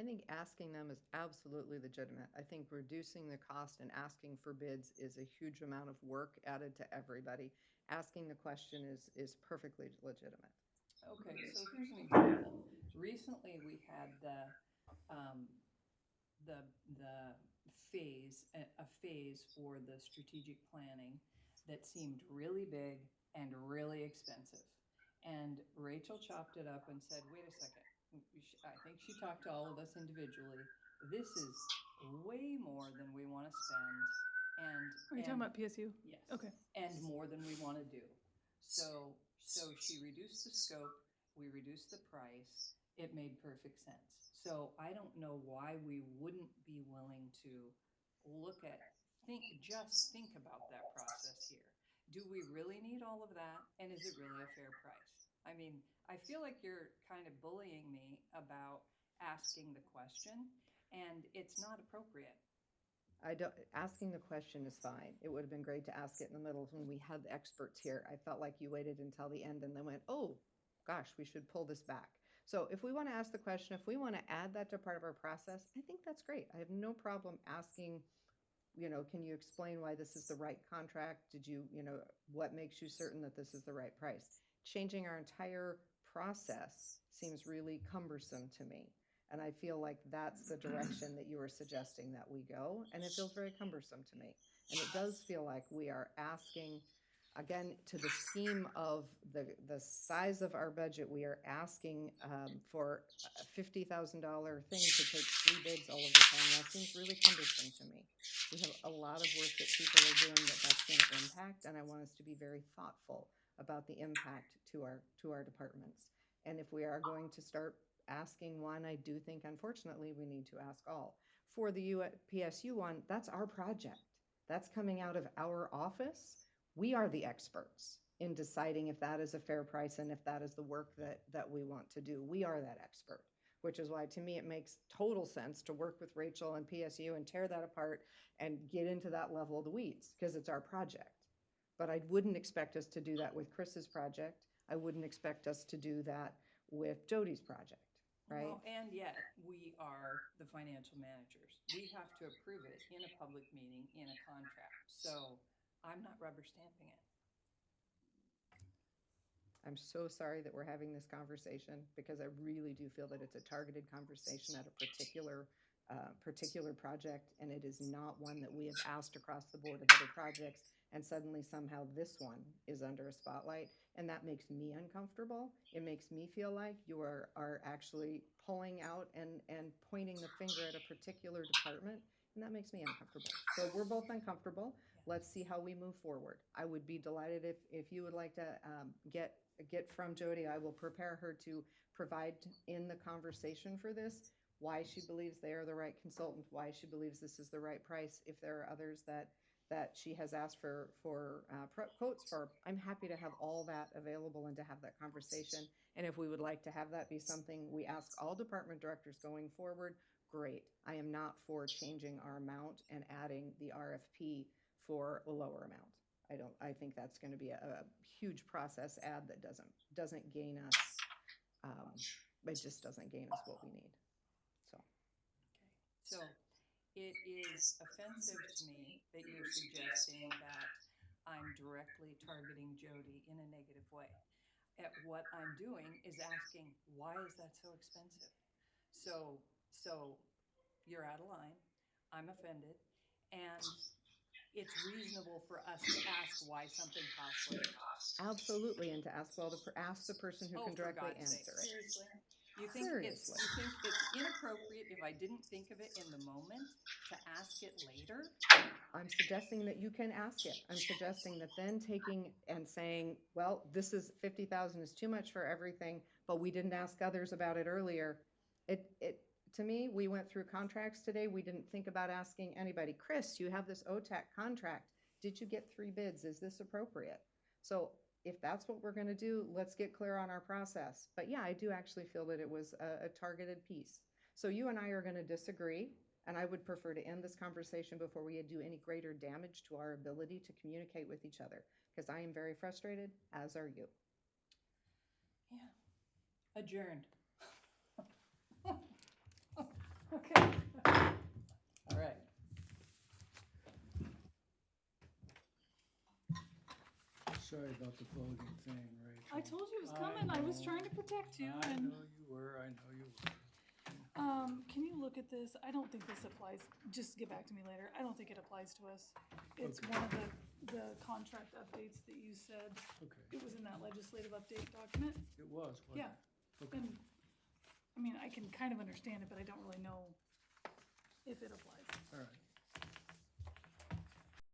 I think asking them is absolutely legitimate. I think reducing the cost and asking for bids is a huge amount of work added to everybody. Asking the question is perfectly legitimate. Okay, so here's an example. Recently, we had a phase for the strategic planning that seemed really big and really expensive. And Rachel chopped it up and said, wait a second. I think she talked to all of us individually. This is way more than we want to spend. And Are you talking about PSU? Yes. Okay. And more than we want to do. So she reduced the scope, we reduced the price, it made perfect sense. So I don't know why we wouldn't be willing to just think about that process here. Do we really need all of that? And is it really a fair price? I mean, I feel like you're kind of bullying me about asking the question, and it's not appropriate. Asking the question is fine. It would have been great to ask it in the middle when we had the experts here. I felt like you waited until the end and then went, oh, gosh, we should pull this back. So if we want to ask the question, if we want to add that to part of our process, I think that's great. I have no problem asking, you know, can you explain why this is the right contract? What makes you certain that this is the right price? Changing our entire process seems really cumbersome to me. And I feel like that's the direction that you were suggesting that we go. And it feels very cumbersome to me. And it does feel like we are asking, again, to the scheme of the size of our budget, we are asking for a $50,000 thing to take 3 bids all of the time. That seems really cumbersome to me. We have a lot of work that people are doing that's going to impact, and I want us to be very thoughtful about the impact to our departments. And if we are going to start asking one, I do think, unfortunately, we need to ask all. For the PSU one, that's our project. That's coming out of our office. We are the experts in deciding if that is a fair price and if that is the work that we want to do. We are that expert, which is why, to me, it makes total sense to work with Rachel and PSU and tear that apart and get into that level of the weeds, because it's our project. But I wouldn't expect us to do that with Chris's project. I wouldn't expect us to do that with Jody's project, right? Well, and yet, we are the financial managers. We have to approve it in a public meeting, in a contract. So I'm not rubber stamping it. I'm so sorry that we're having this conversation, because I really do feel that it's a targeted conversation at a particular project, and it is not one that we have asked across the board of other projects. and suddenly somehow this one is under a spotlight, and that makes me uncomfortable. It makes me feel like you are actually pulling out and pointing the finger at a particular department, and that makes me uncomfortable. So we're both uncomfortable. Let's see how we move forward. I would be delighted if you would like to get from Jody. I will prepare her to provide in the conversation for this why she believes they are the right consultant, why she believes this is the right price. If there are others that she has asked for quotes for, I'm happy to have all that available and to have that conversation. And if we would like to have that be something we ask all department directors going forward, great. I am not for changing our amount and adding the RFP for a lower amount. I think that's going to be a huge process add that doesn't gain us. It just doesn't gain us what we need. So it is offensive to me that you're suggesting that I'm directly targeting Jody in a negative way. What I'm doing is asking, why is that so expensive? So you're out of line, I'm offended, and it's reasonable for us to ask why something costs what it costs. Absolutely, and to ask the person who can directly answer it. Seriously? You think it's inappropriate if I didn't think of it in the moment to ask it later? I'm suggesting that you can ask it. I'm suggesting that then taking and saying, well, this is 50,000 is too much for everything, but we didn't ask others about it earlier. To me, we went through contracts today. We didn't think about asking anybody. Chris, you have this OTAC contract. Did you get 3 bids? Is this appropriate? So if that's what we're going to do, let's get clear on our process. But yeah, I do actually feel that it was a targeted piece. So you and I are going to disagree, and I would prefer to end this conversation before we do any greater damage to our ability to communicate with each other, because I am very frustrated, as are you. Yeah. Adjourned. Okay. All right. Sorry about the voting thing, Rachel. I told you it was coming. I was trying to protect you. I And know you were. can you look at this? I don't think this applies. Just get back to me later. I don't think it applies to us. It's Okay. one of the contract updates that you said. Okay. It was in that legislative update document. It was, wasn't Yeah. it? Okay. And I mean, I can kind of understand it, but I don't really know if it applies. All right.